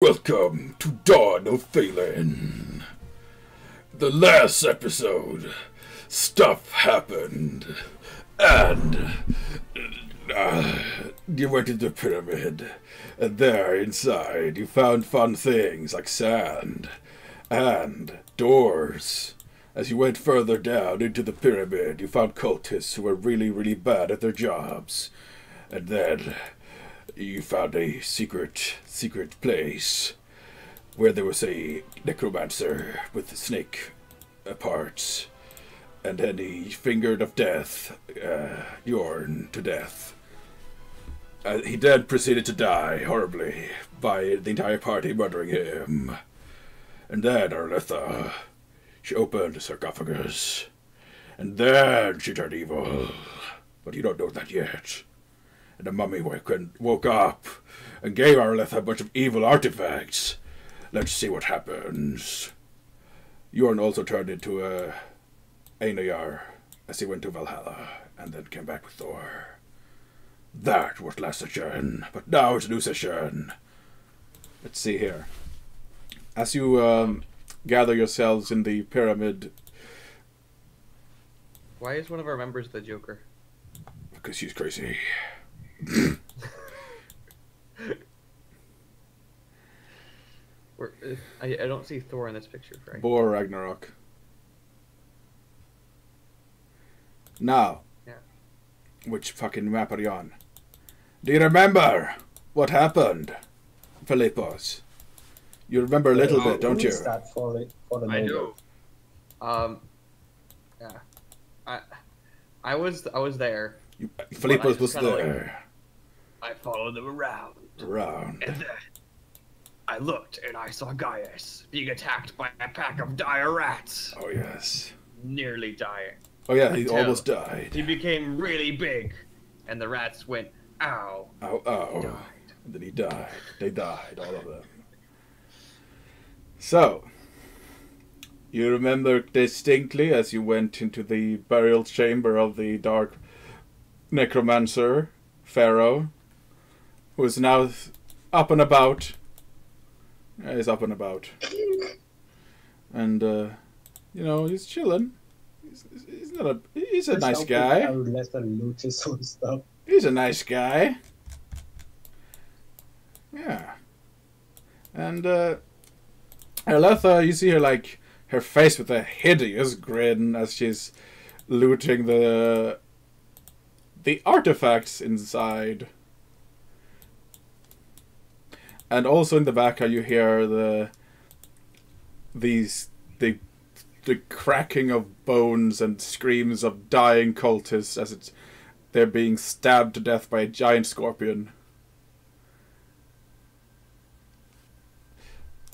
Welcome to Dawn of Faelin. The last episode, stuff happened, and you went into the pyramid, and there inside you found fun things like sand and doors. As you went further down into the pyramid, you found cultists who were really, really bad at their jobs, and then you found a secret place where there was a necromancer with snake parts, and then he fingered of death, Yorn to death. He then proceeded to die horribly by the entire party murdering him. And then Arletha, she opened the sarcophagus, and then she turned evil. But you don't know that yet. And the mummy woke up and gave Arletha a bunch of evil artifacts. Let's see what happens. Yorn also turned into a Einayar as he went to Valhalla and then came back with Thor. That was last session, but now it's a new session. Let's see here. As you gather yourselves in the pyramid. Why is one of our members the Joker? Because she's crazy. I don't see Thor in this picture, Frank. Bor Ragnarok. Now, yeah. Which fucking map are you on? Do you remember what happened, Philippos? You remember a little bit, don't you? I do. Yeah. I was there. Philippos was there. I followed them around. And then I looked and I saw Gaius being attacked by a pack of dire rats. Oh, yes. Nearly dying. Oh, yeah, he almost died. He became really big, and the rats went, ow. Ow, ow. Died. And then he died. They died, all of them. So, you remember distinctly as you went into the burial chamber of the dark necromancer, Pharaoh, who is now up and about. He's up and about. And, you know, he's chilling. He's a nice guy. He's a nice guy. Yeah. And, Arletha, you see her, like, her face with a hideous grin as she's looting the artifacts inside. And also in the back, you hear the cracking of bones and screams of dying cultists as they're being stabbed to death by a giant scorpion.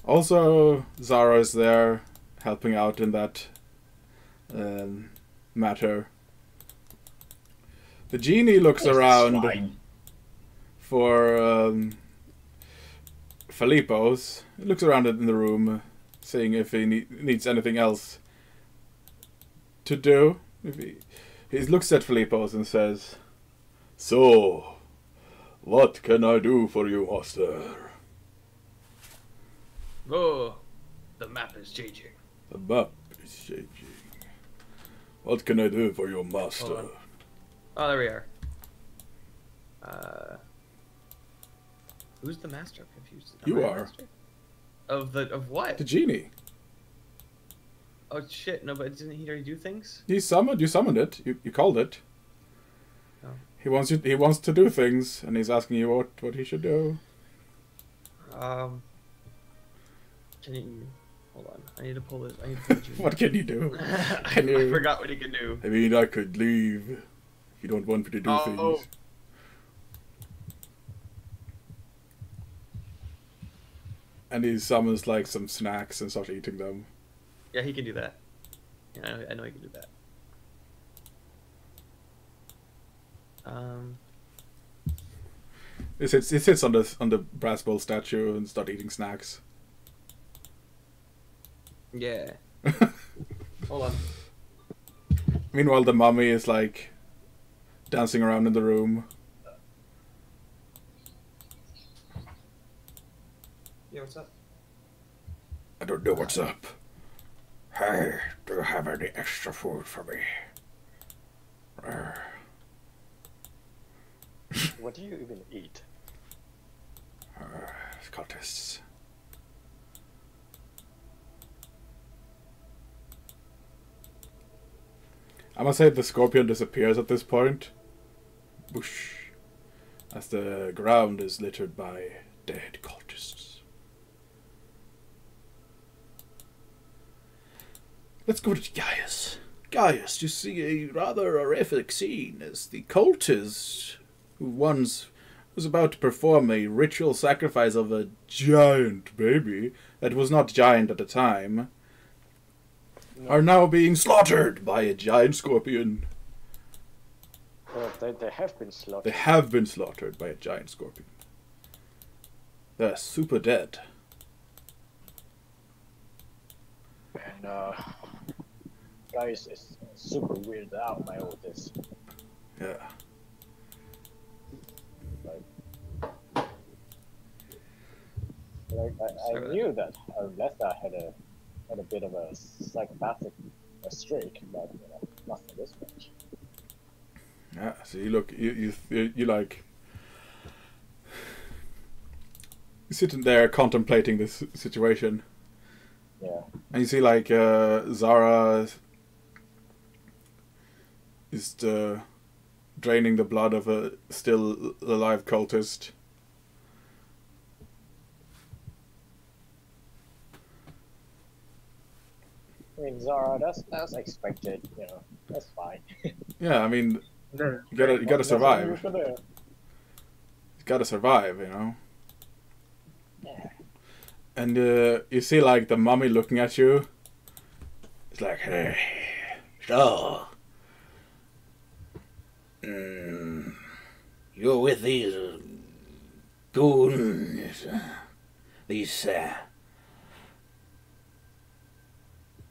Also, Zara is there, helping out in that matter. The genie looks around for Philippos. He looks around in the room, seeing if he needs anything else to do. He looks at Philippos and says, "So, what can I do for you, master?" Oh, the map is changing. The map is changing. What can I do for your master? Oh, there we are. Who's the master? I'm confused. You are. Of what? The genie. Oh shit! No, but didn't he already do things? You summoned it. You called it. Oh. He wants to do things, and he's asking you what he should do. Can you hold on? I need to pull this. I need to pull the genie. What can you do? I forgot what he can do. I mean, I could leave if you don't want me to do things. Oh. And he summons like some snacks and starts eating them. Yeah, he can do that. Yeah, I know he can do that. He sits on the brass bowl statue and starts eating snacks. Yeah. Hold on. Meanwhile, the mummy is like dancing around in the room. Yeah, what's up? I don't know what's up. Hey, do you have any extra food for me? What do you even eat? Cultists. I must say the scorpion disappears at this point. Whoosh. As the ground is littered by dead cultists. Let's go to Gaius. Gaius, you see a rather horrific scene as the cultist who once was about to perform a ritual sacrifice of a giant baby that was not giant at the time are now being slaughtered by a giant scorpion. They have been slaughtered. They have been slaughtered by a giant scorpion. They're super dead. And guys is super weirded out by all this. Yeah. Like I knew that Arletta had a bit of a psychopathic streak, but you know, nothing this much. Yeah, so you look, you like, you're sitting there contemplating this situation. Yeah. And you see like Zara is draining the blood of a still alive cultist. I mean, Zara, that's expected, you know, that's fine. Yeah, I mean, you gotta survive. You gotta survive, you know. Yeah. And you see like the mummy looking at you. It's like, hey, so, you're with these goons, these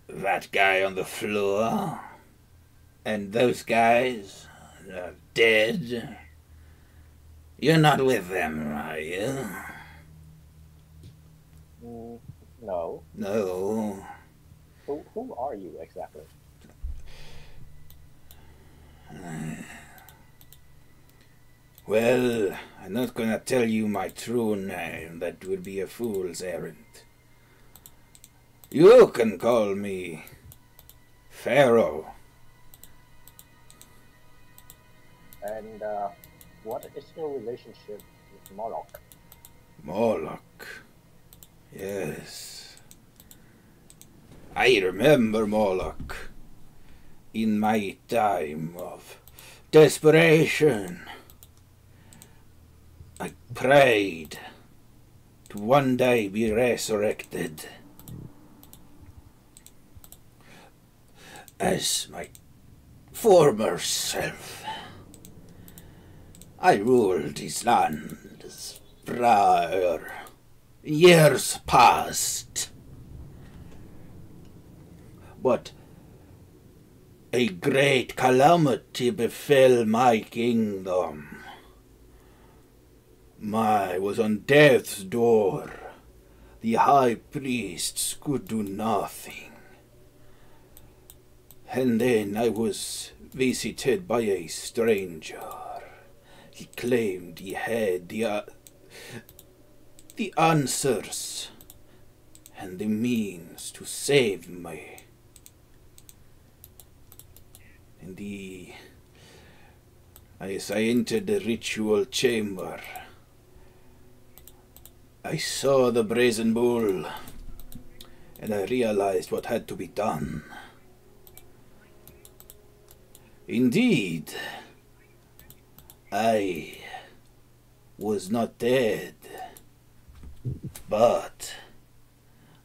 that guy on the floor, and those guys are dead. You're not with them, are you? No. No. Who are you exactly? Well, I'm not gonna tell you my true name. That would be a fool's errand. You can call me Pharaoh. And what is your relationship with Moloch? Moloch. Yes. I remember Moloch in my time of desperation. I prayed to one day be resurrected as my former self. I ruled his lands prior. Years passed, but a great calamity befell my kingdom. I was on death's door. The high priests could do nothing. And then I was visited by a stranger. He claimed he had the answers and the means to save me. And as I entered the ritual chamber, I saw the brazen bull, and I realized what had to be done. Indeed, I was not dead, but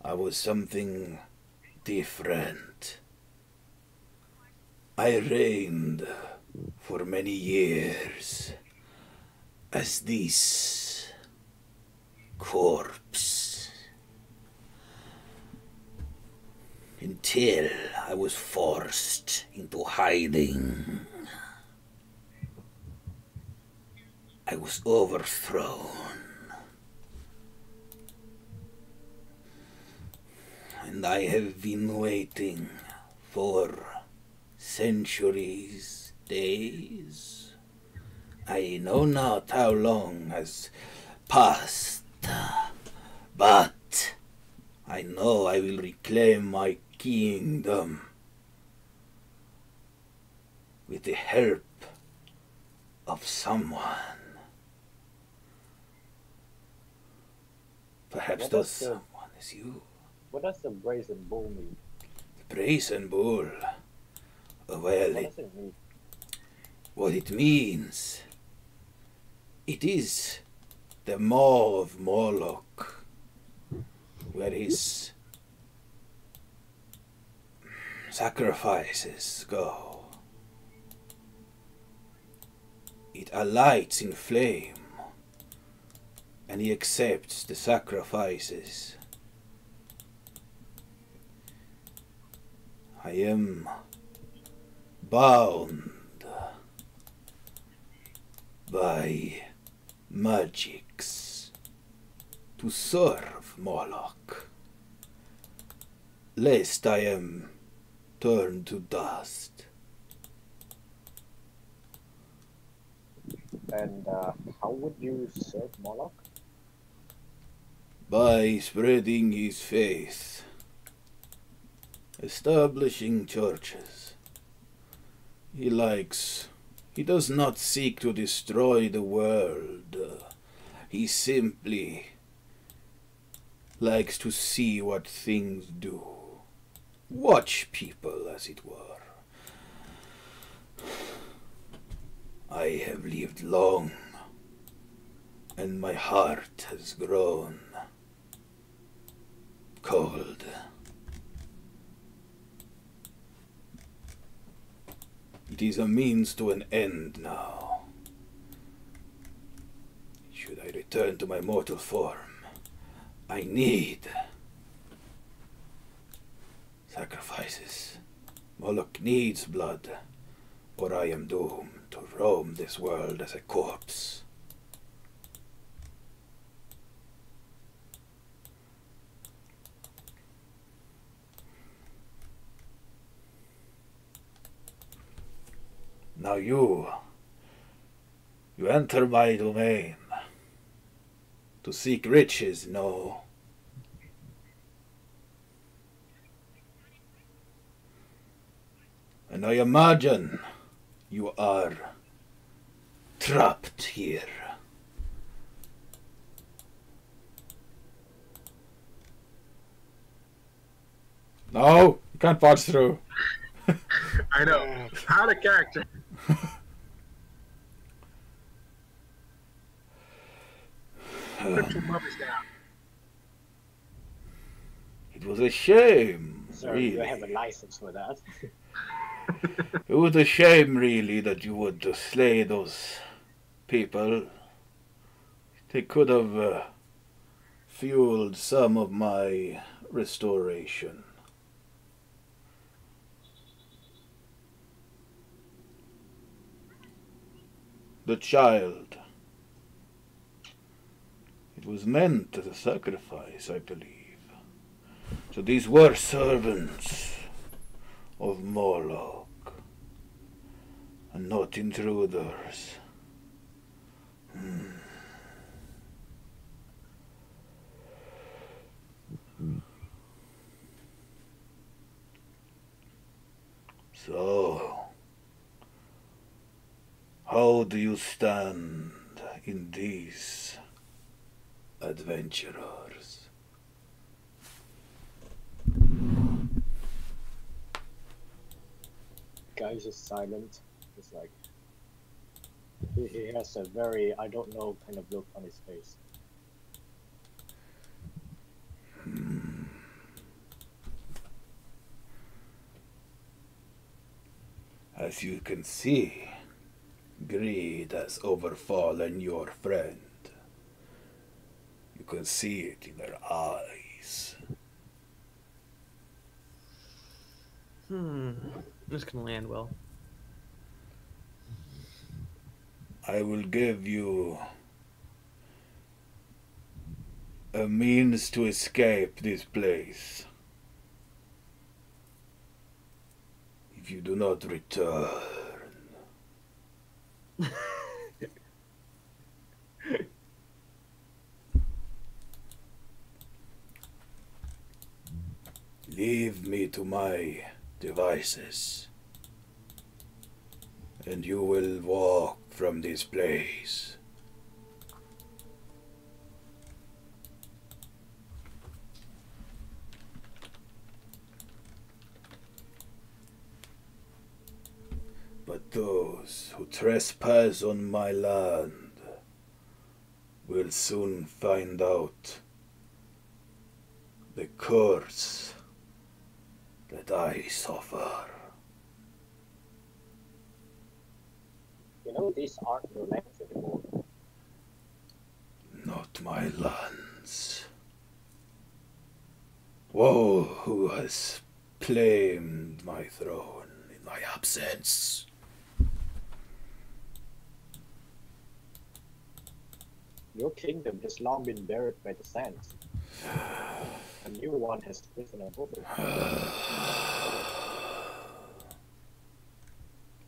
I was something different. I reigned for many years as this corpse until I was forced into hiding. I was overthrown. And I have been waiting for centuries, days. I know not how long has passed, but I know I will reclaim my kingdom with the help of someone. Perhaps that someone is you. What does the brazen bull mean? The brazen bull? Well, What does it mean? What it means, it is the maw of Moloch, where his sacrifices go. It alights in flame, and he accepts the sacrifices. I am bound by magics to serve Moloch, lest I am turned to dust. And how would you serve Moloch? By spreading his faith, establishing churches. He does not seek to destroy the world. He simply likes to see what things do. Watch people, as it were. I have lived long, and my heart has grown cold. It is a means to an end now. Should I return to my mortal form, I need sacrifices. Moloch needs blood, or I am doomed to roam this world as a corpse. Now you enter my domain to seek riches, no. And I imagine you are trapped here. No, you can't barge through. I know. Out of character. Put your mothers down. It was a shame, Sir, really. you have a license for that. It was a shame, really, that you would slay those people. They could have fueled some of my restoration. The child. It was meant as a sacrifice, I believe. So these were servants of Moloch, and not intruders. So, how do you stand in these adventurers? Guy's just silent. It's like he has a very I don't know kind of look on his face. As you can see, greed has overfallen your friend. You can see it in their eyes. This can land well. I will give you a means to escape this place. if you do not return. Leave me to my devices, and you will walk from this place. But those who trespass on my land will soon find out the curse that I suffer. You know, these aren't your lands anymore. Not my lands. Woe who has claimed my throne in my absence. Your kingdom has long been buried by the sands. A new one has risen above it.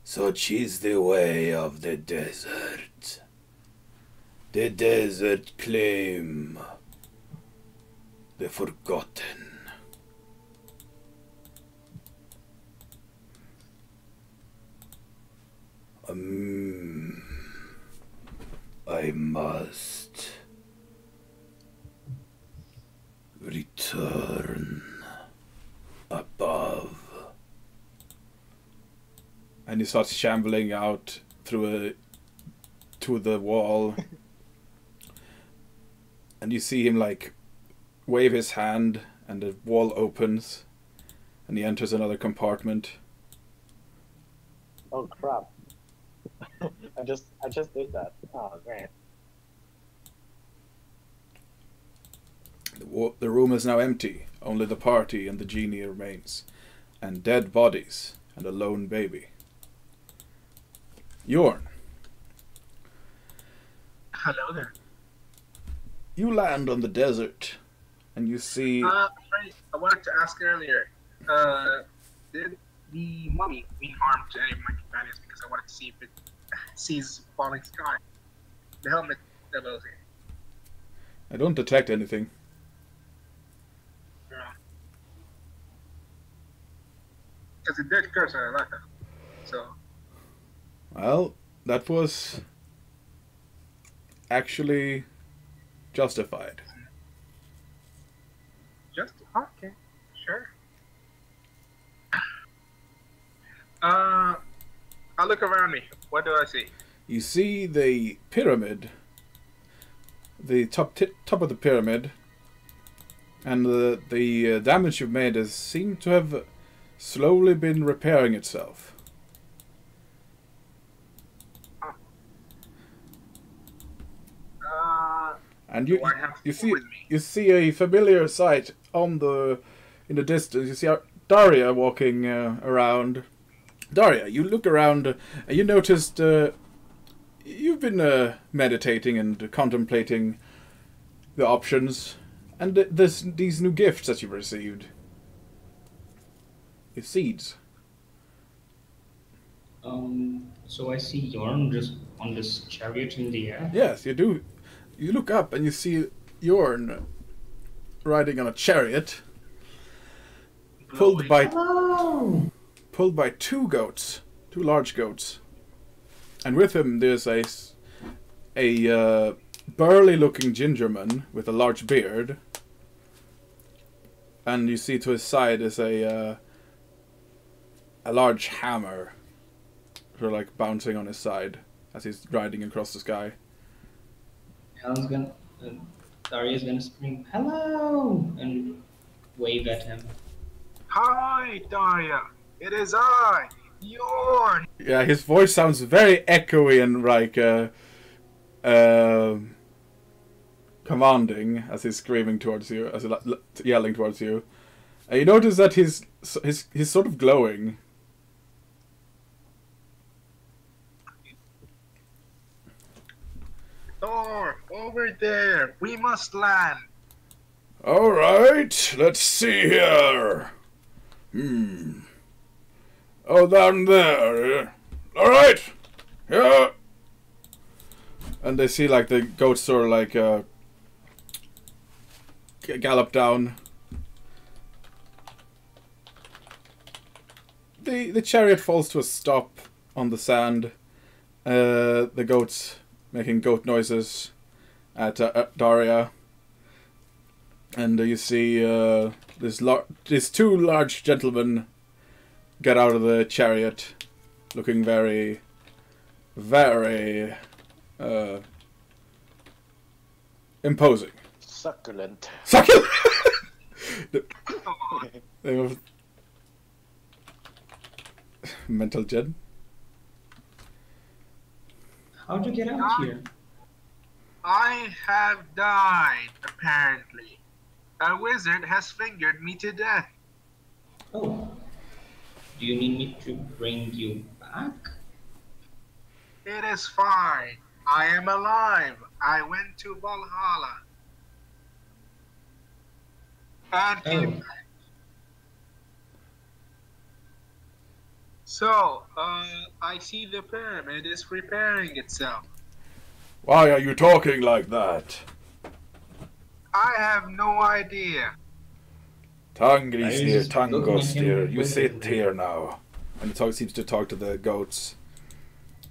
Such is the way of the desert. The desert claim the forgotten. I must return above. And he starts shambling out to the wall. And you see him like wave his hand, and the wall opens, and he enters another compartment. Oh crap! I just did that. Oh man. The room is now empty. Only the party and the genie remains, and dead bodies and a lone baby. Yorn. Hello there. You land on the desert, and you see. Frejth, I wanted to ask earlier. Did the mummy mean harm to any of my companions? Because I wanted to see if it sees falling sky. The helmet that I was in. I don't detect anything. Because it did curse on Alaka. So. Well, that was actually justified. Just okay, sure. I look around me. What do I see? You see the pyramid, the top of the pyramid, and the damage you've made has seemed to have slowly been repairing itself. And you see a familiar sight in the distance. You see Daria walking around. Daria, you look around and you noticed you've been meditating and contemplating the options, and there's these new gifts that you've received. It's seeds. So I see Yorn just on this chariot in the air? Yes, you do. You look up and you see Yorn riding on a chariot, pulled by two goats, two large goats, and with him there's a burly-looking gingerman with a large beard, and you see to his side is a large hammer, sort of like bouncing on his side as he's riding across the sky. Daria's gonna scream, "Hello!" and wave at him. Hi, Daria. It is I, Yorn. Yeah, his voice sounds very echoey and like commanding as he's screaming towards you, as he's yelling towards you. And you notice that he's sort of glowing. Thor, over there. We must land. All right, let's see here. Oh, down there. All right. Yeah. And they see like the goats sort of like gallop down. The chariot falls to a stop on the sand. The goats making goat noises at Daria. And you see these two large gentlemen get out of the chariot, looking very, very imposing. Succulent. Succulent! They have mental gen. How'd you get out here? I have died, apparently. A wizard has fingered me to death. Oh. Do you need me to bring you back? It is fine. I am alive. I went to Valhalla. And came back. So, I see the pyramid is repairing itself. Why are you talking like that? I have no idea. Tangrisnir, Tangostir, you sit here now. And the seems to talk to the goats.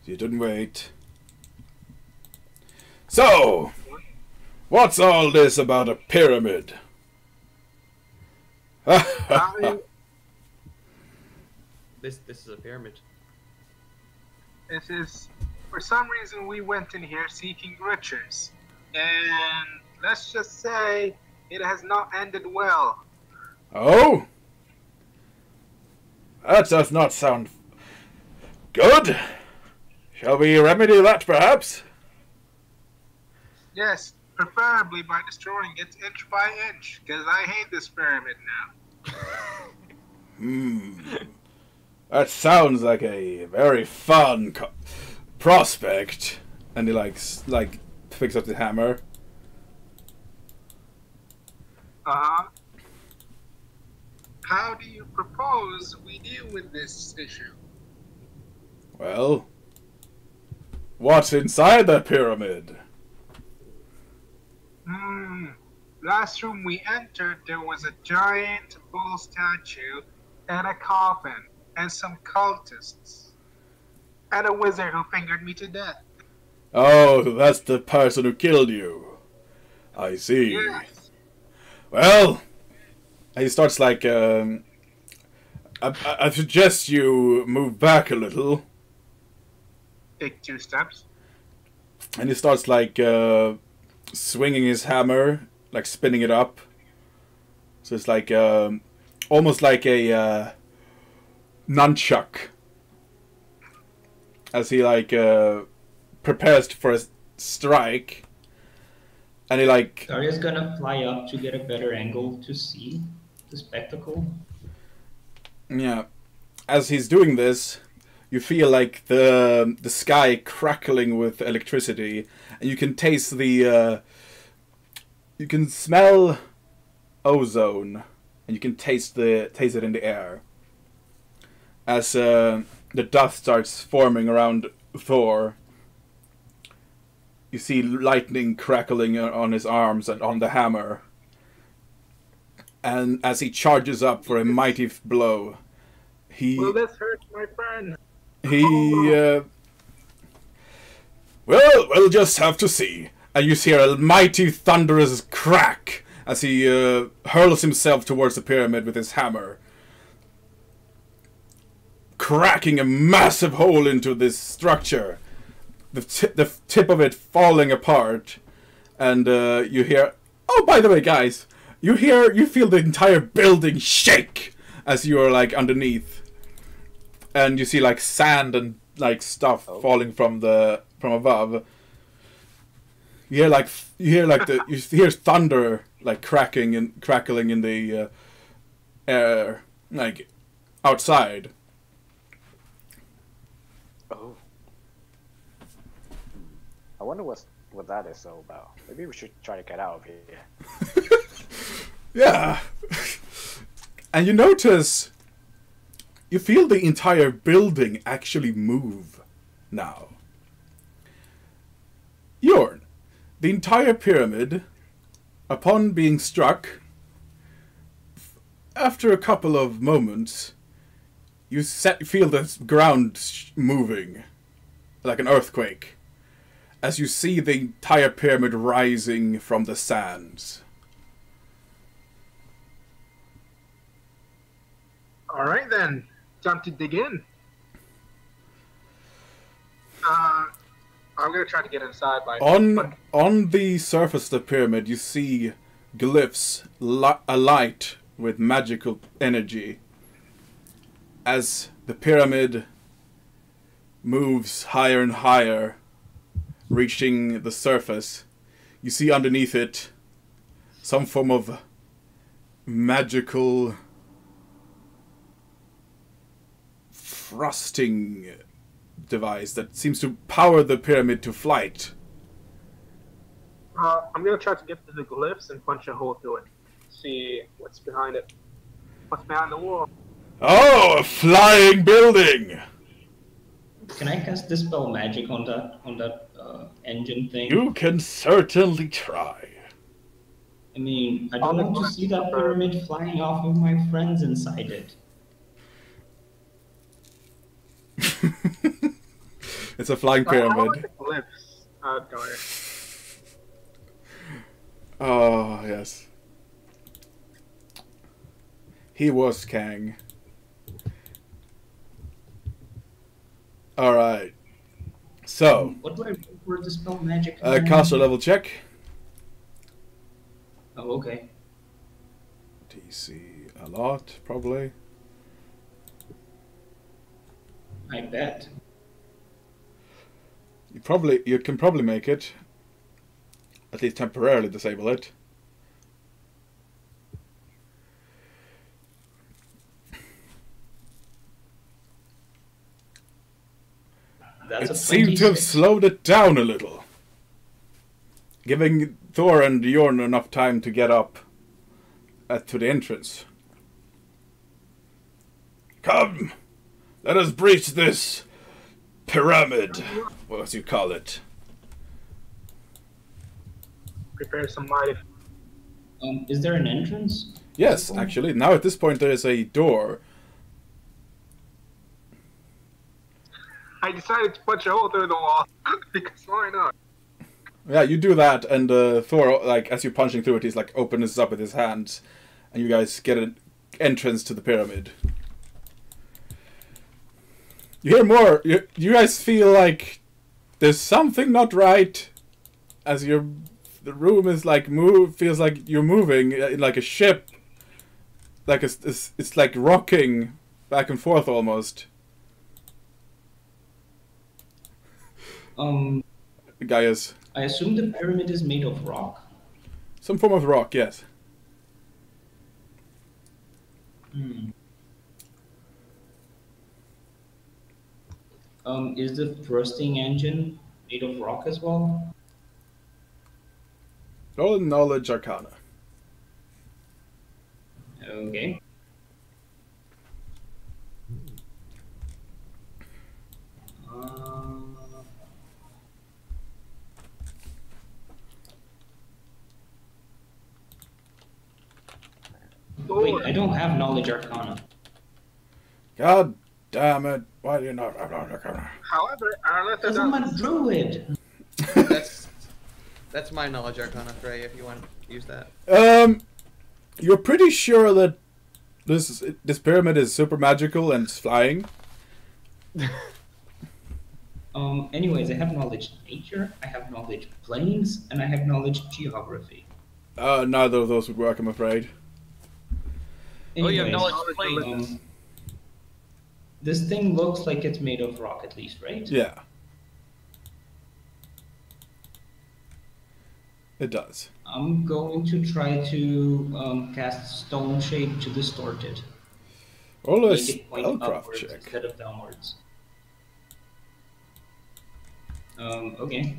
You didn't wait. So, what's all this about a pyramid? This is a pyramid. This is, for some reason, we went in here seeking riches. And let's just say it has not ended well. Oh? That does not sound good. Shall we remedy that, perhaps? Yes, preferably by destroying it inch by inch, because I hate this pyramid now. That sounds like a very fun prospect. And he like picks up the hammer. How do you propose we deal with this issue? Well, what's inside that pyramid? Last room we entered, there was a giant bull statue and a coffin and some cultists and a wizard who fingered me to death. Oh, that's the person who killed you. I see. Yes. Well, he starts like, I suggest you move back a little. Take 2 steps. And he starts like, swinging his hammer, like spinning it up. So it's like, almost like a, nunchuck. As he like, prepares for a strike. And he like... Daria's gonna fly up to get a better angle to see the spectacle. Yeah. As he's doing this, you feel like the sky crackling with electricity, and you can taste the you can smell ozone, and you can taste it in the air. As the dust starts forming around Thor, you see lightning crackling on his arms and on the hammer. And as he charges up for a mighty blow, Will this hurt my friend? We'll just have to see. And you hear a mighty thunderous crack as he hurls himself towards the pyramid with his hammer, cracking a massive hole into this structure. The tip of it falling apart, and you hear. Oh, by the way, guys, you feel the entire building shake as you are like underneath, and you see like sand and like stuff falling from above. You hear thunder like cracking and crackling in the air, like outside. Oh. I wonder what that is all about. Maybe we should try to get out of here. Yeah. And you notice You feel the entire building actually move now. Yorn, the entire pyramid, upon being struck, after a couple of moments, you feel the ground moving, like an earthquake, as you see the entire pyramid rising from the sands. All right then, time to dig in. I'm gonna try to get inside by on the surface of the pyramid, you see glyphs alight with magical energy. As the pyramid moves higher and higher, reaching the surface, you see underneath it some form of magical thrusting device that seems to power the pyramid to flight. I'm gonna try to get to the glyphs and punch a hole through it. See what's behind it. What's behind the wall? Oh, a flying building! Can I cast Dispel Magic on that engine thing? You can certainly try. I mean, I don't want to see that pyramid flying off with my friends inside it. It's a flying pyramid. Oh, yes. He was Kang. Alright. So. What do I roll for Dispel Magic? Caster level check. Oh, okay. DC a lot, probably. I bet. You can probably make it. At least temporarily disable it. That's it seemed to have slowed it down a little, giving Thor and Yorn enough time to get up to the entrance. Come, let us breach this pyramid, what you call it. Prepare some light. Is there an entrance? Yes, actually. Now at this point there is a door. I decided to punch a hole through the wall because why not? Yeah, you do that, and Thor, like as you're punching through it, he's like opens up with his hands, and you guys get an entrance to the pyramid. You hear more. You guys feel like there's something not right, as the room is like feels like you're moving like a ship, like it's like rocking back and forth almost. Gaius. I assume the pyramid is made of rock. Some form of rock, yes. Is the thrusting engine made of rock as well? Roll knowledge arcana. Okay. Wait, I don't have knowledge arcana. God damn it! Why do you not have knowledge arcana? However, Because I'm a druid. That's my knowledge arcana, Frey, if you want to use that. You're pretty sure that this pyramid is super magical and it's flying? Anyways, I have knowledge nature, I have knowledge planes, and I have knowledge geography. Neither of those would work, I'm afraid. Anyways, you have knowledge planes. This thing looks like it's made of rock, at least, right? Yeah. It does. I'm going to try to cast Stone Shape to distort it. Roll a Make it point spellcraft upwards check. instead of downwards. Okay.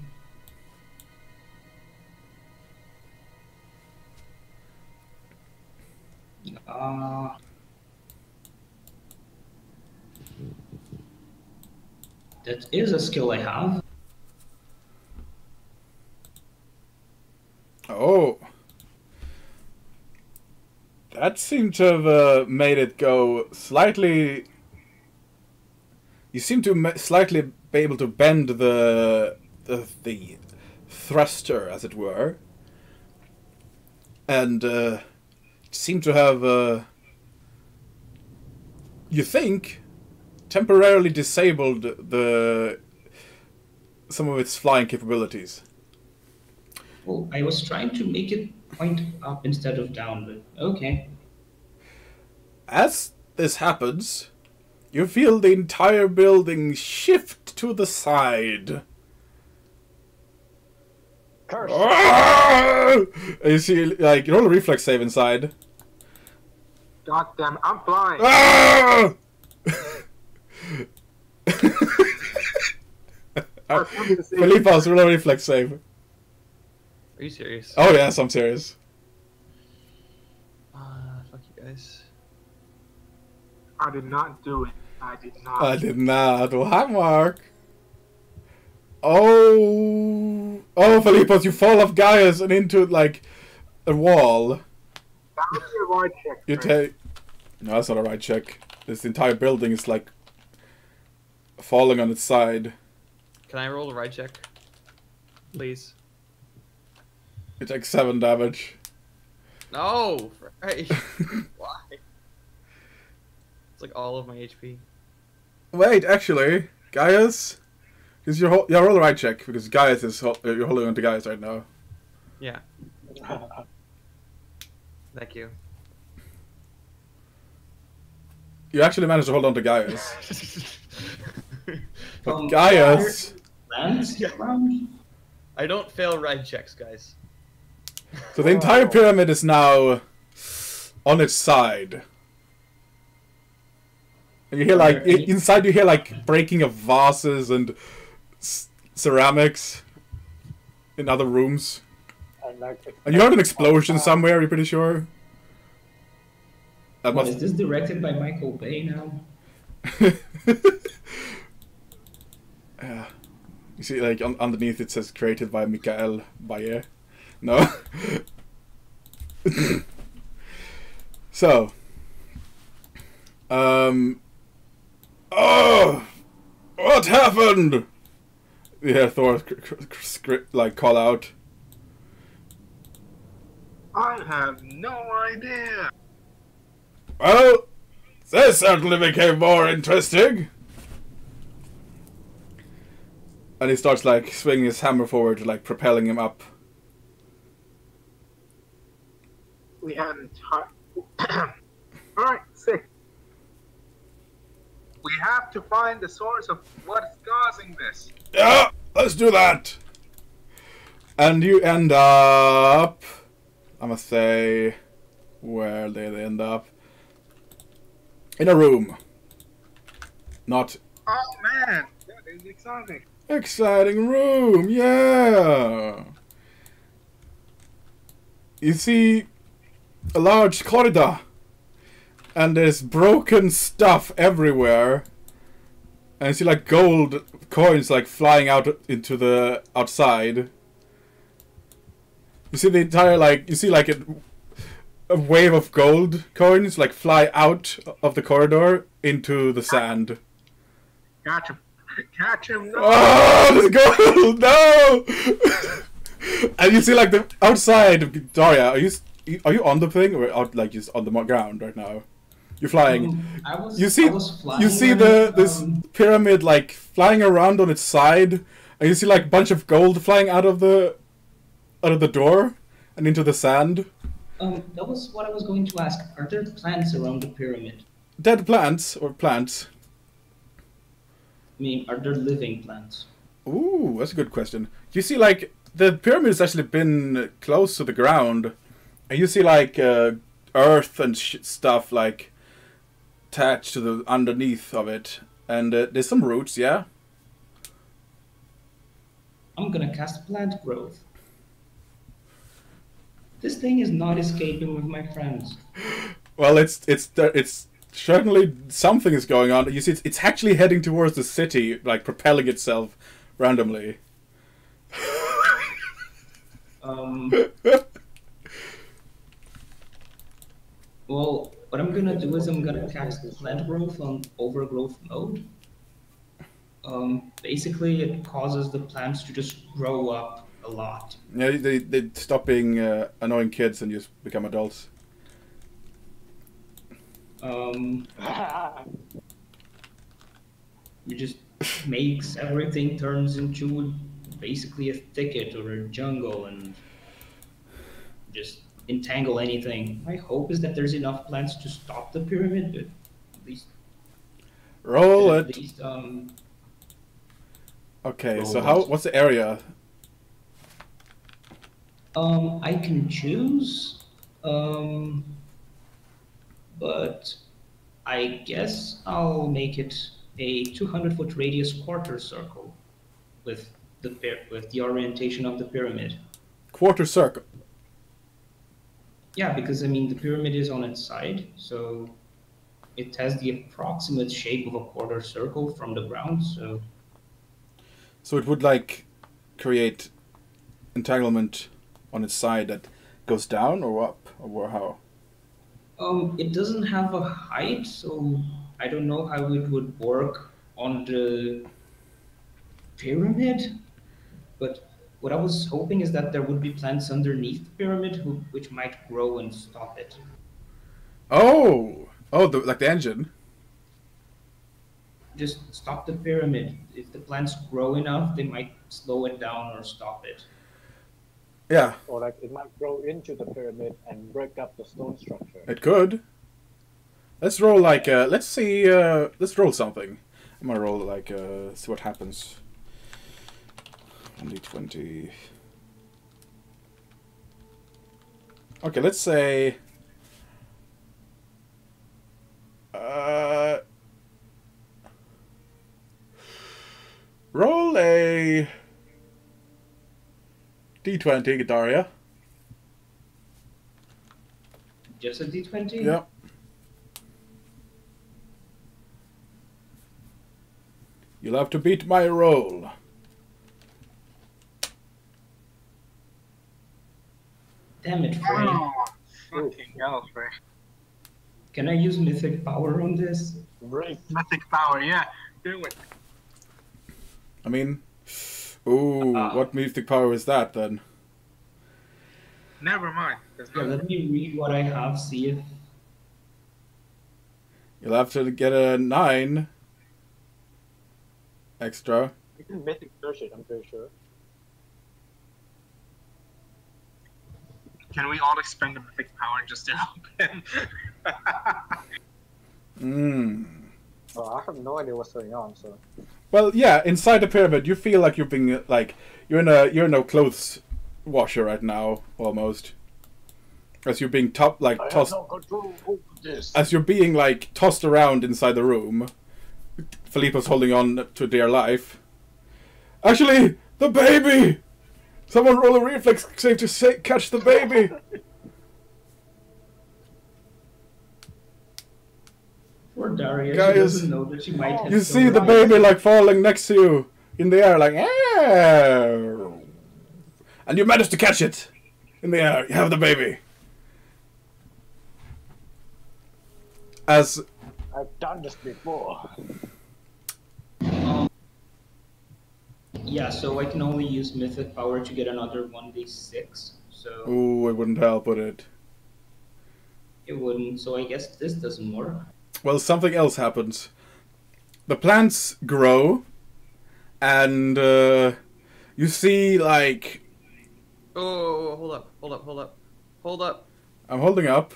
That is a skill I have. Oh. That seemed to have made it go slightly... You seem to slightly be able to bend the thruster, as it were. And seem to have, you think, temporarily disabled some of its flying capabilities. Well, I was trying to make it point up instead of down, but okay. As this happens, you feel the entire building shift to the side. Curse! And you see, like, roll a reflex save inside. God damn, I'm flying. Ah! Philippos, roll a reflex save. Are you serious? Oh yes, I'm serious. Fuck you guys. I did not do it. I did not. I did not. Well, hi, Mark. Oh, Philippos, you fall off Gaius and into like a wall. That would be a right check. You take. No, that's not a right check. This entire building is like falling on its side. Can I roll a ride check? Please. You take 7 damage. No! Right. Why? It's like all of my HP. Wait, actually, Gaius, because roll a right check because Gaius is you're holding on to Gaius right now. Yeah. Thank you. You actually managed to hold on to Gaius. But Gaius. Lands around? I don't fail ride checks, guys. So the entire pyramid is now on its side. And you hear like inside you hear like breaking of vases and ceramics in other rooms. And you heard an explosion somewhere, you're pretty sure? That What, is this directed by Michael Bay now? Yeah. You see, like, underneath it says created by Michael Bayer. No? So. Oh! What happened? You hear Thor like call out. I have no idea. Well, this certainly became more interesting. And he starts like swinging his hammer forward, like propelling him up. We had entire. Alright, 6. We have to find the source of what's causing this. Yeah, let's do that. And you end up, I must say, where did they end up? In a room. Not. Oh man, that is exciting. Exciting room, yeah. You see a large corridor, and there's broken stuff everywhere. And you see like gold coins like flying out into the outside. You see the entire like you see like a wave of gold coins like fly out of the corridor into the sand. Catch him. Catch him. No. Oh, there's gold! No! And you see like the outside. Daria, are you on the thing or out like just on the ground right now? You're flying. I was You see this pyramid like flying around on its side, and you see like a bunch of gold flying out of the door and into the sand. That was what I was going to ask. Are there plants around the pyramid? Dead plants or plants? I mean, are there living plants? Ooh, that's a good question. You see, like, the pyramid has actually been close to the ground, and you see, like, earth and stuff, like, attached to the underneath of it. And there's some roots, yeah? I'm gonna cast plant growth. This thing is not escaping with my friends. Well, it's certainly something is going on. You see, it's actually heading towards the city, like propelling itself randomly. Well, what I'm gonna do is I'm gonna cast plant growth on overgrowth mode. Basically, it causes the plants to just grow up a lot. Yeah, they stop being annoying kids and just become adults. It just makes everything turns into basically a thicket or a jungle and just entangle anything. My hope is that there's enough plants to stop the pyramid, but at least roll it. At least, okay, roll so it. what's the area? I can choose, but I guess I'll make it a 200-foot radius quarter circle with the orientation of the pyramid. Quarter circle. Yeah, because I mean the pyramid is on its side, so it has the approximate shape of a quarter circle from the ground. So it would like create entanglement on its side that goes down or up or how? It doesn't have a height, so I don't know how it would work on the pyramid. But what I was hoping is that there would be plants underneath the pyramid which might grow and stop it. Oh, like the engine. Just stop the pyramid. If the plants grow enough, they might slow it down or stop it. Yeah. Or like it might grow into the pyramid and break up the stone structure. It could. Let's roll like let's see. Let's roll something. I'm gonna roll like see what happens. 1d20. Okay, let's say. Roll a d20, Daria. Just a d20? Yep. You'll have to beat my roll. Damn it, Frey. Oh, fucking hell, Frey. Can I use mythic power on this? Right. Mythic power, yeah. Do it. I mean, ooh, what mythic power is that then? Never mind. Yeah, let me read what I have, see if... You'll have to get a 9 extra. You can mythic search it, I'm pretty sure. Can we all expend the mythic power just to help him? Well, I have no idea what's going on, so. Well, yeah, inside the pyramid, you feel like you're being like you're in a clothes washer right now, almost. As you're being tossed. I have no control over this. As you're being like tossed around inside the room. Felipe's holding on to dear life. Actually, the baby! Someone roll a reflex save to catch the baby. Poor Daria, Guys, she doesn't know that she might have You to see the run. baby like falling next to you in the air, like, and you manage to catch it in the air. You have the baby. As I've done this before. Yeah, so I can only use mythic power to get another 1d6, so ooh, it wouldn't help, would it? it wouldn't, so I guess this doesn't work. Well, something else happens. The plants grow, and you see, like... Oh, hold up. I'm holding up.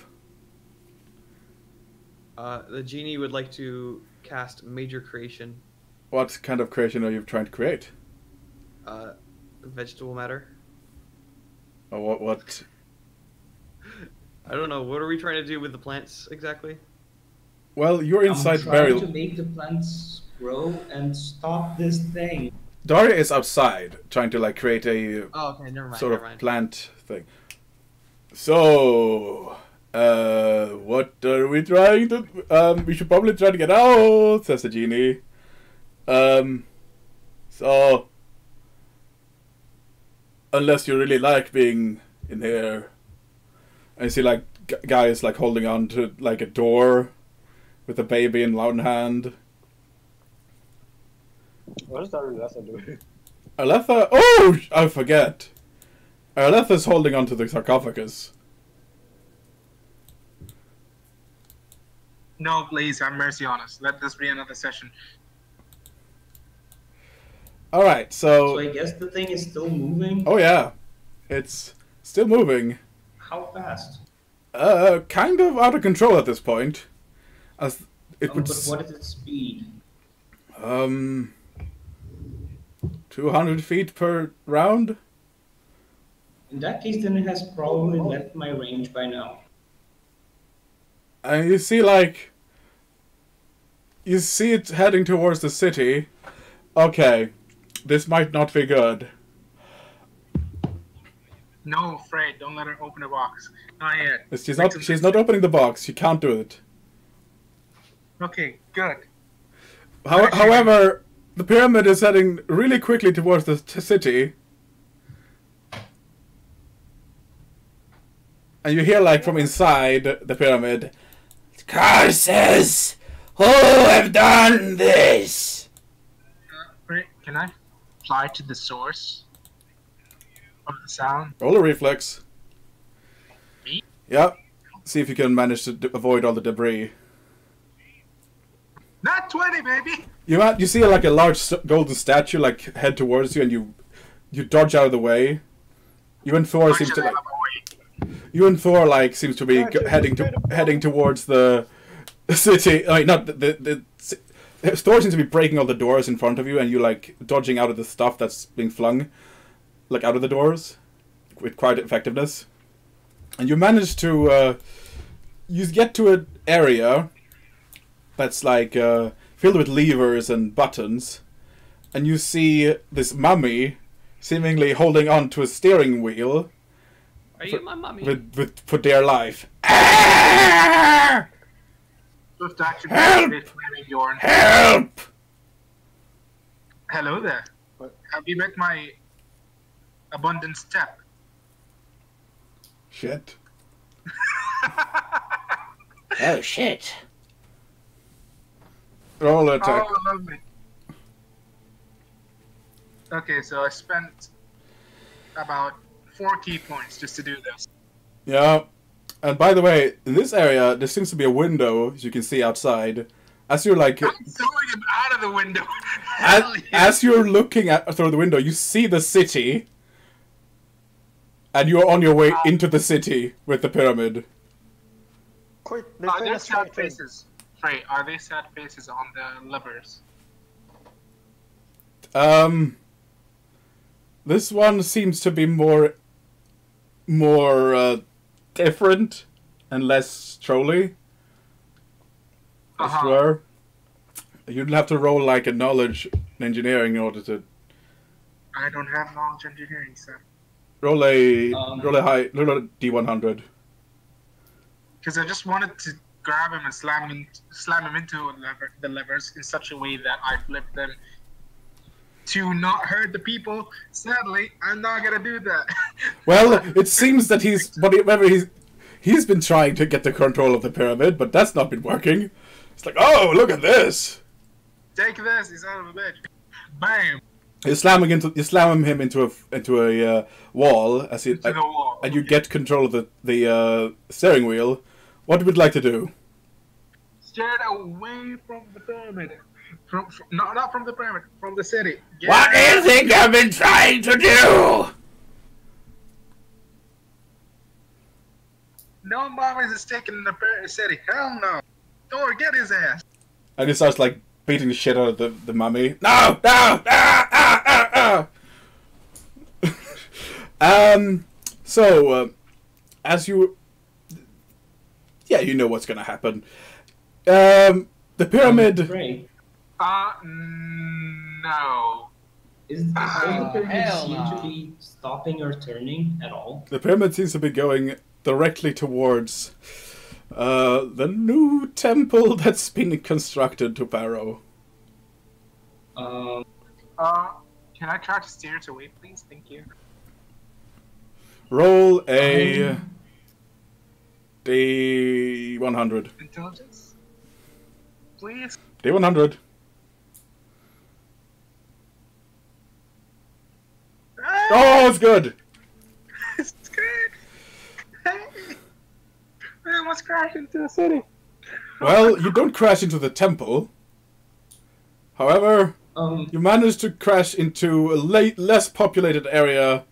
The genie would like to cast Major Creation. What kind of creation are you trying to create? Vegetable matter. Or what? I don't know. What are we trying to do with the plants exactly? Well, you're inside I'm trying burial. to make the plants grow and stop this thing. Daria is outside, trying to like create a Oh, okay, never mind. sort of plant thing. So, What are we trying to... we should probably try to get out, says the genie. So... Unless you really like being in here. And you see, like, guys, like, holding on to, like, a door with a baby in one hand. What does Arletha do? Arletha... Oh! I forget. Arletha's holding on to the sarcophagus. No, please, have mercy on us. Let this be another session. Alright, So I guess the thing is still moving? Oh yeah. It's still moving. How fast? Kind of out of control at this point. As it would... But what is its speed? 200 feet per round? In that case, then it has probably left my range by now. And you see, like... You see it heading towards the city. Okay. This might not be good. No, Frejth, don't let her open the box. Not yet. She's not opening the box. She can't do it. Okay, good. However, the pyramid is heading really quickly towards the city. And you hear, like, from inside the pyramid, "Curses! Who have done this?" Frejth, can I fly to the source of the sound? Roll a reflex. Me? Yep. See if you can manage to avoid all the debris. Not 20, baby! You see, like, a large golden statue, like, head towards you, and you dodge out of the way. You and Thor seems to, like... You and Thor, like, seems to be heading towards the city. Like, not Thor seems to be breaking all the doors in front of you, and you, like, dodging out of the stuff that's being flung, like, out of the doors with quite effectiveness. And you manage to you get to an area that's, like, filled with levers and buttons, and you see this mummy seemingly holding on to a steering wheel. Are you my mummy? For dear life. Ah! Swift action. Help! Bjorn. Help! Hello there. Have you met my abundant step? Shit. Oh shit. Roll attack. Oh, lovely. Okay, so I spent about 4 key points just to do this. Yeah. And by the way, in this area, there seems to be a window, as you can see outside. As you're like... I'm throwing him out of the window. as you're looking through the window, you see the city. And you're on your way into the city with the pyramid. Quick, Are there sad faces? Frey, are they sad faces on the levers? This one seems to be more different and less trolly. I swear. You'd have to roll like a knowledge engineering in order to. I don't have knowledge engineering, sir. Roll a D100. Because I just wanted to grab him and slam him into the levers in such a way that I flip them to not hurt the people. Sadly, I'm not gonna do that. Well, it seems that he's been trying to get the control of the pyramid, but that's not been working. It's like, oh, look at this! Take this, you son of a bitch! Bam! You slam him into a wall as he the wall. and you get control of the steering wheel. What would you like to do? Steer away from the pyramid. Not from the pyramid, from the city. What do you think I've been trying to do? No mummies is taking the city. Hell no. Thor, get his ass. And he starts like beating the shit out of the mummy. No! So, as you... Yeah, you know what's gonna happen. The pyramid... Frey, No. does the pyramid hell seem no. to be stopping or turning at all? The pyramid seems to be going directly towards The new temple that's been constructed to Pharaoh. Can I try to steer it away, please? Thank you. Roll a D100. Intelligence? Please? D100. Oh, it's good! It's good! Hey! I almost crashed into the city. Well, you don't crash into the temple. However, you managed to crash into a less populated area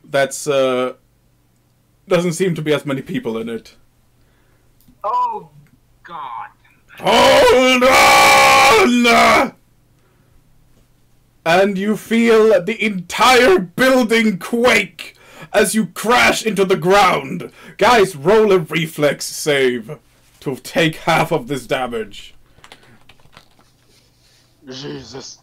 that's doesn't seem to be as many people in it. Oh, God. Hold on! And you feel the entire building quake as you crash into the ground. Guys, roll a reflex save to take half of this damage. Jesus.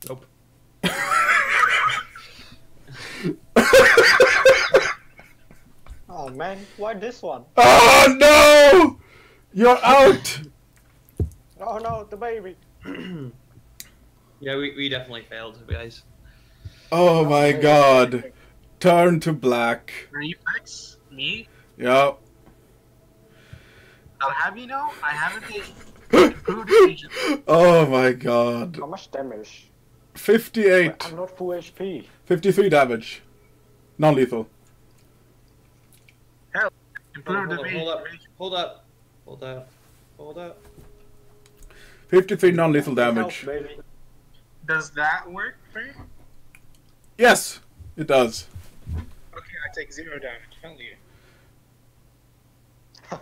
Nope. Oh man, why this one? Oh no! You're out! Oh no, the baby. Yeah, we definitely failed, guys. Oh my god. Turn to black. Reflex? Me? Yep. I'll have you know, I haven't improved agent. Oh my god. How much damage? 58. I'm not full HP. 53 damage. Non-lethal. Hell, Hold improved up, the hold up, agent. hold up, hold up, hold up. 53 non-lethal Help, damage. baby. Does that work, Frey? Yes, it does. Okay, I take 0 damage. Hell yeah.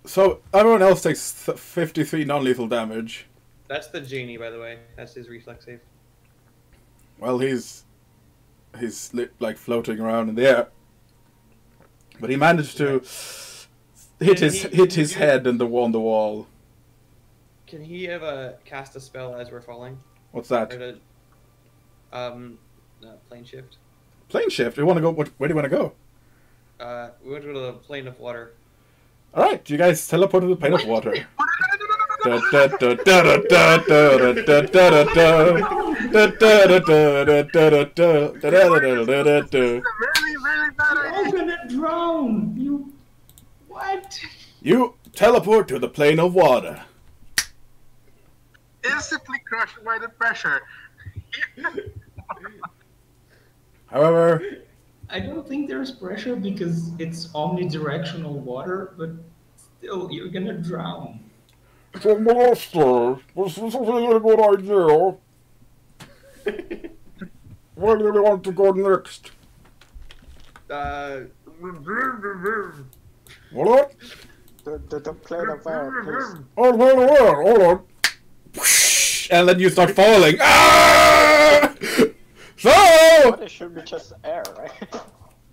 So everyone else takes 53 non-lethal damage. That's the genie, by the way. That's his reflex save. Well, he's like floating around in the air, but he managed to hit his head on the wall. Can he cast a spell as we're falling? What's that? Or plane shift. Plane shift. You want to go? Where do you want to go? We went to the plane of water. All right, you guys teleport to the plane of water. Really, really bad You're all idea. gonna drown! You... What? You teleport to the plane of water. Instantly crushed by the pressure. However, I don't think there's pressure because it's omnidirectional water, but still, you're gonna drown. so Master, this is a really good idea. Where do you want to go next? What? The plane of air, please. Oh, where? Hold on. And then you start falling. Ah! So, But it should be just air, right?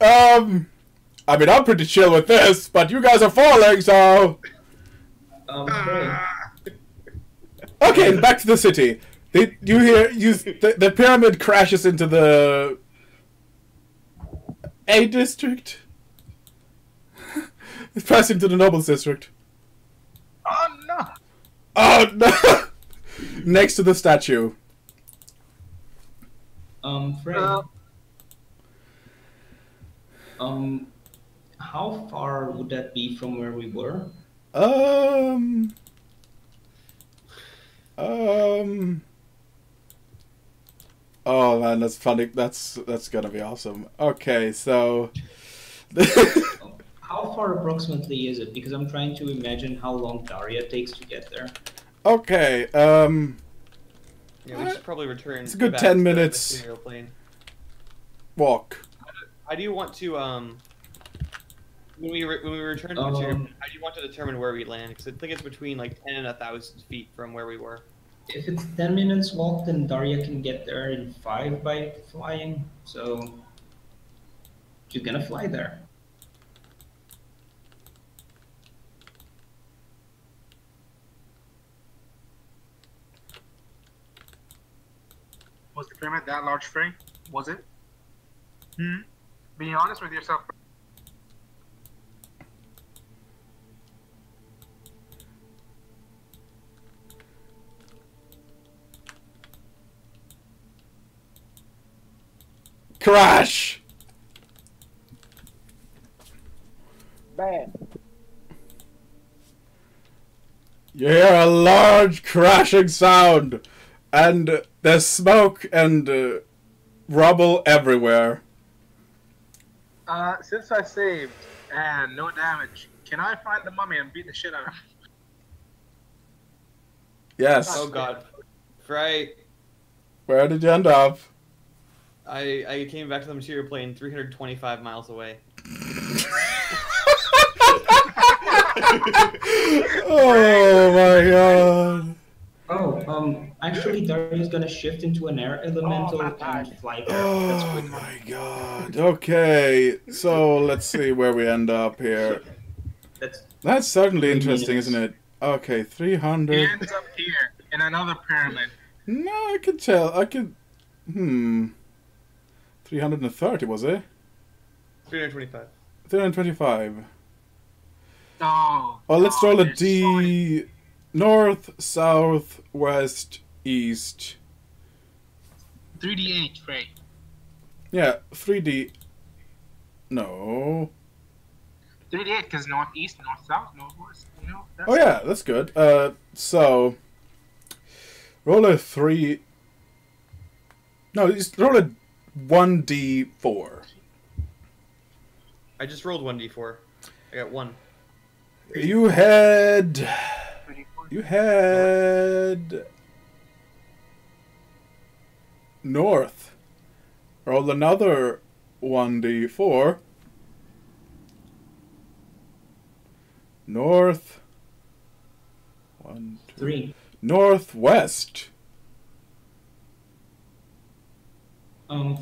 I mean, I'm pretty chill with this, but you guys are falling, so... Okay. Okay, back to the city. The pyramid crashes into the... A district? It's passing to the nobles district. Oh no! Oh, no! Next to the statue. Fred. How far would that be from where we were? Oh man, that's funny. That's gonna be awesome. Okay, so. How far approximately is it? Because I'm trying to imagine how long Daria takes to get there. Okay, Yeah, we should probably return. It's a good back 10 to the minutes. material plane. Walk. How do you want to when we return to the material plane, how do you want to determine where we land? Because I think it's between like 10 and 1,000 feet from where we were. If it's 10 minutes walk, then Daria can get there in 5 by flying. So she's gonna fly there. Was the pyramid that large, Frey? Was it? Hmm? Be honest with yourself. Crash! Bam. You hear a large crashing sound, and there's smoke and rubble everywhere. Since I saved and no damage, can I find the mummy and beat the shit out of him? Yes. Oh god. Frey, Where did you end up? I came back to the material plane 325 miles away. Oh my god. Oh, actually, Darius gonna shift into an air elemental and fly there. That's Oh quick. my god. Okay, so let's see where we end up here. That's certainly interesting, isn't it? Okay, He 300. ends up here in another pyramid. No, I could tell. I could. 330 was it? 325. 325. Oh. Oh, let's roll a there's D. North, south, west, east. 3d8, Frey. Yeah, 3D. No. 3d8 because northeast, north south, northwest. You know. That's Oh yeah, that's good. So roll a 3. No, just roll a 1d4. I just rolled 1d4. I got 1. You had north. Roll another 1d4. North. 1, 2. 3. Northwest.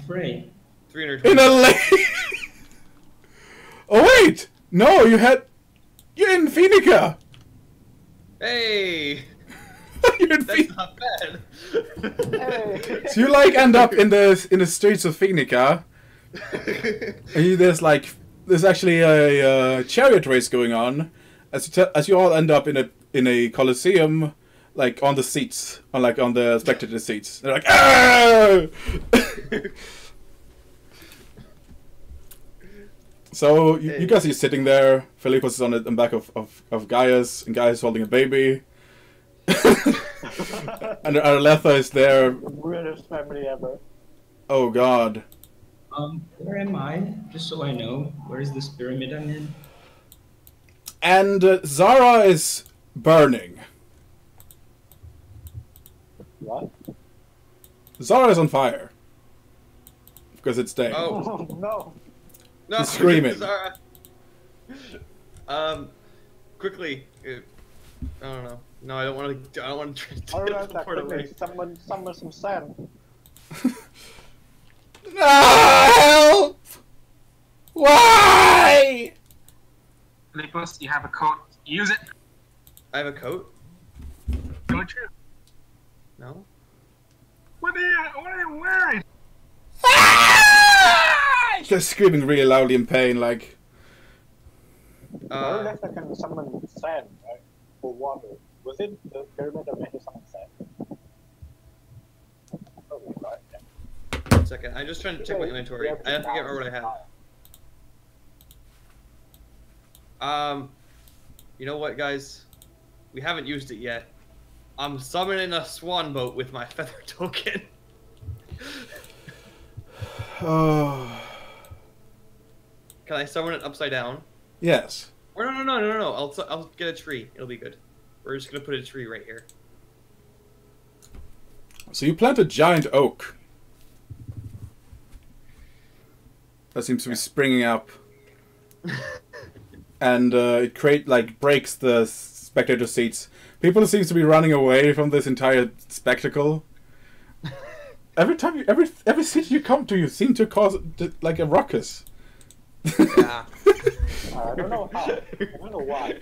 Frey. 320. In a lake. Oh wait! No, you're in Phoenica. Hey! You're in That's not bad. So you like end up in the streets of Phoenica. And there's actually a chariot race going on, as you all end up in a coliseum, like on the seats, on the spectator seats. They're like, ah! So you guys are sitting there. Philippus is on the back of Gaius, and Gaius is holding a baby. And Arletha is there. Weirdest family ever. Oh god. Where am I? Just so I know. Where is this pyramid I'm in? And Zara is burning. What? Zara is on fire. Because it's day. Oh. No. No, He's screaming. Zara. Quickly. I don't know. No, I don't want to. I don't want to Alright, teleport away. someone summon some sand. No, help! Why? Philippus, you have a coat. Use it. I have a coat. Don't you? No. What are you wearing? They're screaming really loudly in pain, like. Unless I can summon sand, right? For water. Was it the pyramid that made you summon sand? Probably right, yeah. 1 second. I'm just trying to check my inventory. I have to figure out what I have. You know what, guys? We haven't used it yet. I'm summoning a swan boat with my feather token. Oh. Can I summon it upside down? Yes. Or no. I'll get a tree. It'll be good. We're just gonna put a tree right here. So you plant a giant oak. That seems to be springing up. And it breaks the spectator seats. People seem to be running away from this entire spectacle. Every city you come to, you seem to cause like a ruckus. Yeah. I don't know how. I don't know why.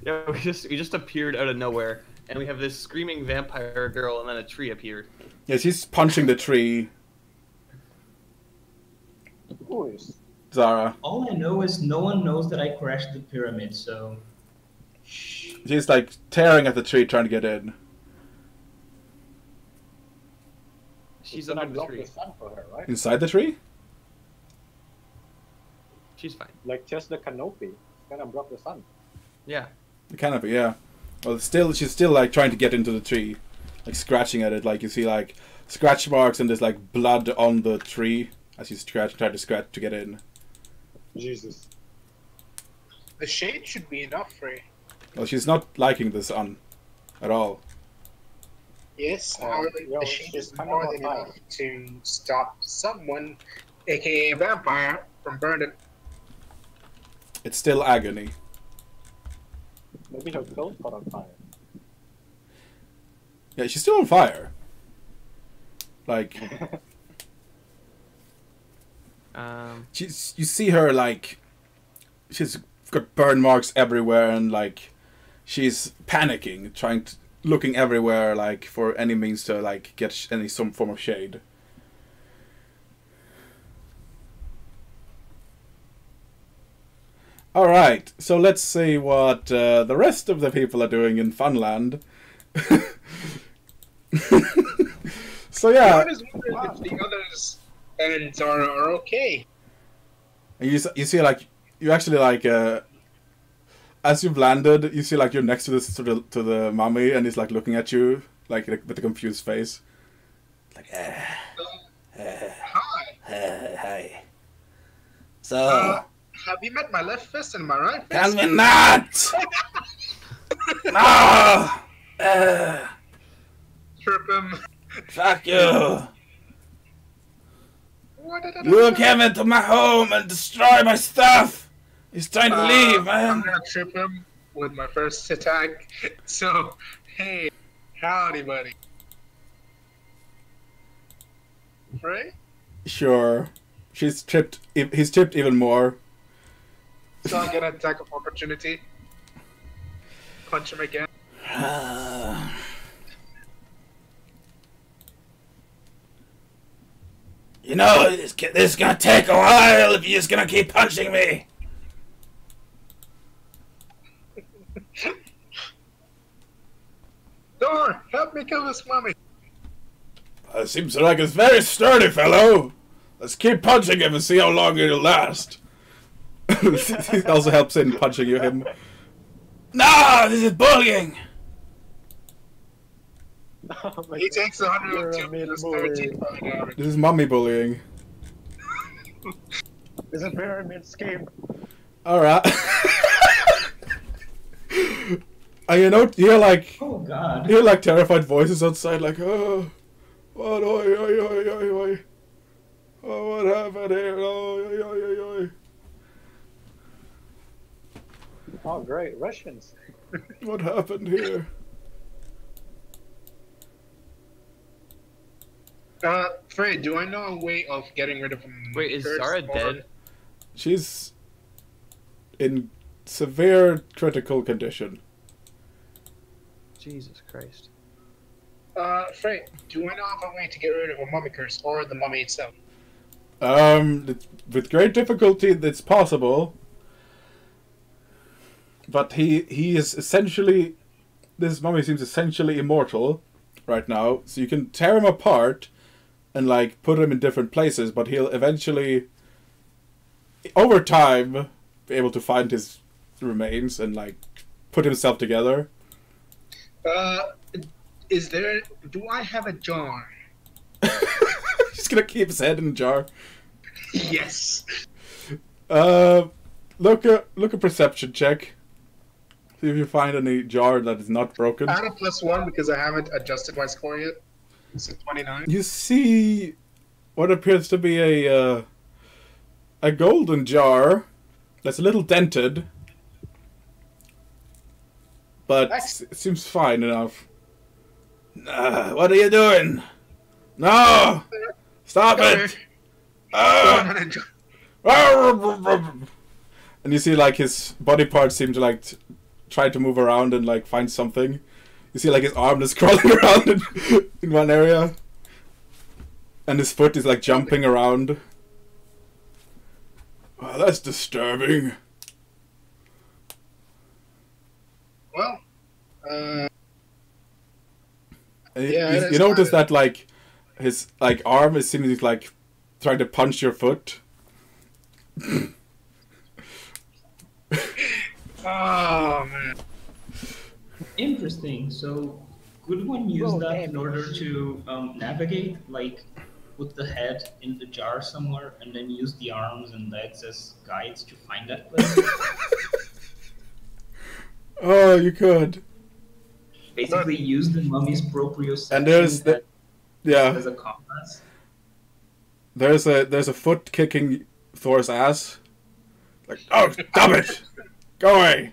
Yeah, we just appeared out of nowhere, and we have this screaming vampire girl, and then a tree appeared. Yeah, she's punching the tree. Who is? Zara. All I know is no one knows that I crashed the pyramid, so... She's like tearing at the tree trying to get in. She's gonna under the block tree. the sun for her, right? Inside the tree? She's fine. Like just the canopy. It's gonna block the sun. Yeah. The canopy, yeah. Well, she's still like trying to get into the tree, like scratching at it. Like you see like scratch marks and there's like blood on the tree as she's trying to scratch to get in. Jesus. The shade should be enough, Frey. Well, she's not liking the sun at all. Yes, yo, the shade she's is kind more of than on fire. enough to stop someone, aka a vampire, from burning. It's still agony. Maybe her clothes caught on fire. Yeah, she's still on fire. Like you see her like she's got burn marks everywhere and like she's panicking, looking everywhere like for any means to like get some form of shade. All right, so let's see what the rest of the people are doing in Funland. So yeah, I was wondering if the others ends are okay. and you see like you actually like as you've landed, you see like you're next to the mummy and he's like looking at you like with a confused face. Like Hi. hi. So Have you met my left fist and my right fist? tell me not. No. Trip him. Fuck you. What did I You do? came into my home and destroyed my stuff. He's trying to leave, I'm man. gonna trip him with my first attack. So, hey, howdy, buddy. Frey? Sure. He's tripped even more. So I get an attack of opportunity. Punch him again. You know, this is gonna take a while if you're just gonna keep punching me. Thor, help me kill this mummy. It seems like it's very sturdy, fellow. Let's keep punching him and see how long it'll last. He also helps in punching him. No, this is bullying. Oh my He God. takes You're a 102 mean plus boy. 13 fire damage. This is mummy bullying. It's a pyramid scheme. All right. And you hear like Oh god. you hear like terrified voices outside, like oh, what oi oi oi oi oi. Oh, what happened here? Oh, oi oi oi oi. Oh, great. Russians. What happened here? Frey, do I know a way of getting rid of him? Wait, is first, Zara or- dead? She's in severe critical condition. Jesus Christ. Frey, do I know of a way to get rid of a mummy curse or the mummy itself? With great difficulty, it's possible. But he is essentially, this mummy seems essentially immortal right now. So you can tear him apart and like put him in different places, but he'll eventually, over time, be able to find his remains and like put himself together. Do I have a jar? He's gonna keep his head in a jar. Yes. Look a perception check. See if you find any jar that is not broken. I had a +1 because I haven't adjusted my score yet. It's a 29. You see what appears to be a golden jar that's a little dented, but it seems fine enough. What are you doing? No! Stop it! And you see like his body parts seem to like try to move around and like find something. You see, like, his arm is crawling around in one area. And his foot is, like, jumping around. Oh, that's disturbing. Well, And yeah, you notice that, like, his, like, arm is seemingly, like, trying to punch your foot. oh man. Interesting. So, could one use that in order to navigate? Like, put the head in the jar somewhere and then use the arms and legs as guides to find that place? Oh, you could. Basically, use the mummy's proprioception And there's the... Yeah. as a compass. There's a foot kicking Thor's ass. Like, oh, stop it! Go away!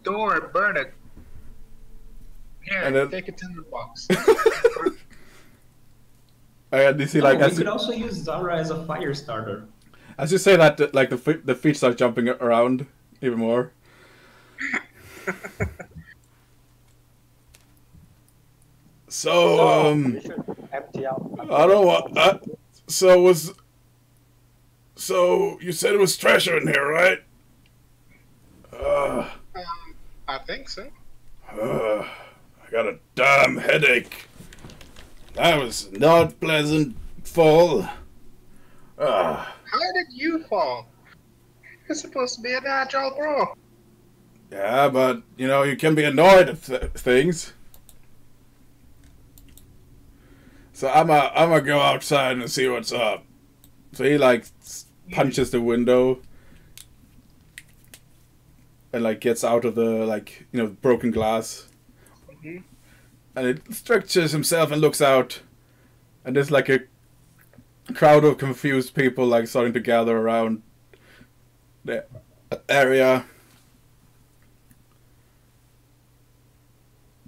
Door, burn it. Here, And then- take a tinder box. And you see, like, we as could you, also use Zara as a fire starter. as you say that, like, the feet start jumping around even more. So, We should empty out. I don't want. So you said it was treasure in here, right? I think so. I got a damn headache. That was not pleasant fall. How did you fall? You're supposed to be an agile bro. Yeah, but you know you can be annoyed at things. So I'm a go outside and see what's up. So he like punches the window and like gets out of the like broken glass, and it stretches himself and looks out, and there's like a crowd of confused people like starting to gather around the area,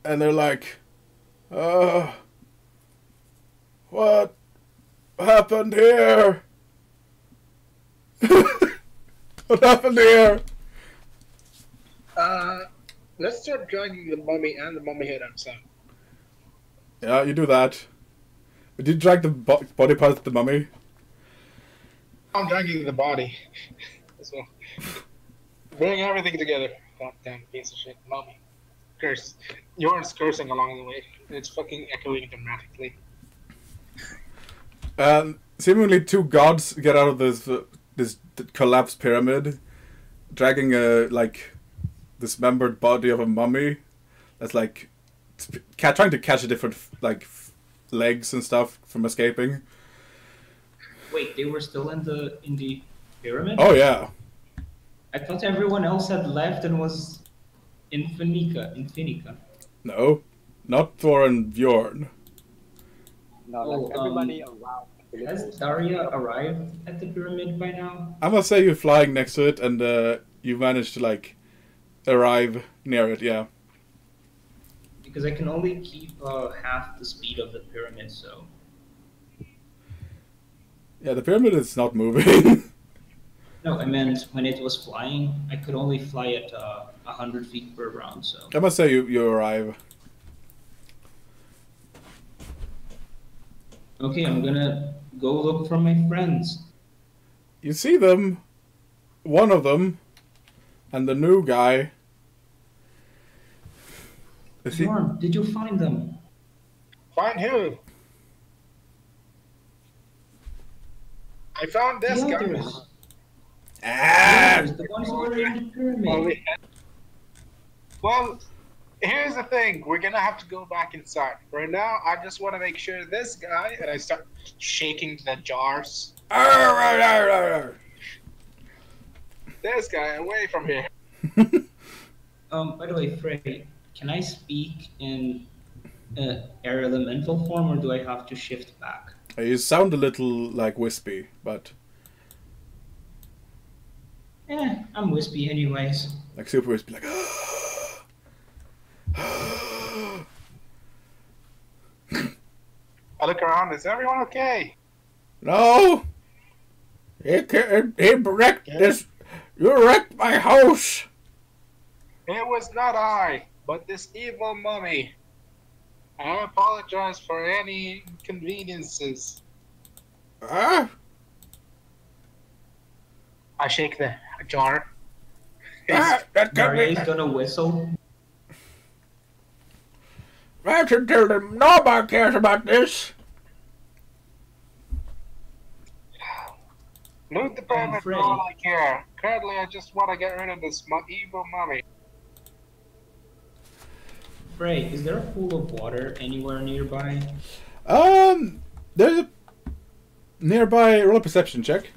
and they're like, what happened here? What happened here? Let's start dragging the mummy and the mummy head outside. Yeah, you do that. Did you drag the body parts of the mummy? I'm dragging the body. As well. Bring everything together. Goddamn piece of shit. Mummy. Curse. Yours cursing along the way. It's fucking echoing dramatically. Seemingly two gods get out of this collapsed pyramid, dragging a like dismembered body of a mummy that's like trying to catch a different like legs and stuff from escaping. Wait, they were still in the pyramid? Oh yeah. I thought everyone else had left and was in Finica. No, not Thor and Bjorn. No, like everybody around. Has Daria arrived at the pyramid by now? I must say you're flying next to it and you managed to like arrive near it. Yeah. Because I can only keep half the speed of the pyramid, so. Yeah, the pyramid is not moving. No, I meant when it was flying, I could only fly at 100 feet per round, so. I must say you arrive. Okay, I'm gonna go look for my friends. You see them, one of them, and the new guy. Bjorn, did you find them? Find who? I found this The guy. others. Ah! The ones who were in the pyramid. Well, here's the thing. We're gonna have to go back inside. Right now, I just want to make sure this guy, and I start shaking the jars. This guy away from here. By the way, Frey, can I speak in air elemental form, or do I have to shift back? You sound a little like wispy, but I'm wispy anyways. like super wispy, like. I look around. Is everyone okay? No, he wrecked this. You wrecked my house. It was not I, but this evil mummy. I apologize for any inconveniences. Ah! I shake the jar. Ah! That could Daria be... is gonna whistle. That's until them nobody cares about this. Loot the pyramid for Frejth. all I care. Currently, I just want to get rid of this evil mummy. Frey, is there a pool of water anywhere nearby? There's a nearby roll a perception check.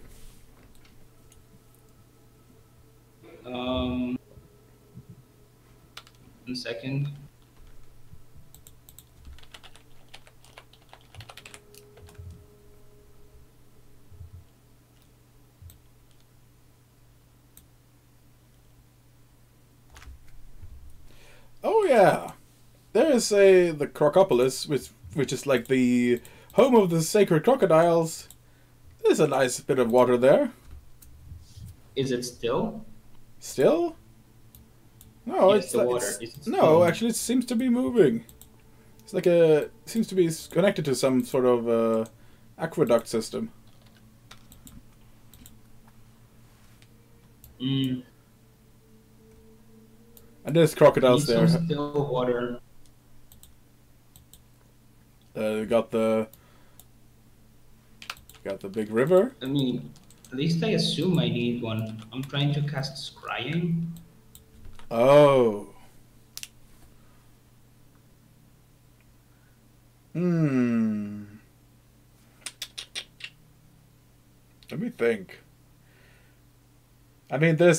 One second. Oh yeah, there's the Crocopolis, which is like the home of the sacred crocodiles. There's a nice bit of water there. Is it still? Still? No, Yes, it's the like, water. it's- Is it no. still? Actually, it seems to be moving. It's like a seems to be connected to some sort of aqueduct system. Mm, And there's I need crocodiles there. some still water. You got the big river. I mean, at least I assume I need one. I'm trying to cast scrying. Oh. Hmm. Let me think. I mean, there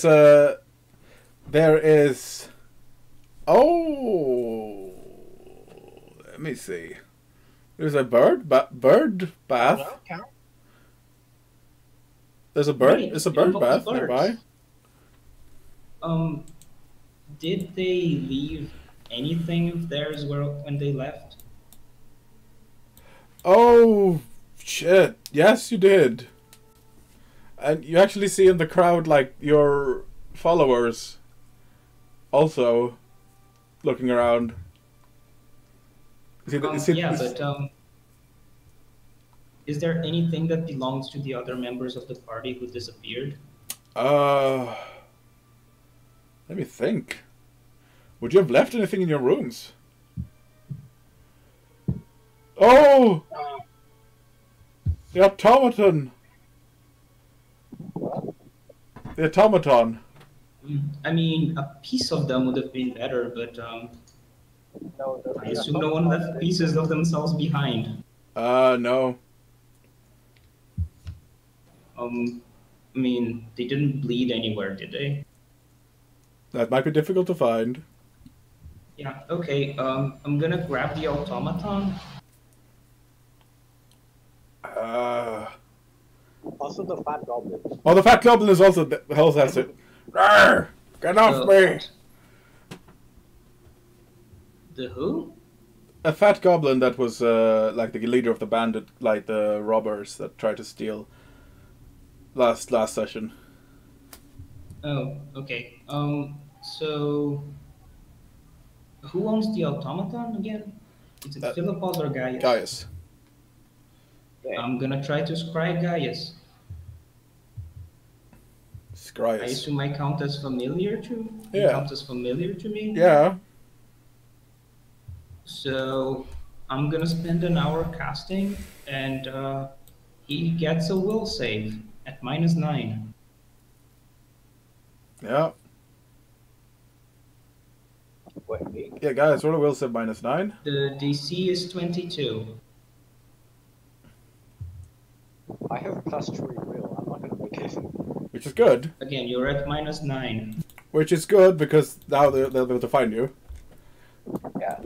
is. Oh. Let me see. There's a bird bath. Well, count. There's a bird. Wait, There's a bird involves bath birds. nearby. Did they leave anything of theirs when they left? Oh, shit. Yes, you did. And you actually see in the crowd, like, your followers also looking around. Is there anything that belongs to the other members of the party who disappeared? Let me think. Would you have left anything in your rooms? Oh! The automaton! The automaton. I mean, a piece of them would have been better, but No, I assume no one left pieces of themselves behind. No. I mean, they didn't bleed anywhere, did they? That might be difficult to find. Yeah, okay, I'm gonna grab the automaton. Also, the fat goblin. Oh, the fat goblin is also has it. Rawr! Get off me! The who? A fat goblin that was like the leader of the bandit, like the robbers that tried to steal last session. Oh, okay. So who owns the automaton again? Is it Philippos or Gaius? Gaius. I'm gonna try to scry Gaius. Scryus. I assume I count as familiar to. Yeah. Count as familiar to me. Yeah. So I'm gonna spend an hour casting, and he gets a will save at -9. Yeah. Wait, Yeah, Gaius, roll a will save -9. The DC is 22. I have +3 will. I'm not gonna make it. Which is good. Again, you're at -9. Which is good because now they'll be able to find you. Yeah.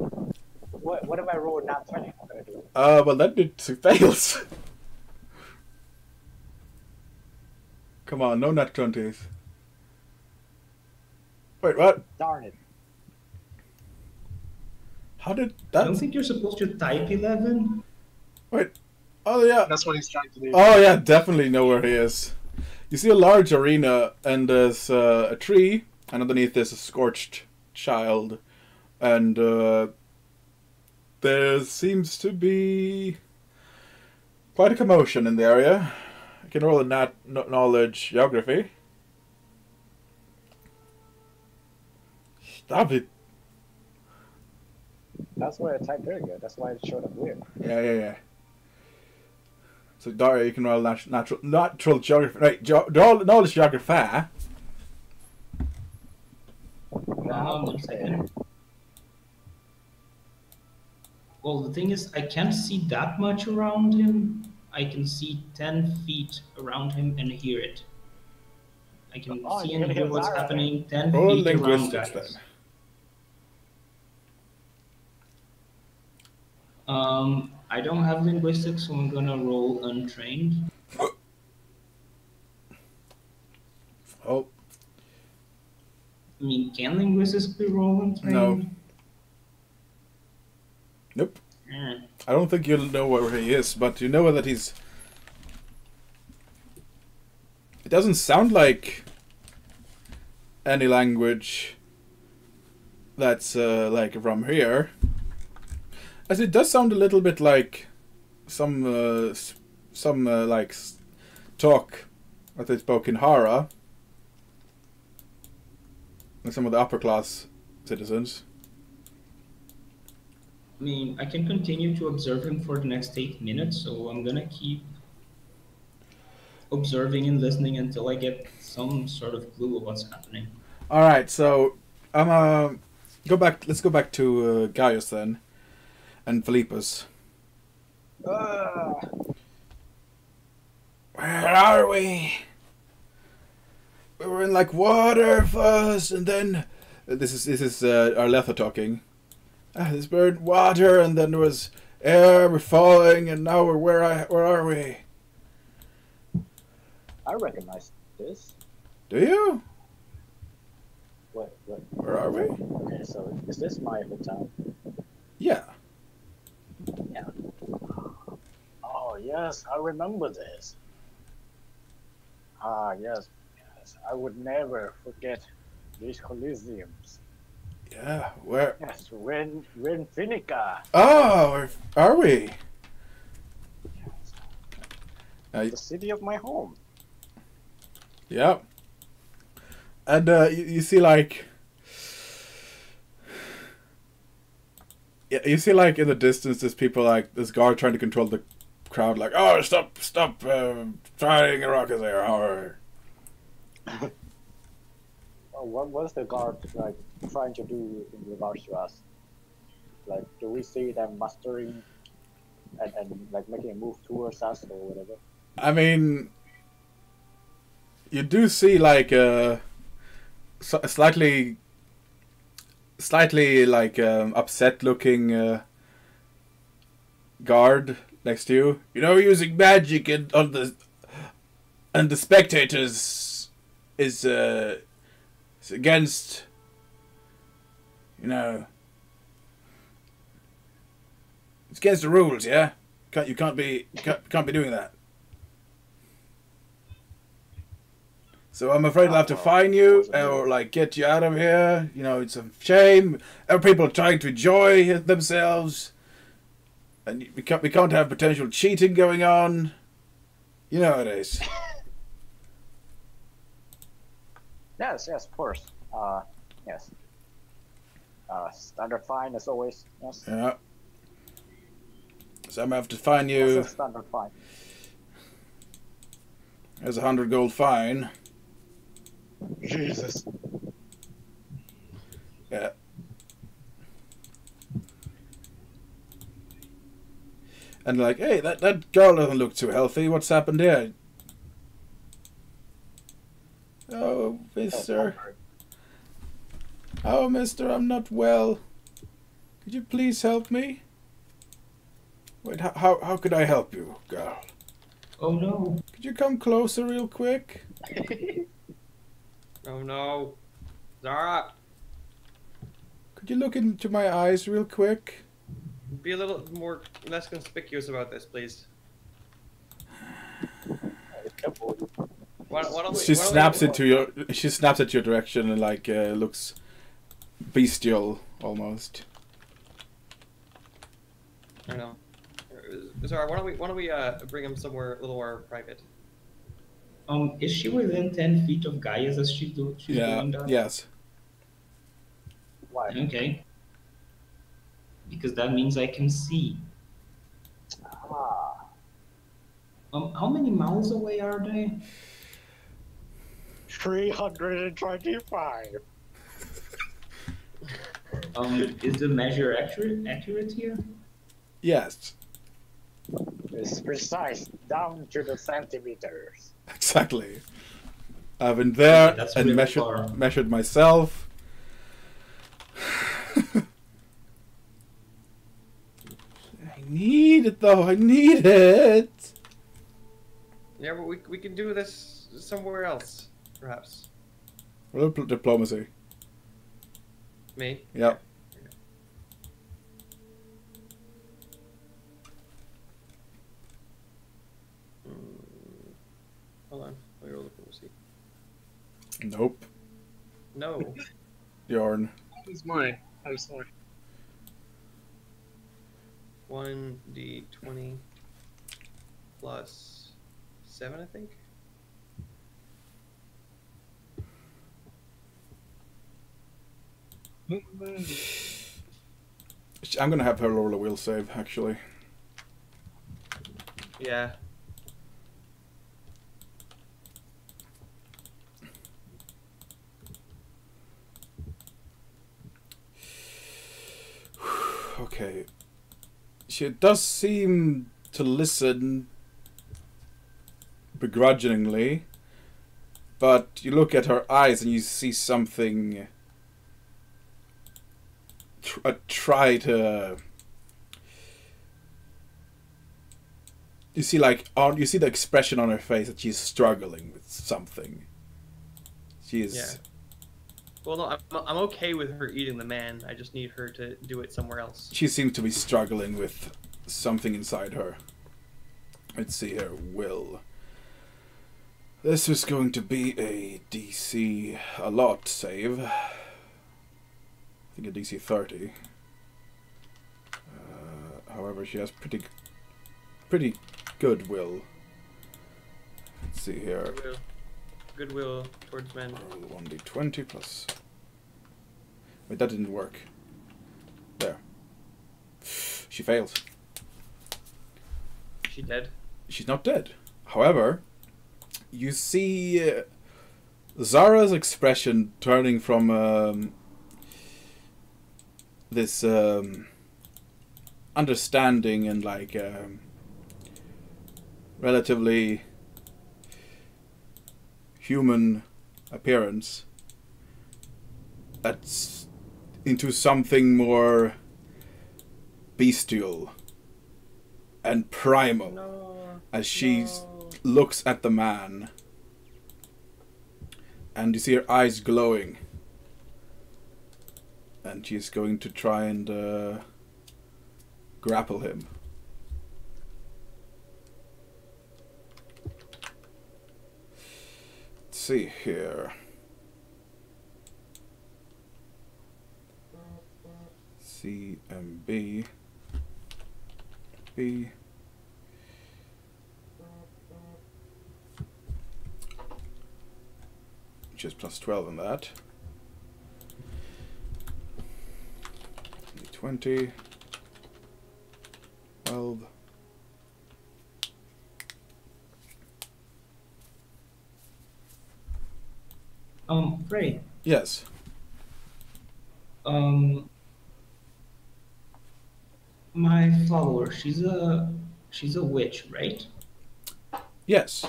What if I roll nat 20? What do I do? Well then it fails. Come on, no nat 20s. Wait, what? Darn it. How did I don't that? think you're supposed to type 11. Wait. Oh yeah. That's what he's trying to do. Oh yeah, definitely know where he is. You see a large arena, and there's a tree, and underneath there's a scorched child, and There seems to be quite a commotion in the area. I can roll a knowledge geography. Stop it. That's why I typed earlier. That's why it showed up weird. Yeah. So Daria, you can roll natural geography. Right, knowledge geography. One second. Well, the thing is, I can't see that much around him. I can see 10 feet around him and hear it. I can see and hear what's happening 10 Roll feet around linguistics guys. then. I don't have linguistics, so I'm gonna roll untrained. Oh. I mean, can linguistics be rolled untrained? No. Nope. I don't think you'll know where he is, but you know that he's... It doesn't sound like any language that's like from here. As it does sound a little bit like some like talk that they spoke in Hara, like some of the upper class citizens. I mean, I can continue to observe him for the next 8 minutes, so I'm gonna keep observing and listening until I get some sort of clue of what's happening. All right, so go back. Let's go back to Gaius then, and Philippus. Where are we? We were in like water first, and then this is Arletha talking. This burned water, and then there was air. We're falling, and now where are we? I recognize this. Do you? What? Where are we? Okay, so is this my hotel? Yeah. Yeah. Oh yes, I remember this. Yes. I would never forget these coliseums. Yeah. Where? Yes, we're in Finica. Oh, where are we? The city of my home. Yeah. And you see like... Yeah, you see like in the distance there's people like, this guard trying to control the crowd like, oh, stop trying a rocket there. Or... What was the guard like trying to do in regards to us? Like, do we see them mustering and like making a move towards us or whatever? I mean, you do see like a slightly like upset looking guard next to you. You know, using magic and the spectators is against, you know, it's against the rules. Yeah, you can't be doing that. So I'm afraid I'll have to fine you or like get you out of here. You know, it's a shame. People are trying to enjoy themselves, and we can't have potential cheating going on. You know how it is. Yes, of course. Yes. Standard fine as always. Yes. Yeah. So I'm gonna have to fine you. What's a standard fine? There's 100 gold fine. Jesus. Yeah. And like, hey, that girl doesn't look too healthy. What's happened here? Oh, mister. Oh, mister, I'm not well. Could you please help me? Wait, how could I help you, girl? Oh no. Could you come closer real quick? Oh no. Zara, Could you look into my eyes real quick? be a little less conspicuous about this, please. She snaps at your direction and like looks bestial almost. I know. Sorry, why don't we bring him somewhere a little more private? Is she within 10 feet of Gaius as she's doing that? Yes. Why? Okay. Because that means I can see. Ah, How many miles away are they? 325. Is the measure accurate here? Yes. It's precise, down to the centimeters. Exactly. I've been there That's and really far. measured myself. I need it though. I need it. Yeah, but we can do this somewhere else, perhaps. Roll diplomacy. Me? Yep. Hold on. Let me roll diplomacy. Nope. No. Yarn. Who's mine? I'm sorry. 1d20 plus 7, I think. I'm gonna have her roll a will save, actually. Yeah. Okay. She does seem to listen begrudgingly, but you look at her eyes and you see something. Try to. You see, you see the expression on her face that she's struggling with something. She is. Yeah. Well, no, I'm okay with her eating the man. I just need her to do it somewhere else. She seems to be struggling with something inside her. Let's see here. Will. This is going to be a DC a lot save. I think a DC 30. However, she has pretty good will. Let's see here. Goodwill towards men. Roll 1d20 plus. Wait, that didn't work. There. She fails. Is she dead? She's not dead. However, you see Zara's expression turning from this understanding and relatively human appearance that's into something more bestial and primal. No. As she looks at the man, and you see her eyes glowing, and she's going to try and grapple him. Let's see here. C and B. B. Which is plus 12 on that. 20. 12. Frey. Yes. My follower, she's a witch, right? Yes.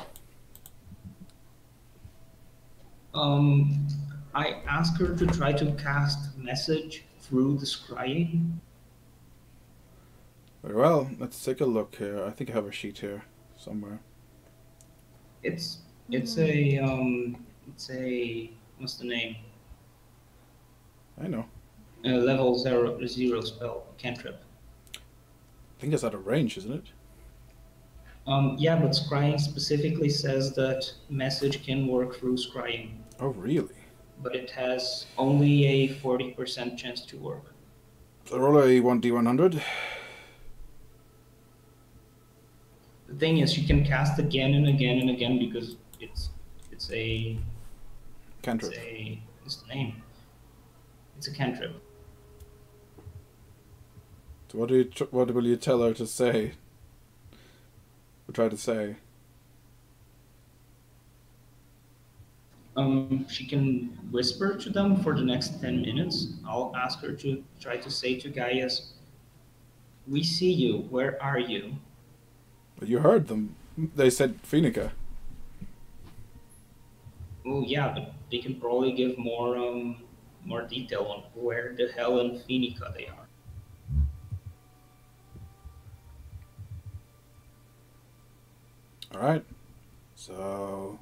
I asked her to try to cast message through the scrying. Very well. Let's take a look here. I think I have a sheet here somewhere. It's a what's the name? I know. Level 0 spell cantrip. I think it's out of range, isn't it? Yeah, but scrying specifically says that message can work through scrying. Oh, really? But it has only a 40% chance to work. So roll a 1d100. The thing is, she can cast again and again and again because it's a Cantrip. what's the name? It's a cantrip. So what will you tell her to say? Or try to say? She can whisper to them for the next 10 minutes. I'll ask her to try to say to Gaius, "We see you. Where are you?" But you heard them. They said Phoenica. Oh yeah, but they can probably give more detail on where the hell in Phoenica they are. All right. So,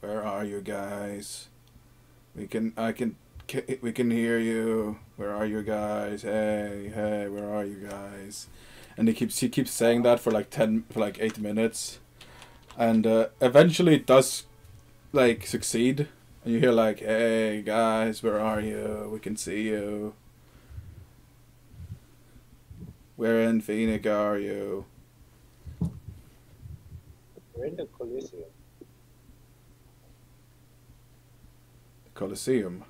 where are you guys? We can hear you. Where are you guys? Hey, where are you guys? And she keeps saying that for like 8 minutes, and eventually it does like succeed, and you hear like, hey guys, where are you? We can see you. Where in Phoenix are you? We're in the Coliseum. Colosseum.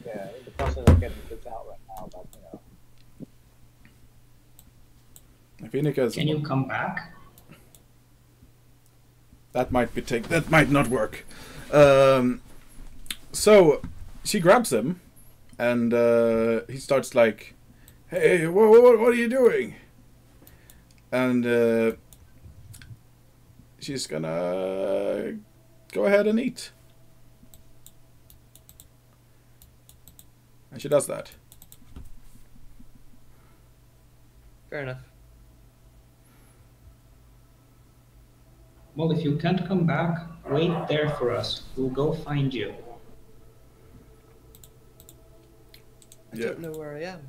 Yeah, in the process of getting kicked out right now, but Phoenix. Can you come back? That might not work. So she grabs him, and he starts like, "Hey, what are you doing?" And she's gonna go ahead and eat, and she does that. Fair enough. Well, if you can't come back, wait there for us. We'll go find you. I don't know where I am.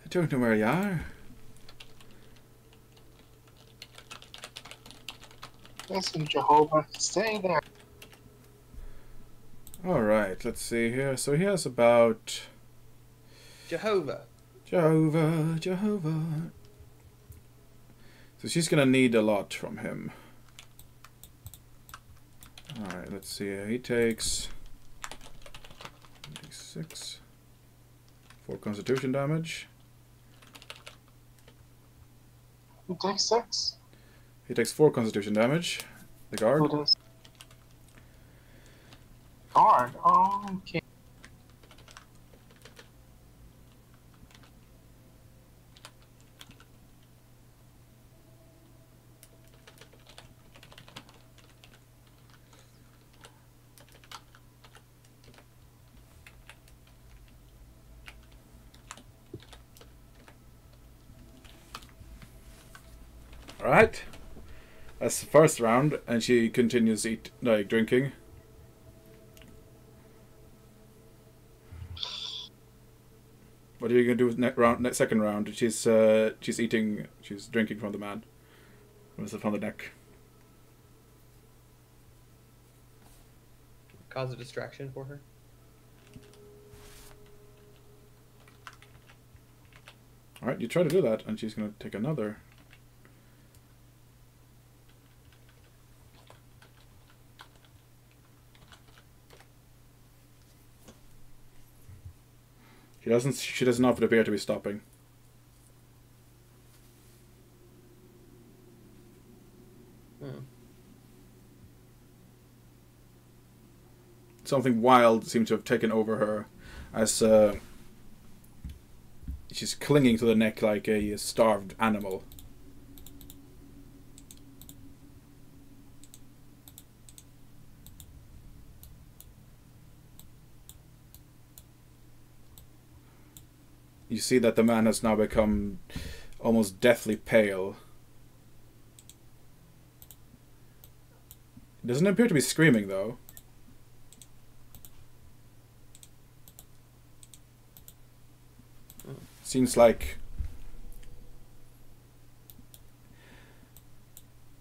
I don't know where you are. Listen, Jehovah, stay there. Alright, let's see here. So he has about... Jehovah. Jehovah. So she's gonna need a lot from him. Alright, let's see here. He takes 6. 4 constitution damage. Who takes 6? He takes 4 constitution damage. The guard. Who does? Guard. Oh, okay. Alright. That's the first round, and she continues drinking. What are you gonna do with second round? She's eating. She's drinking from the man. From the neck. Cause a distraction for her. All right, you try to do that, and she's gonna take another. She does not appear to be stopping. Something wild seems to have taken over her, as she's clinging to the neck like a starved animal. You see that the man has now become almost deathly pale. He doesn't appear to be screaming, though. Seems like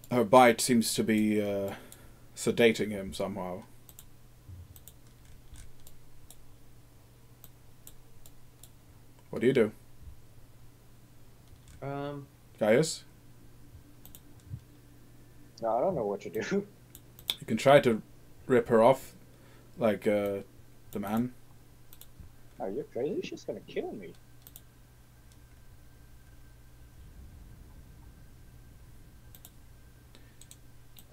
her bite seems to be sedating him somehow. What do you do? Gaius? No, I don't know what to do. You can try to rip her off, like the man. Are you crazy? She's gonna kill me.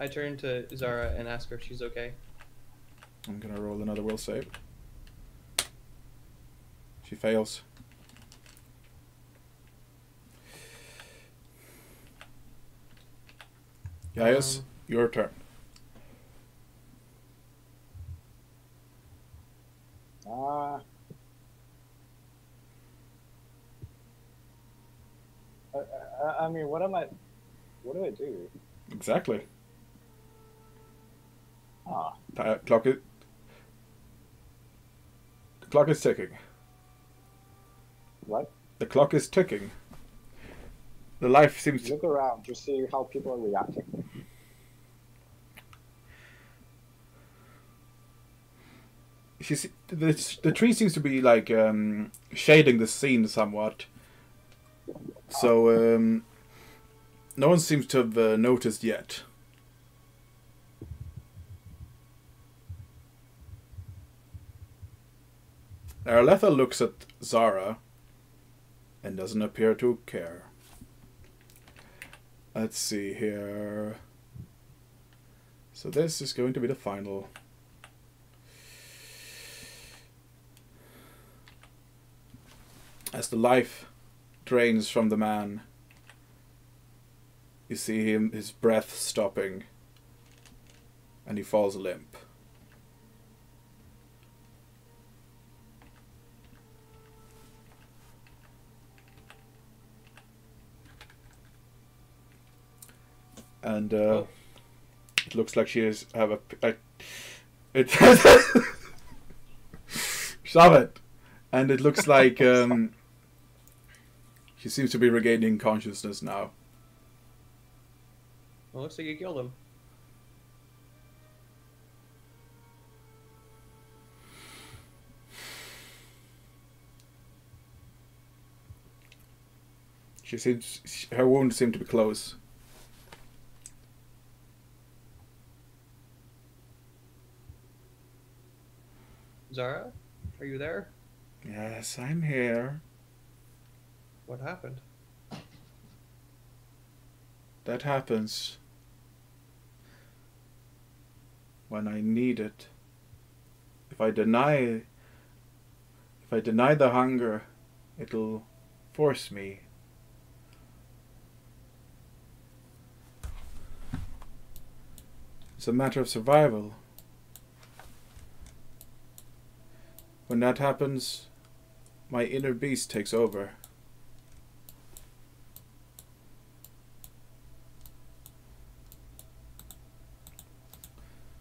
I turn to Zara and ask her if she's okay. I'm gonna roll another will save. She fails. Gaius, your turn. I mean, what do I do? Exactly. Ah, The clock is ticking. what? The clock is ticking. The life seems to... Look around to see how people are reacting. The tree seems to be like shading the scene somewhat. So no one seems to have noticed yet. Arletha looks at Zara and doesn't appear to care. Let's see here. So this is going to be the final. As the life drains from the man, you see him, his breath stopping, and he falls limp. And it looks like she is it stop it. And it looks like she seems to be regaining consciousness now. Well, looks like you killed him. Her wound seemed to be close. Zara, are you there? Yes, I'm here. What happened? That happens when I need it. If I deny the hunger, it'll force me. It's a matter of survival. When that happens, my inner beast takes over.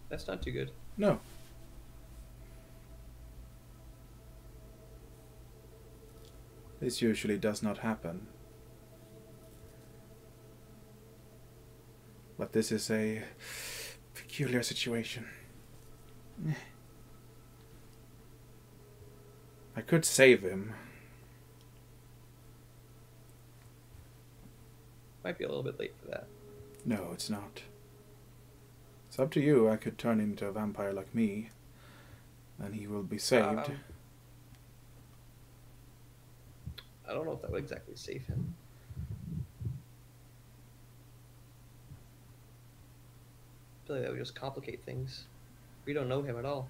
That's not too good. No. This usually does not happen. But this is a peculiar situation. I could save him. Might be a little bit late for that. No, it's not. It's up to you. I could turn him into a vampire like me, and he will be saved. I don't know if that would exactly save him. I feel like that would just complicate things. We don't know him at all.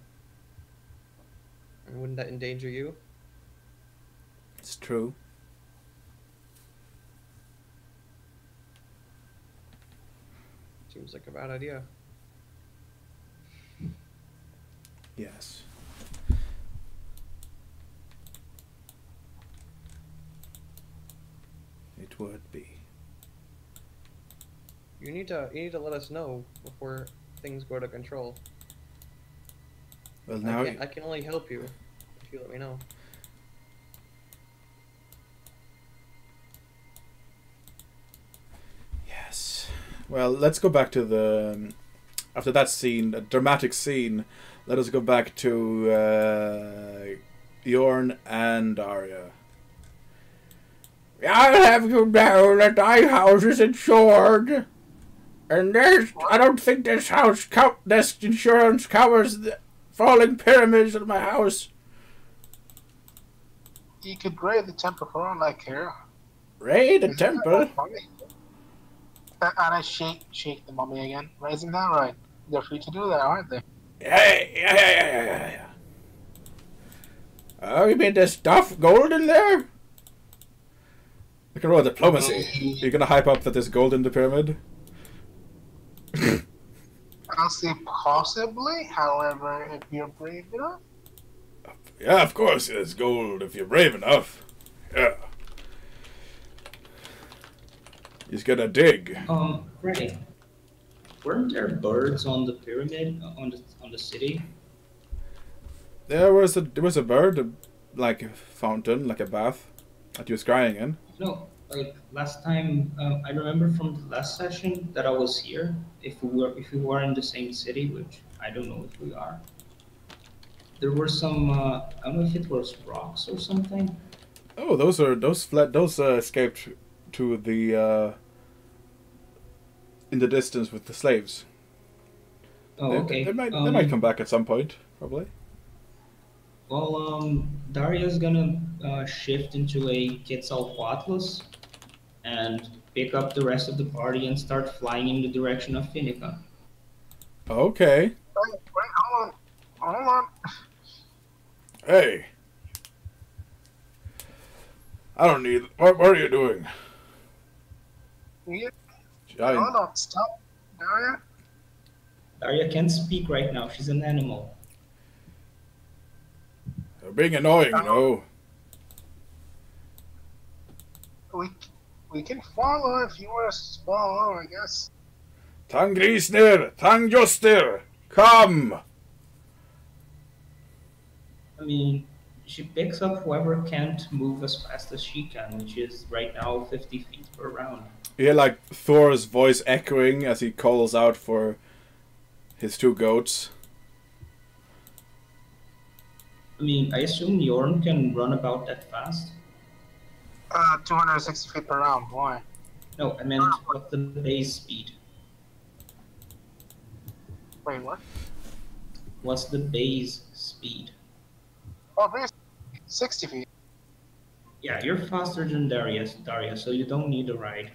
And wouldn't that endanger you? It's true. Seems like a bad idea. Yes. It would be. You need to let us know before things go out of control. Well, now I can only help you if you let me know. Yes. Well, let's go back to the... After that scene, a dramatic scene, let us go back to Bjorn and Arya. I'll have you know that thy house is insured. And I don't think this this insurance covers the falling pyramids of my house. You could raid the temple for all I care. Raid a Isn't temple? that funny? And I shake the mummy again. Isn't that right? They're free to do that, aren't they? Yeah. Oh, you mean there's stuff gold in there? I can roll diplomacy. You're gonna hype up that there's gold in the pyramid? I'll say possibly, however, if you're brave enough. Yeah, of course there's gold if you're brave enough. Yeah. He's gonna dig. Right. Weren't there birds on the pyramid, on the city? There was a bird, like a fountain, like a bath, that you was crying in. No, like last time, I remember from the last session that I was here. If we were in the same city, which I don't know if we are. There were some, I don't know if it was rocks or something. Oh, those escaped to the in the distance with the slaves. Oh, okay. They might come back at some point, probably. Well, Daria's gonna shift into a Quetzalcoatlus and pick up the rest of the party and start flying in the direction of Finica. Okay. Wait, hold on. Hey. I don't need. What are you doing? Hold on, stop, Daria. Daria can't speak right now. She's an animal. You're being annoying, you know. We can follow if you want us to follow, I guess. Tang Grisner, Tang Joster, come! I mean, she picks up whoever can't move as fast as she can, which is right now 50 feet per round. You hear like Thor's voice echoing as he calls out for his two goats. I mean, I assume Yorn can run about that fast. 260 feet per round. Why? No, I meant what's the base speed? Wait, what? What's the base speed? Oh, base 60 feet. Yeah, you're faster than Daria, so you don't need a ride.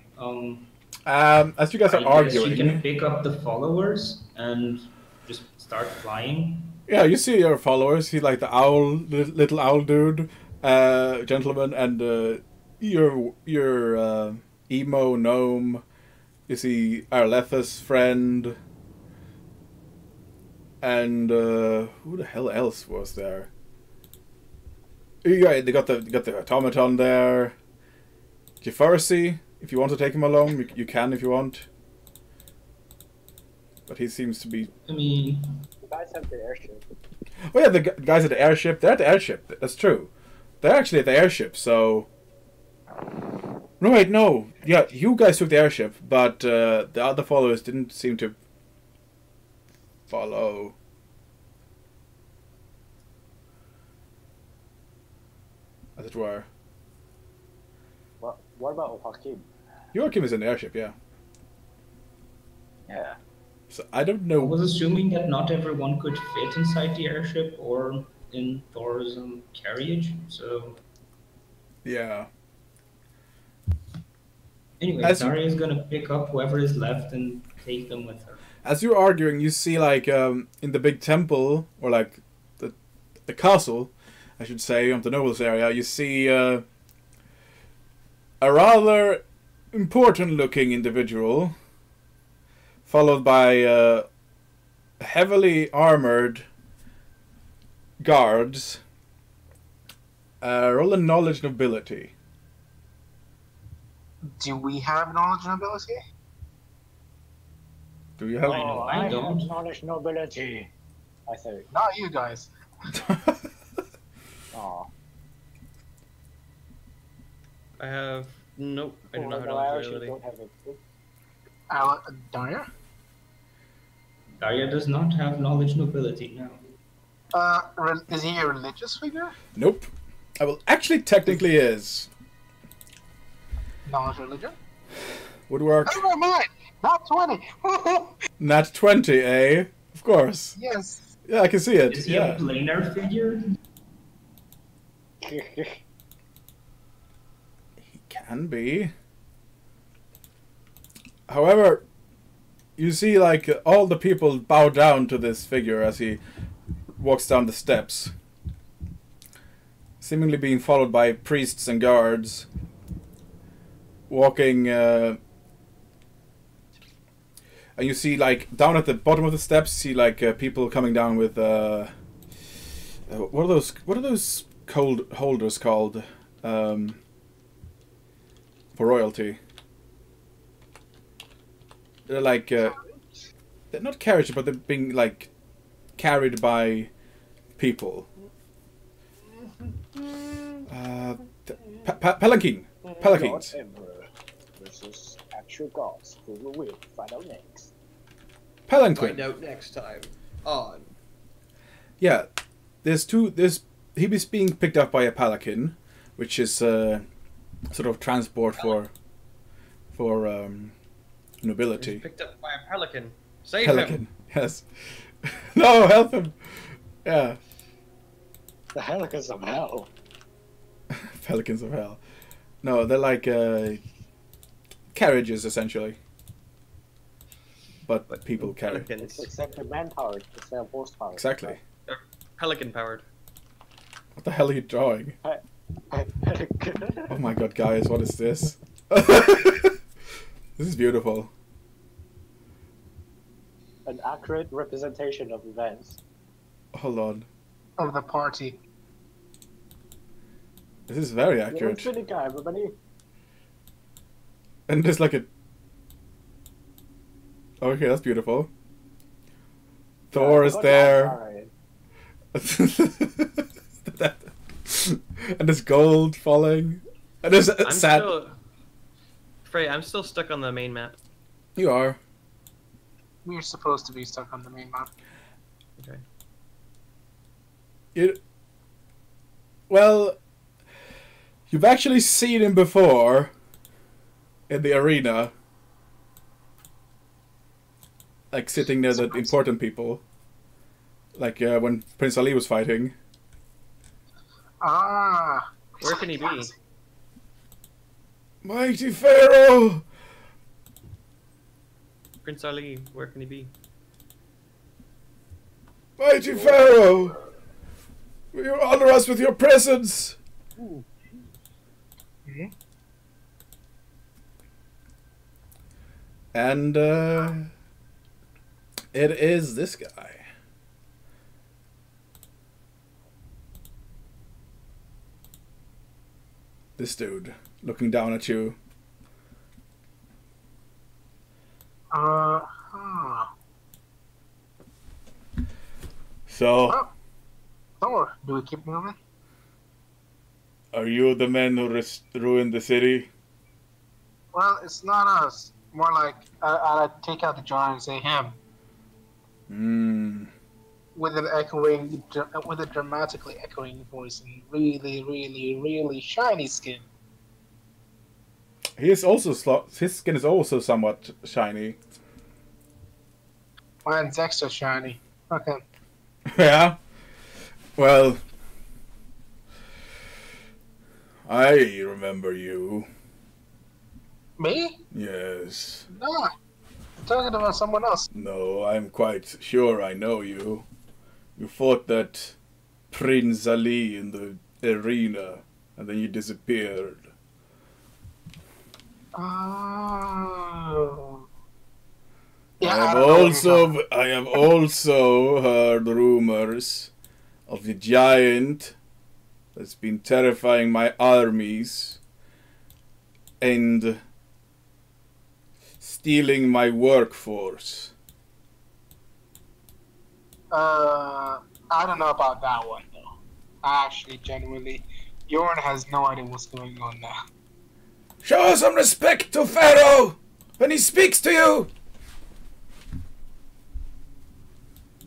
As you guys are I guess arguing, you can pick up the followers and just start flying. yeah, you see your followers. See like the owl, little owl dude, gentleman, and your emo gnome. You see Arletha's friend, and who the hell else was there? They got the automaton there. Jafarsi, if you want to take him along, you can if you want. But he seems to be. I mean, You guys have the airship. Oh yeah, the guys at the airship. They're at the airship. That's true. They're actually at the airship. So. No, wait, no. Yeah, you guys took the airship, but the other followers didn't seem to follow. As it were. What about Joaquin? Joachim is in the airship, yeah. Yeah. So I don't I know. was assuming that not everyone could fit inside the airship or in Thor's carriage, so... Yeah. Anyway, Daria is gonna pick up whoever is left and take them with her. As you're arguing, you see like in the big temple, or like the castle, I should say, of the nobles area, you see a rather important-looking individual, followed by heavily armored guards. Roll a knowledge nobility. Do we have knowledge and ability? Do you have? Oh, I I don't. have knowledge nobility. I say. Not you guys. Oh. I have nope. I do not have No, I knowledge actually ability. don't have it. Daria? Daria does not have knowledge nobility now. Is he a religious figure? Nope. Well, actually, technically is. Knowledge religion? Would work. Never mind. Not 20. Nat 20, eh? Of course. Yes. Yeah, I can see it. Is he Yeah. a planar figure? Can be. However, you see, like, all the people bow down to this figure as he walks down the steps, seemingly being followed by priests and guards, walking, and you see, like, down at the bottom of the steps, you see, like, people coming down with, what are those cold holders called, for royalty? They're like, they're not carriage, but they're being, like, carried by people. Palanquin. Palanquins. Lord Emperor versus actual gods. Who will win? Find out next. Palanquin. Find out next time on. Yeah, there's he's being picked up by a palanquin, which is sort of transport for nobility. He's picked up by a pelican. Save Pelican, him. yes. No, help him. Yeah, The Helicons of Hell. pelicans of hell. No, they're like carriages essentially, but people carry. Pelicans. Except the man-powered instead of horse-powered. Exactly. They're pelican powered. What the hell are you drawing? Oh my god, guys, what is this? This is beautiful. An accurate representation of events. Hold on. Of the party. This is very You're accurate. Infinity guy, everybody. And there's like a... Okay, that's beautiful. Thor is there. And there's gold falling. And there's a sad... Frey, I'm still stuck on the main map. You are. We're supposed to be stuck on the main map. Okay. Well, you've actually seen him before in the arena. Like sitting near the important people. Like when Prince Ali was fighting. Ah. Where can he be? Mighty Pharaoh! Prince Ali, where can he be? Mighty Pharaoh! Will you honor us with your presence? Mm-hmm. And it is this guy. This dude looking down at you. So, Oh. Thor, do we keep moving? are you the men who ruined the city? Well, it's not us. More like I take out the jar and say him Hmm. with a dramatically echoing voice and really, really, really shiny skin. He is also his skin is also somewhat shiny. Mine's extra shiny. Okay. Yeah. Well, I remember you. Me? Yes. Nah. I'm talking about someone else. No, I'm quite sure I know you. You fought that Prince Ali in the arena, and then you disappeared. Oh. I Yeah, have don't know what you're talking I have also heard rumors of the giant that's been terrifying my armies and stealing my workforce. I don't know about that one though. Actually, genuinely, Yorn has no idea what's going on now. Show some respect to Pharaoh when he speaks to you!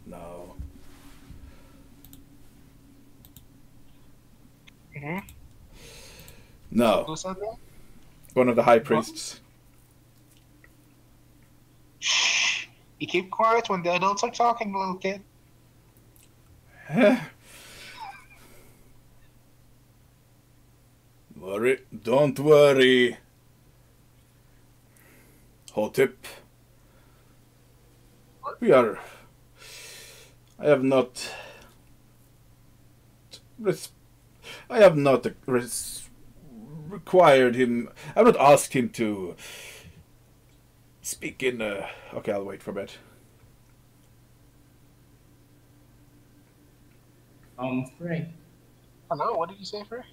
No. Mm-hmm. No. Who said that? One of the high priests. You keep quiet when the adults are talking, little kid. Don't worry. Hotep. I have not required him. I've not asked him to speak in. Okay, I'll wait for a bit. Frey. Hello, what did you say, Frey?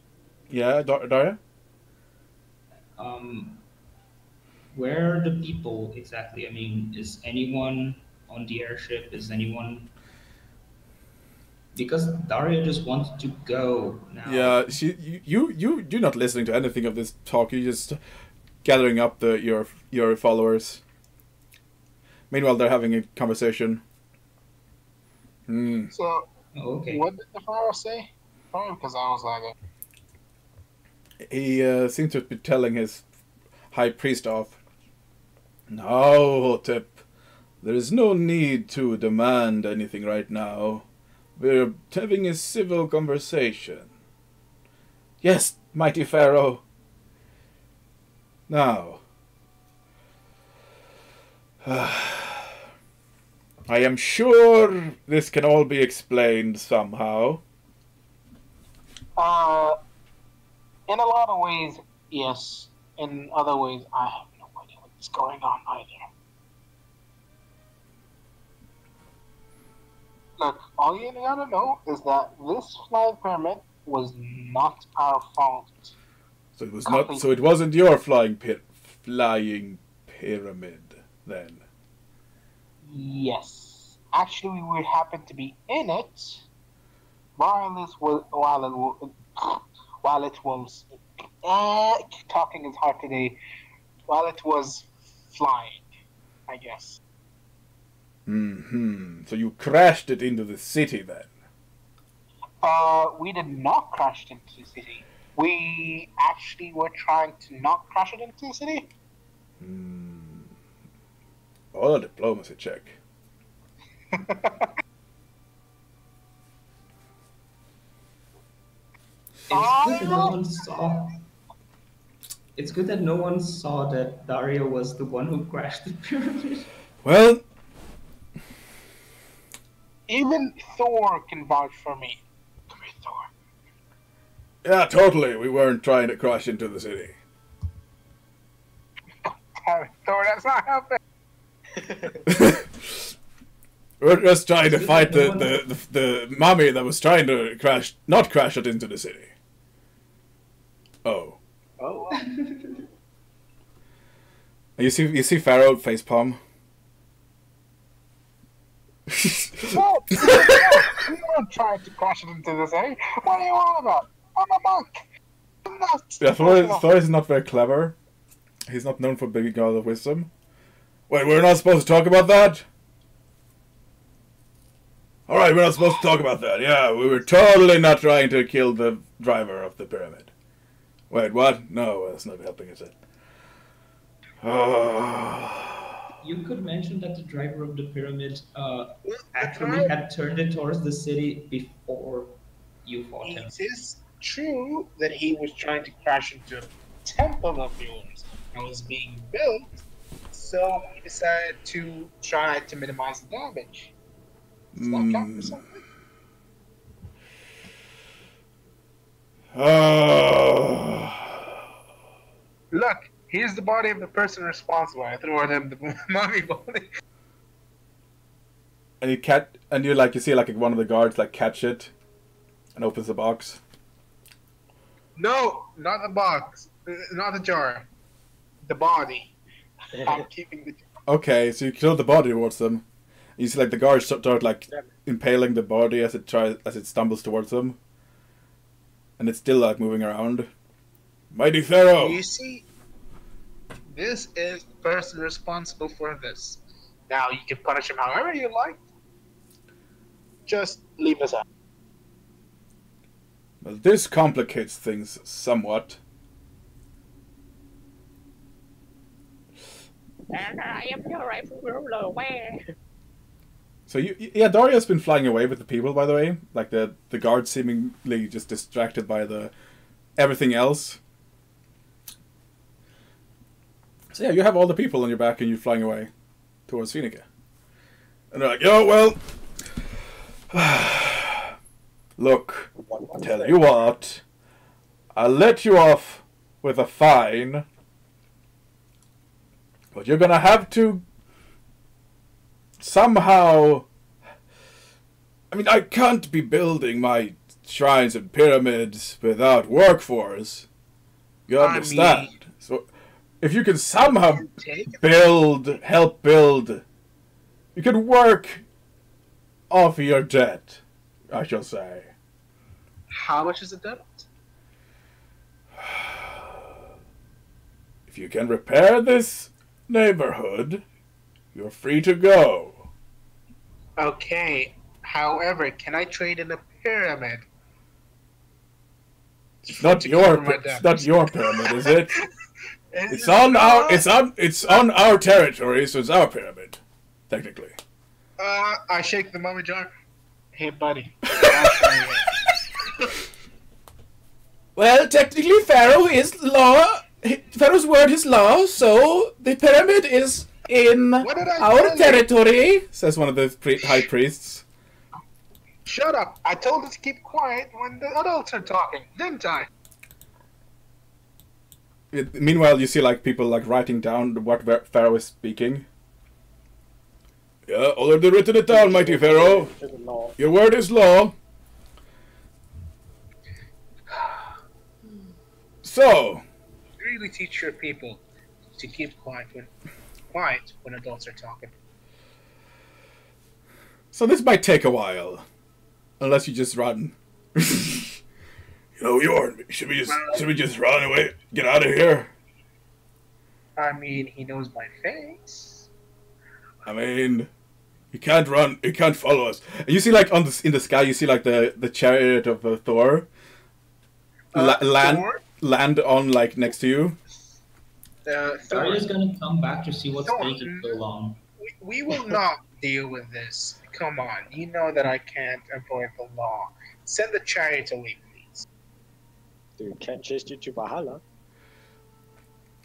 Yeah, Daria? Where are the people exactly? I mean, is anyone on the airship? Is anyone? Because Daria just wanted to go now. Yeah, you're not listening to anything of this talk. You're just gathering up your followers. Meanwhile, they're having a conversation. So, okay. what did the pharaoh say? Probably because I was like, He seemed to be telling his high priest off. No, Hotep. There is no need to demand anything right now. We're having a civil conversation. Yes, mighty Pharaoh. Now, I am sure this can all be explained somehow. in a lot of ways, yes. In other ways, I have no idea what's going on either. Look, all you gotta know is that this flying pyramid was not our fault. So it was not. So it wasn't your flying pyramid then. Yes, actually, we happened to be in it while it was talking is hard today. While it was flying, I guess. So you crashed it into the city then? We did not crash it into the city. We actually were trying to not crash it into the city. All a diplomacy check. It's good that no one saw that Daria was the one who crashed the pyramid. Well, even Thor can vouch for me. Come here, Thor. yeah, totally. We weren't trying to crash into the city. Thor, that's not happening. We're just trying to fight the mummy that was trying to not crash it into the city. Oh. Oh. You see Pharaoh facepalm. No, we weren't trying to crash it into the city. What are you on about? I'm a monk. I'm not. Yeah, Thor is not very clever. He's not known for being god of wisdom. Wait, we're not supposed to talk about that? Alright, we're not supposed to talk about that. Yeah, we were totally not trying to kill the driver of the pyramid. Wait, what? No, that's not helping, is it? You could mention that the driver of the pyramid actually had turned it towards the city before you fought him. It is true that he was trying to crash into a temple of yours that was being built, so we decided to try to minimize the damage. Does that count for something? Look, here's the body of the person responsible. I threw at him the mummy body. And you see like one of the guards like catch it and opens the box. No, not the box, not the jar, the body. I'm keeping the jar. Okay, so you kill the body towards them. You see like the guards start like impaling the body as it stumbles towards them. And it's still like moving around. Mighty Pharaoh! You see, this is the person responsible for this. Now you can punish him however you like. Just leave us out. Well, this complicates things somewhat. And I am your rightful ruler. Where? So yeah, Daria's been flying away with the people, by the way. Like the guards seemingly just distracted by the everything else. So yeah, you have all the people on your back and you're flying away towards Phoenica. And they're like, yo, well, look, I'll tell you what, I'll let you off with a fine, but you're gonna have to somehow... I mean, I can't be building my shrines and pyramids without workforce. You understand? So, if you can somehow help build, you can work off your debt, I shall say. How much is the debt? If you can repair this neighborhood, you're free to go. Okay. However, can I trade in a pyramid? It's not your pyramid, is it? It's on our territory, so it's our pyramid, technically. I shake the mummy jar. Hey, buddy. Well, technically, Pharaoh is law. Pharaoh's word is law, so the pyramid is in our territory, says one of the high priests. Shut up! I told us to keep quiet when the adults are talking, didn't I? Meanwhile, you see like people like writing down what Pharaoh is speaking. Yeah, already written it down, mighty Pharaoh. Your word is law. So, Really teach your people to keep quiet when adults are talking. So this might take a while, unless you just run. Should we just run away? Get out of here. I mean, he knows my face. I mean, he can't run. He can't follow us. And you see, like in the sky, you see like the chariot of Thor land on like next to you. Daria's gonna come back to see what's taking so long. We will not deal with this. Come on, you know that I can't avoid the law. Send the chariot away, please. You can't chase you to Valhalla.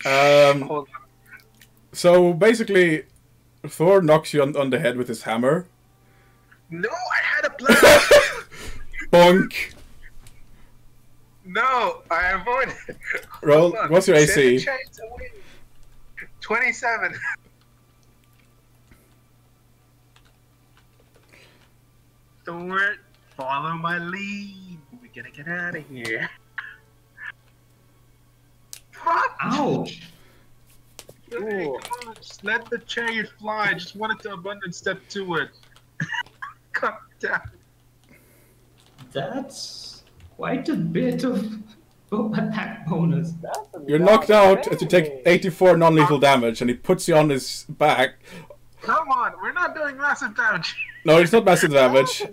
Hold on. So basically, Thor knocks you on the head with his hammer. No, I had a plan. Bonk. No, I avoided. Roll. What's your AC? Send the chariot away. 27. Thor, follow my lead. We're gonna get out of here. Fuck! Ouch! Okay, come on, just let the chariot fly. Just wanted to abundance step to it. Calm down. That's quite a bit of attack bonus. You're knocked out as you take 84 non-lethal damage, and he puts you on his back. Come on, we're not doing massive damage. No, it's not massive damage.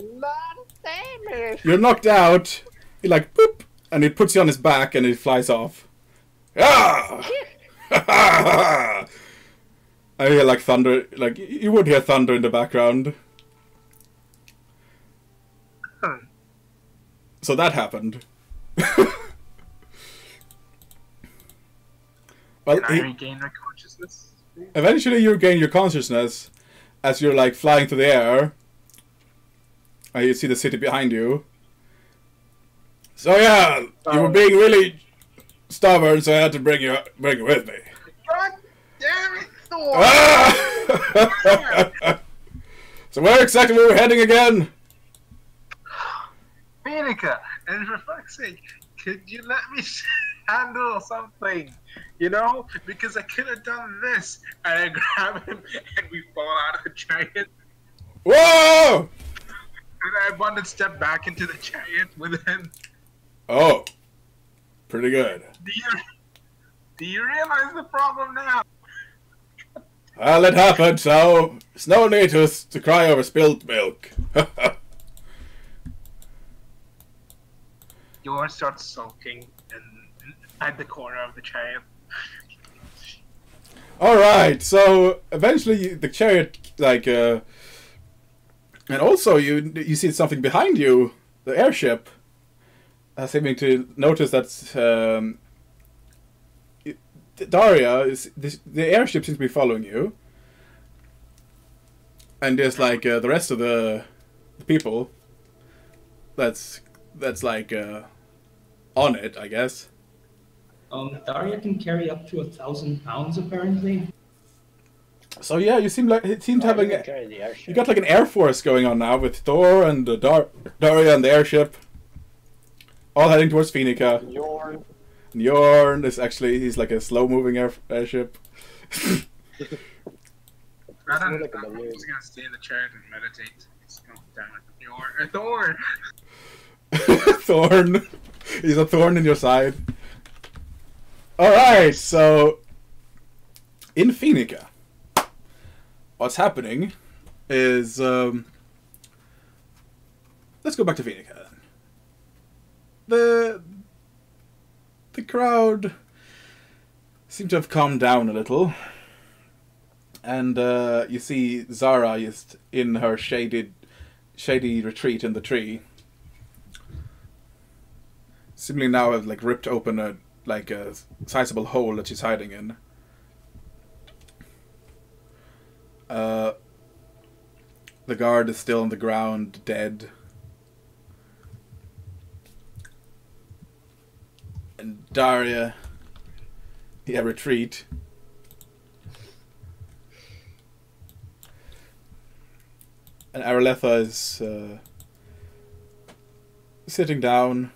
You're knocked out. He like boop, and he puts you on his back, and he flies off. Ah! I hear like thunder. Like you would hear thunder in the background. So that happened. Well, Can I regain my consciousness? eventually you regain your consciousness as you're like flying through the air. And you see the city behind you. So yeah, you were being really stubborn, so I had to bring you with me. God damn it, Thor! Ah! So where exactly were we heading again? Phoenica, and for fuck's sake, could you let me handle something? You know, because I could have done this, and I grab him, and we fall out of the chariot, Whoa! and I abundant step back into the chariot with him. Oh, pretty good. Do you realize the problem now? Well, it happened, so there's no need to cry over spilled milk. Yours starts sulking and at the corner of the chariot. All right. So eventually, the chariot, like, and also you see something behind you, the airship. Seeming to notice that Daria is the airship seems to be following you, and there's like the rest of the people. That's like on it, I guess. Daria can carry up to 1,000 pounds apparently. So yeah, you seem having carry the airship. you got like an air force going on now with Thor and Daria and the airship, all heading towards Phoenica. Yorn is actually he's like a slow moving airship. I'm just gonna stay in the chariot and meditate. It's going down with Thorn. Thorn. He's a thorn in your side. Alright, so in Phoenica, what's happening is let's go back to Phoenica then. The crowd seem to have calmed down a little. And you see Zara is in her shady retreat in the tree. Seemingly now have like ripped open a sizable hole that she's hiding in. The guard is still on the ground, dead. And Daria, retreat. And Araletha is sitting down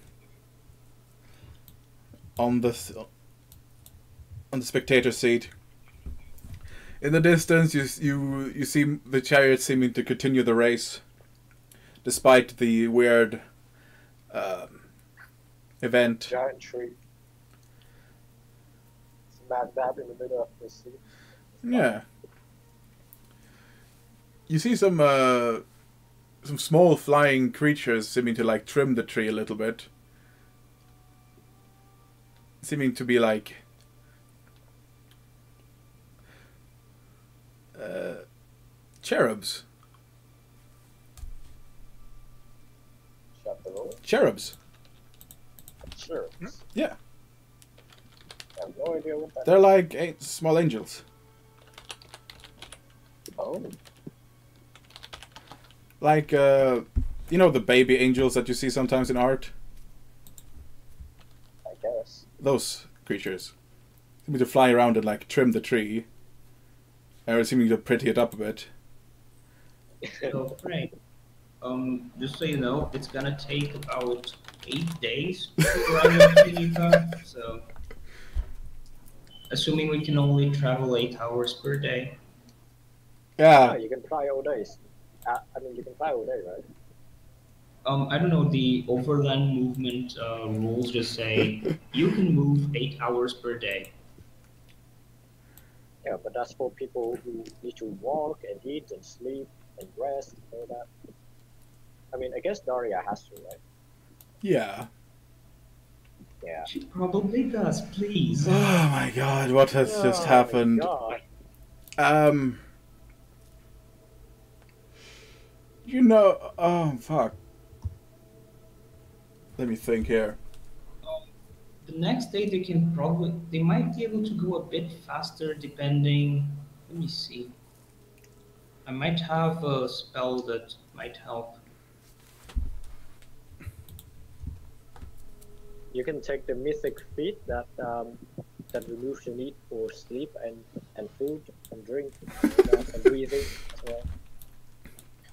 on the spectator seat. In the distance, you see the chariot seeming to continue the race, despite the weird event. Giant tree. It's a mad map in the middle of the sea. Yeah. You see some small flying creatures seeming to like trim the tree a little bit. Seeming to be like cherubs. Cherubs. Sure. Yeah. I have no idea what that They're like small angels. Oh. Like, you know the baby angels that you see sometimes in art? I guess. Those creatures. Seeming to fly around and like trim the tree. Or seeming to pretty it up a bit. So, right. Just so you know, it's gonna take about 8 days to arrive at Phoenica, so assuming we can only travel 8 hours per day. Yeah. You can fly all days. You can fly all day, right? I don't know, the overland movement rules just say you can move 8 hours per day. Yeah, but that's for people who need to walk and eat and sleep and rest and all that. I mean, I guess Daria has to, right? Yeah. Yeah. She probably does, please. Oh my god, what has just happened? You know, oh fuck. Let me think here. The next day they might be able to go a bit faster depending, let me see. I might have a spell that might help. You can take the mythic feat that removes your need for sleep and food and drink and breathing as well.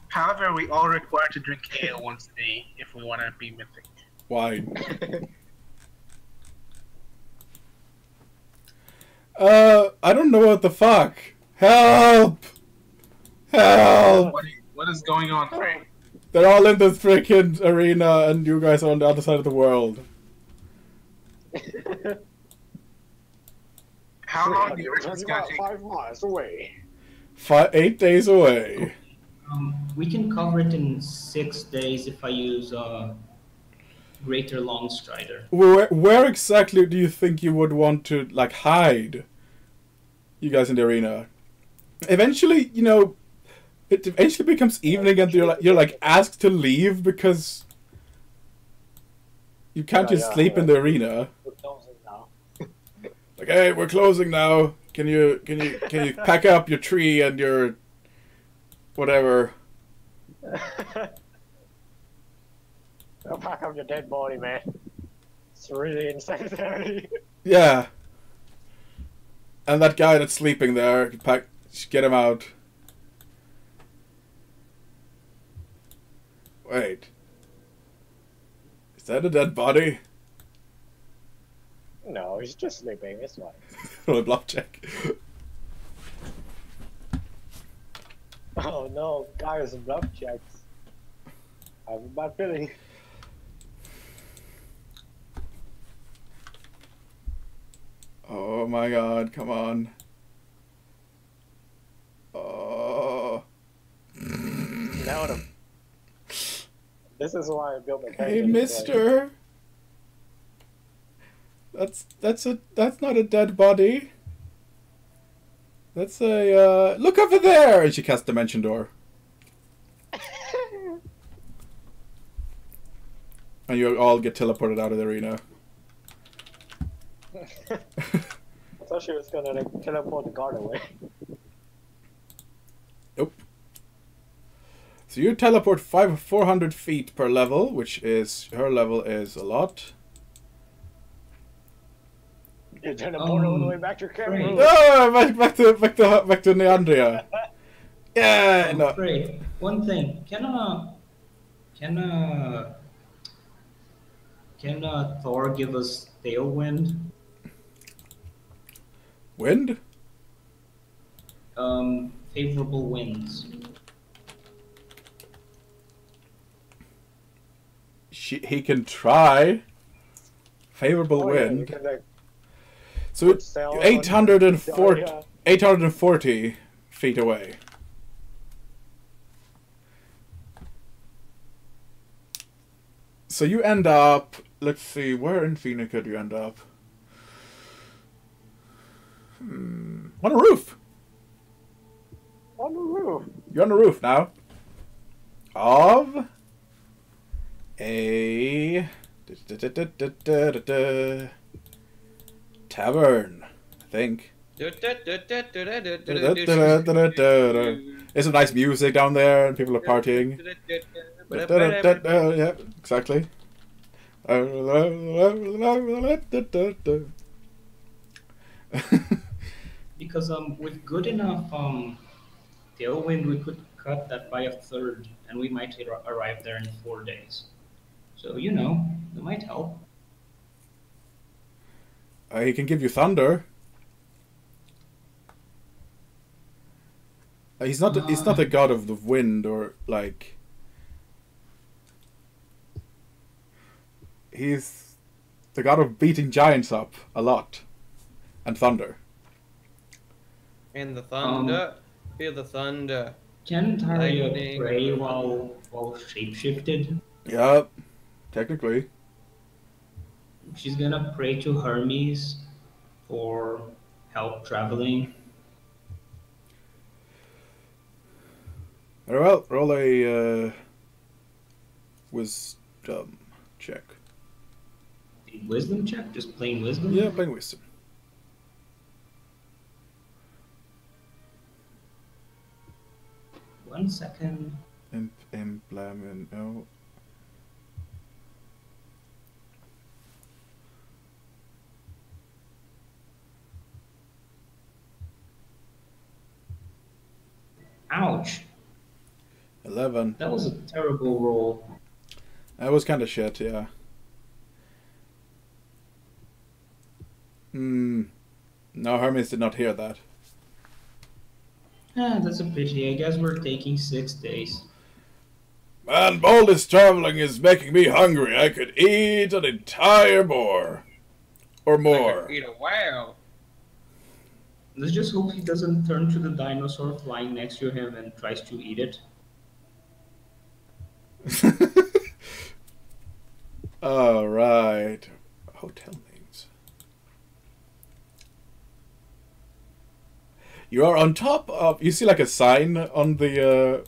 However, we all require to drink ale once a day if we want to be mythic. Why? I don't know what the fuck. Help! Help! What is going on, Frey? They're all in the freaking arena and you guys are on the other side of the world. How long do you reckon it's gonna about take? 5 miles away. 8 days away. We can cover it in 6 days if I use Greater Longstrider. Where exactly do you think you would want to like hide? You guys in the arena. Eventually, you know, it eventually becomes evening, and you're like asked to leave because you can't just sleep in the arena. We're closing now. Like, hey, we're closing now. Can you pack up your tree and your whatever? I'll pack up your dead body, man. It's really insanitary. Yeah. And that guy that's sleeping there, get him out. Wait. Is that a dead body? No, he's just sleeping. It's fine. Roll a bluff check. Oh no, guys, bluff checks. I have a bad feeling. Oh my god, come on. Oh. No. This is why I built my character. Hey, mister. That's not a dead body. That's a look over there, and she casts Dimension Door. And you all get teleported out of the arena. I thought she was gonna like teleport the guard away. Nope. So you teleport 400 feet per level, which is her level is a lot. You teleport all the way back to your camera. Frejth. Oh, back to Neandria. Yeah, no. Frejth, one thing. Can Thor give us Tailwind? Wind? Favorable winds. He can try. Favorable wind. You can, like, So it's 840 feet away. So you end up, let's see, where in Phoenix could you end up? On a roof. on the roof. You're on the roof now. Of a tavern, I think. There's some nice music down there, and people are partying. Yeah, exactly. Because with good enough tailwind, we could cut that by a third, and we might arrive there in 4 days. So you know, that might help. He can give you thunder. He's not a god of the wind or like. He's the god of beating giants up a lot, and thunder. And the thunder, feel the thunder. Can Taria Lightning. pray while shapeshifted? Yeah, technically. She's gonna pray to Hermes for help traveling. Very well, roll a wisdom check. Wisdom check? Just plain wisdom? Yeah, plain wisdom. 1 second. Implement, no. Ouch. 11. That was a terrible roll. That was kind of shit, yeah. No, Hermes did not hear that. Ah, that's a pity. I guess we're taking 6 days. Man, boldest traveling is making me hungry. I could eat an entire boar. Or more. Eat a wow. Let's just hope he doesn't turn to the dinosaur flying next to him and tries to eat it. Alright. Hotel names. You are on top of. You see like a sign on the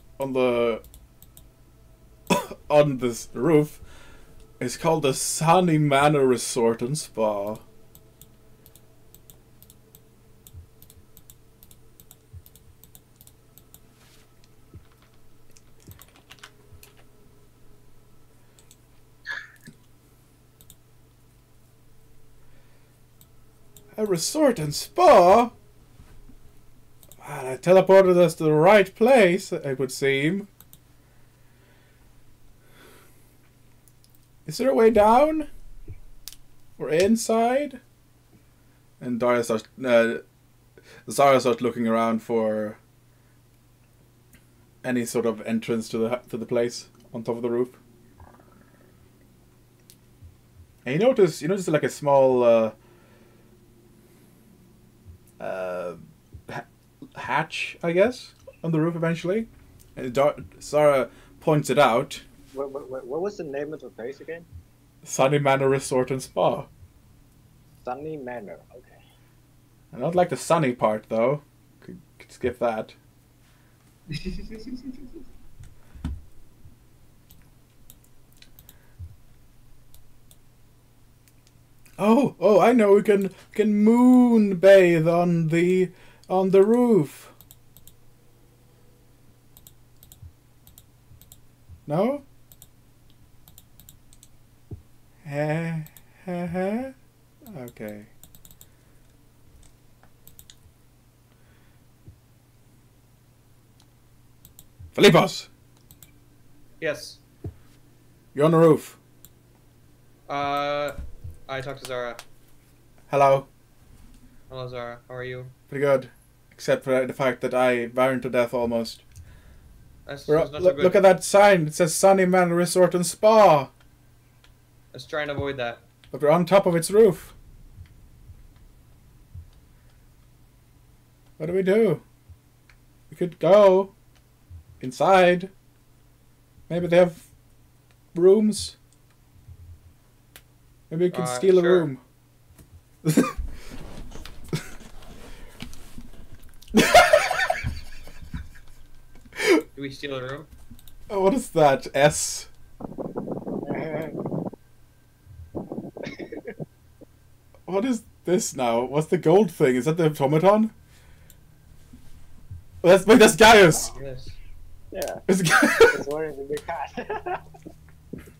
on this roof. It's called the Sunny Manor Resort and Spa. A resort and spa? Well, I teleported us to the right place, it would seem. Is there a way down? Or inside? And Zara starts looking around for any sort of entrance to the place on top of the roof. And you notice like a small hatch, I guess, on the roof eventually. And Zara points it out. What was the name of the place again? Sunny Manor Resort and Spa. Sunny Manor, okay. I don't like the sunny part, though. Could skip that. Oh, I know. We can moon bathe on the roof. No? Okay. Philippos! Yes. You're on the roof. I talked to Zara. Hello. Hello, Zara. How are you? Pretty good. Except for the fact that I burned to death almost. That's not so good. Look at that sign. It says Sunny Manor Resort and Spa. Let's try and avoid that. But we're on top of its roof. What do we do? We could go inside. Maybe they have rooms. Maybe we can steal a room. Do we steal a room? Oh, what is that? S? What is this now? What's the gold thing? Is that the automaton? Oh, that's Gaius! Yes. Yeah. It's It's wearing the big hat.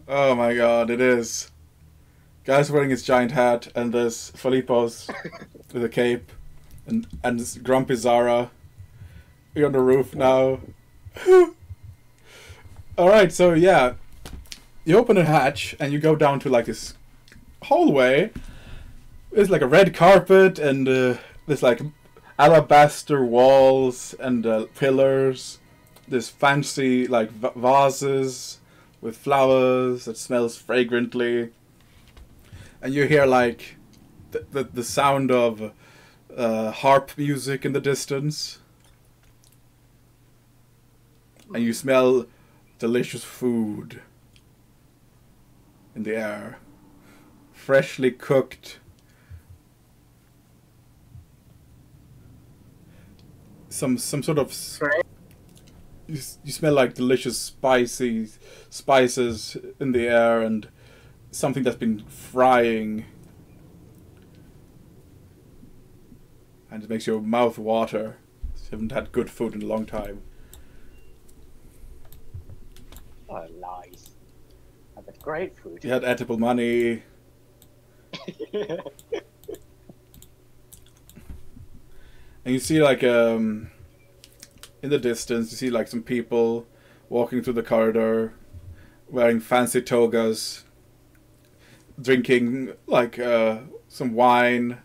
Oh my god, it is. Guy's wearing his giant hat, and there's Philippos with a cape, and this grumpy Zara. We're on the roof now. Alright, so yeah. You open a hatch, and you go down to like this hallway. There's like a red carpet, and there's like alabaster walls and pillars. There's fancy like vases with flowers that smells fragrantly. And you hear like the sound of harp music in the distance. And you smell delicious food in the air. Freshly cooked. Some sort of... You smell like delicious spices in the air and something that's been frying. And it makes your mouth water. You haven't had good food in a long time. Oh, nice. I had great food. You had edible money. And you see like in the distance you see like some people walking through the corridor wearing fancy togas, drinking like some wine.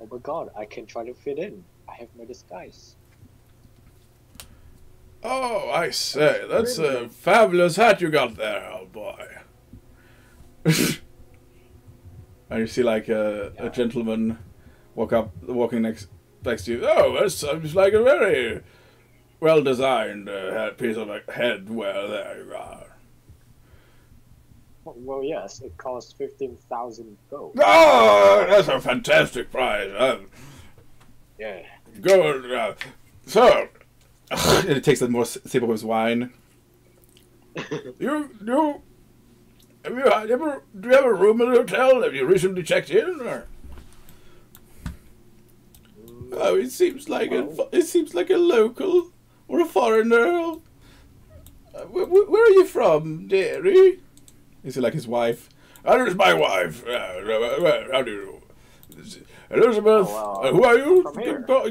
Oh my god, I can try to fit in. I have my disguise. Oh, I say, that's a fabulous hat you got there, old boy. And you see like a gentleman walking next to you. Oh, that sounds like a very well-designed piece of headwear there you are. Well, yes, it costs 15,000 gold. Oh, that's a fantastic prize. Yeah. Good. So, and he takes a more sip of his wine. Do you have a room in the hotel? Have you recently checked in? Or? Oh, it seems like a local or a foreigner. Where are you from, dearie? Is it like his wife? That is my wife. How do you do? Elizabeth, who are you?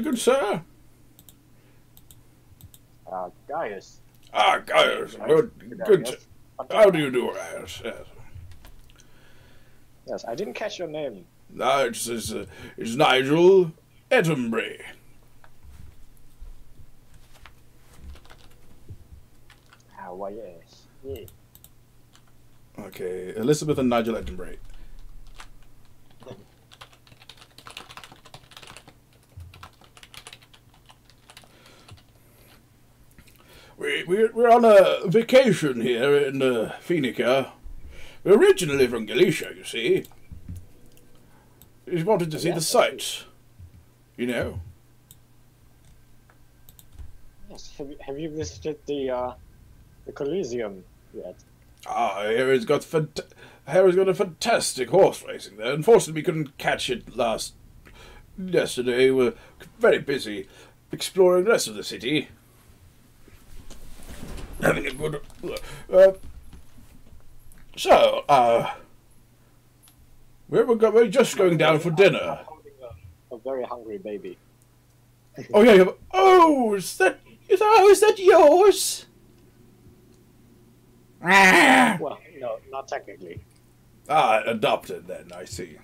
Good sir. Gaius. Ah, Gaius. Good. How do you do, Gaius? Yes. Yes, I didn't catch your name. No, it's Nigel Edinburgh. Why, yes. Yeah. Okay, Elizabeth and Nigel Edinburgh. We're on a vacation here in Phoenica. We're originally from Galicia, you see. We just wanted to see the sights, you know. Yes. Have you visited the Coliseum yet? Ah, Harry's got a fantastic horse racing there. Unfortunately, we couldn't catch it yesterday. We're very busy exploring the rest of the city. Having a good... we're just going down for dinner. I'm holding a very hungry baby. Oh, yeah. Oh, is that yours? Well, no, not technically. Ah, adopted then, I see.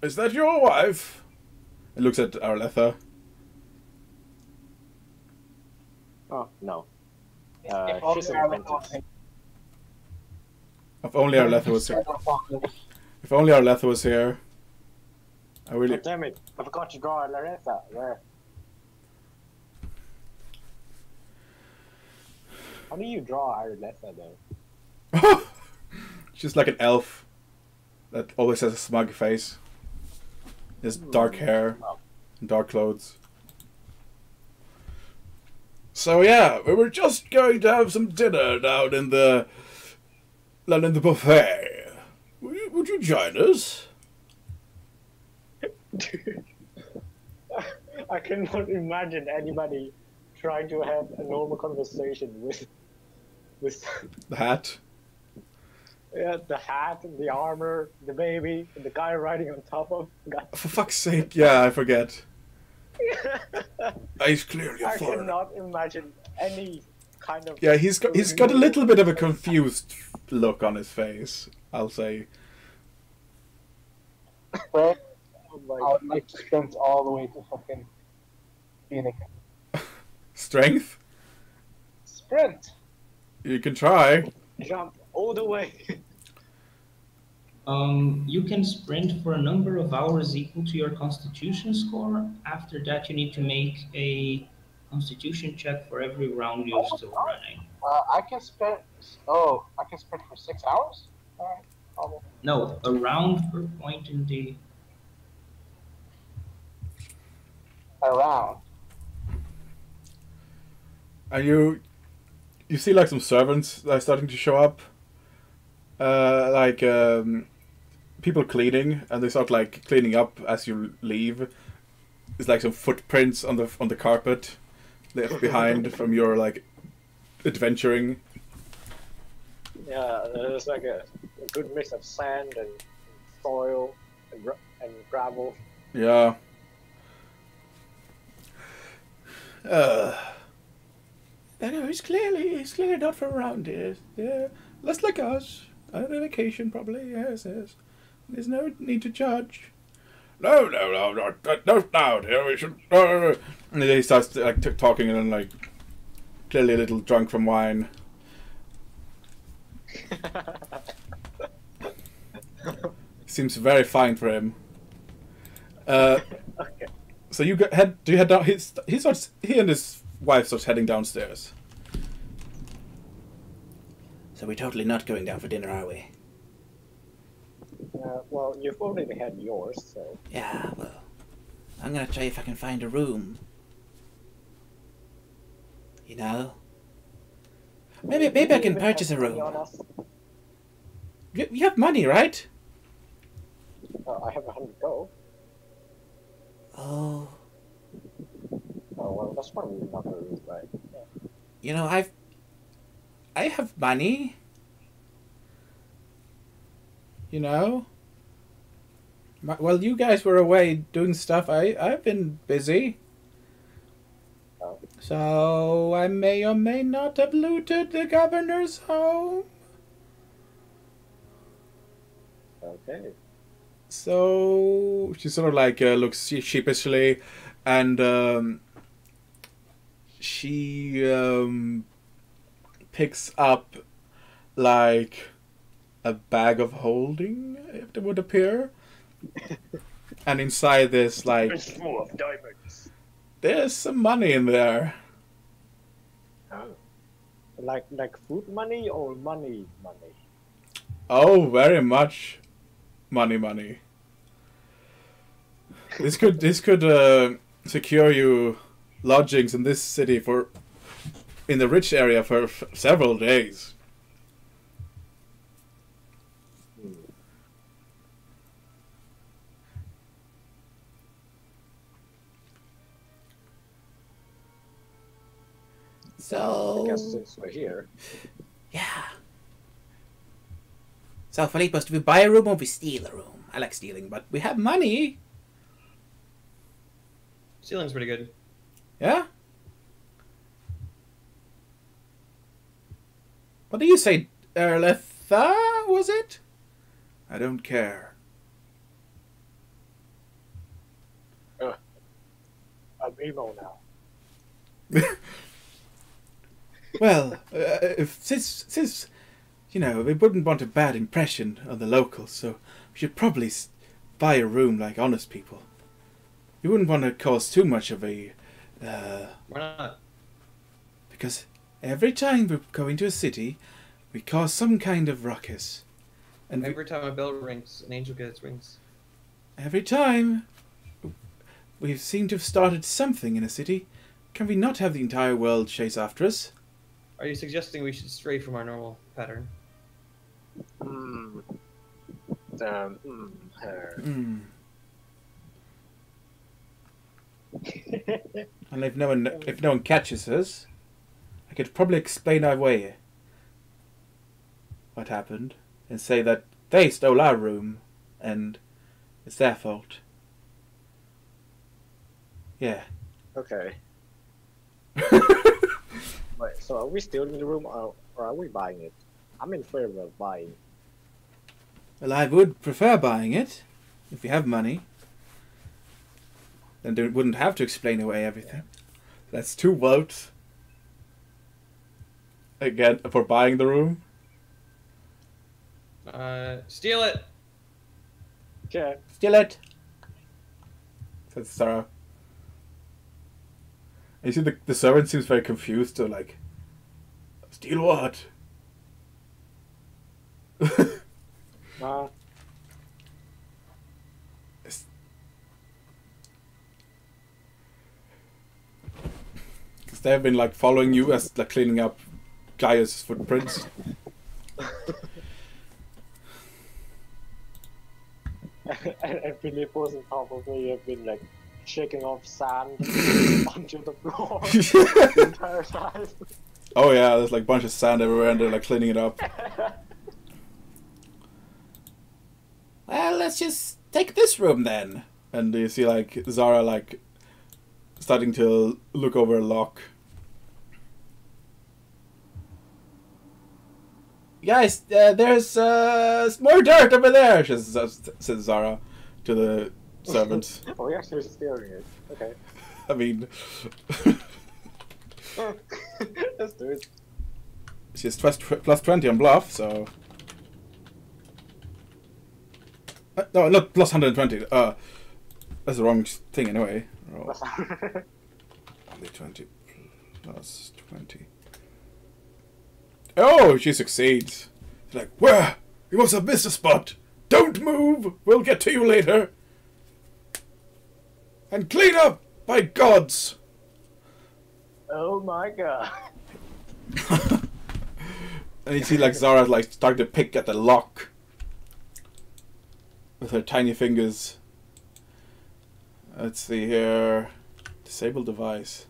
Is that your wife? It looks at Arletha. Oh, no. If She's an apprentice. If only Arletha was here. If only Arletha was here. I really... Oh, damn it. I forgot to draw Larissa. Where? How do you draw Arletha, though? She's like an elf that always has a smug face. Has dark hair, dark clothes. So yeah, we were just going to have some dinner down in the buffet. Would you join us? I cannot imagine anybody trying to have a normal conversation with The hat. yeah, the hat, the armor, the baby, and the guy riding on top of the guy. For fuck's sake, yeah, I forget. He's clearly a I foreigner. cannot imagine any kind of... Yeah, he's got a little bit of a confused look on his face, I'll say. But Oh my I would like to sprint all the way to fucking Phoenix. Strength? Sprint! You can try. jump all the way. You can sprint for a number of hours equal to your constitution score. After that, you need to make a constitution check for every round you're still running. I can sprint. Oh, I can sprint for 6 hours? Alright. No, a round per point in the... Around. And you see like some servants that are starting to show up. People cleaning, and they start like cleaning up as you leave. It's like some footprints on the carpet left behind from your like adventuring. Yeah, there's like a good mix of sand and soil and gravel. Yeah. No, he's clearly not from around here. Yeah, less like us. On a vacation, probably. Yes. There's no need to judge. No, dear. We should. And then he starts like talking and then like clearly a little drunk from wine. Seems very fine for him. Okay. So you head down. He and his wife starts heading downstairs. So we're totally not going down for dinner, are we? Well, you've already had yours, so. Yeah, well, I'm gonna try if I can find a room. You know? Maybe I can purchase a room. You have money, right? I have 100 gold. Oh. Oh, well, that's probably not very good, right? Yeah. You know, I have money. You know? While you guys were away doing stuff, I've been busy. Oh. So I may or may not have looted the governor's home. Okay. So she sort of like looks sheepishly, and she picks up like a bag of holding, it would appear, and inside this like It's full of diamonds. there's some money in there. Oh. Like food money or money? Oh, very much money. This could secure you lodgings in this city in the rich area for several days. So I guess since we're here. yeah. So Philippos, do we buy a room or we steal a room? I like stealing, but we have money. Stealing's pretty good. Yeah? What do you say, Erletha, was it? I don't care. I'm emo now. Well, since you know, we wouldn't want a bad impression on the locals, so we should probably buy a room like honest people. You wouldn't want to cause too much of a... Why not? Because every time we go into a city, we cause some kind of ruckus. And Every time a bell rings, an angel gets wings. every time we seem to have started something in a city, can we not have the entire world chase after us? Are you suggesting we should stray from our normal pattern? Her. And if no one catches us, I could probably explain our way what happened and say that they stole our room and it's their fault. Yeah. Okay. Wait, so are we stealing the room or are we buying it? I'm in favor of buying. Well, I would prefer buying it if we have money. Then they wouldn't have to explain away everything. That's 2 votes. Again, for buying the room. Steal it! Okay. Steal it! Says Sarah. And you see the servant seems very confused, so like, steal what? Because they've been like following you as like cleaning up Gaia's footprints. and Philippos and probably have been like shaking off sand onto the floor the entire time. Oh yeah, there's like a bunch of sand everywhere and they're like cleaning it up. Well, let's just take this room then. And you see like Zara like starting to look over a lock. Guys, there's more dirt over there, says Zara to the servants. Oh, you're actually stealing it. Okay. I mean, Let's do it. she's plus 20 on bluff, so... no, not plus 120. That's the wrong thing anyway. Roll. Only 20 plus 20. Oh, she succeeds. She's like, where? We must have missed a spot. Don't move! We'll get to you later! And clean up, by gods! Oh my god. And you see like Zara like starting to pick at the lock with her tiny fingers. Let's see here. Disable device.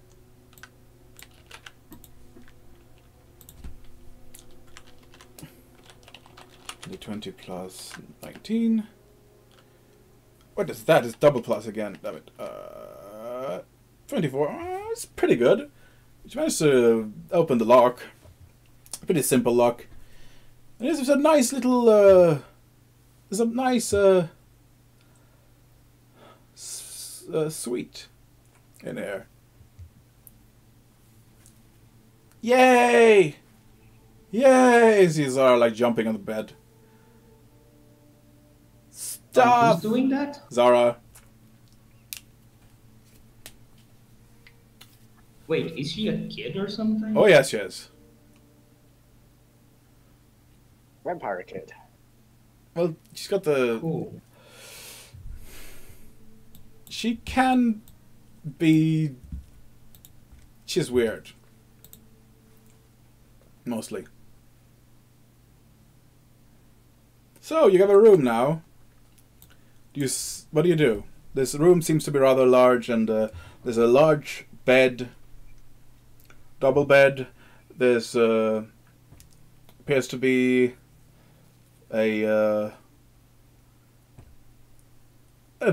20 plus 19. What is that? It's double plus again. Damn it. 24. It's pretty good. You managed to open the lock. Pretty simple lock. And there's a nice little. There's a nice suite in there. Yay! Yay! These are like jumping on the bed. Stop! Who's doing that? Zara. Wait, is she a kid or something? Oh yes, she is. Vampire kid. Well, she's got the. Cool. She can be. She's weird. Mostly. So you have a room now. What do you do? This room seems to be rather large, and there's a large bed, double bed. There's appears to be a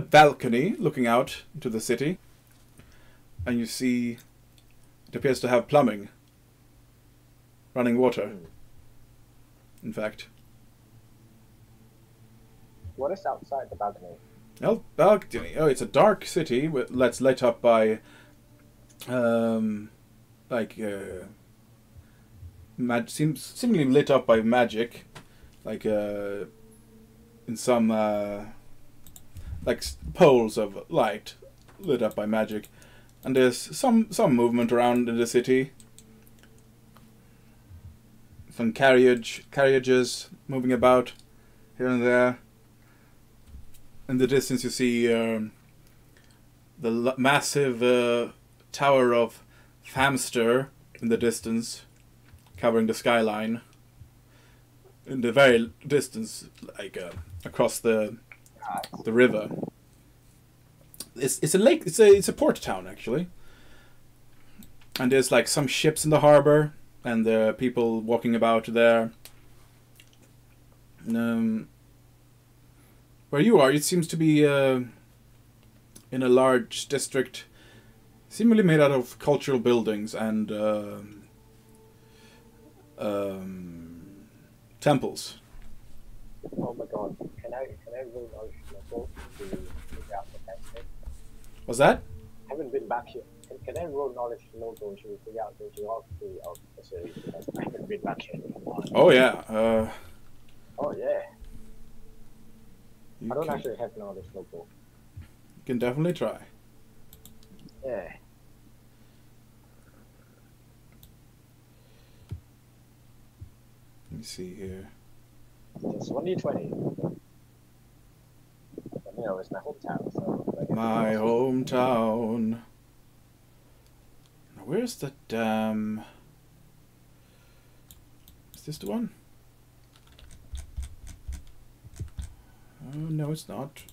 balcony looking out into the city, and you see it appears to have plumbing, running water. In fact. What is outside the balcony? Oh, balcony. Oh, it's a dark city that's lit up by, seemingly lit up by magic, like in some poles of light lit up by magic, and there's some movement around in the city. Some carriages moving about here and there. In the distance, you see the massive tower of Famster in the distance, covering the skyline. In the very distance, like across the river. It's a lake. It's a port town actually. And there's like some ships in the harbor, and there are people walking about there. Where you are, it seems to be in a large district, seemingly made out of cultural buildings and temples. Oh my god! Can I roll knowledge level to figure out the landscape? What's that? I haven't been back here. Can I roll knowledge logo to figure out the geography of the city? Because I haven't been back here in a while. Oh yeah. Oh yeah. I don't can, actually have knowledge logo. You can definitely try. Yeah. Let me see here. It's 1d20. But, you know, it's my hometown, so... Like, My hometown. Now, where's the damn... Is this the one? Oh, no, it's not.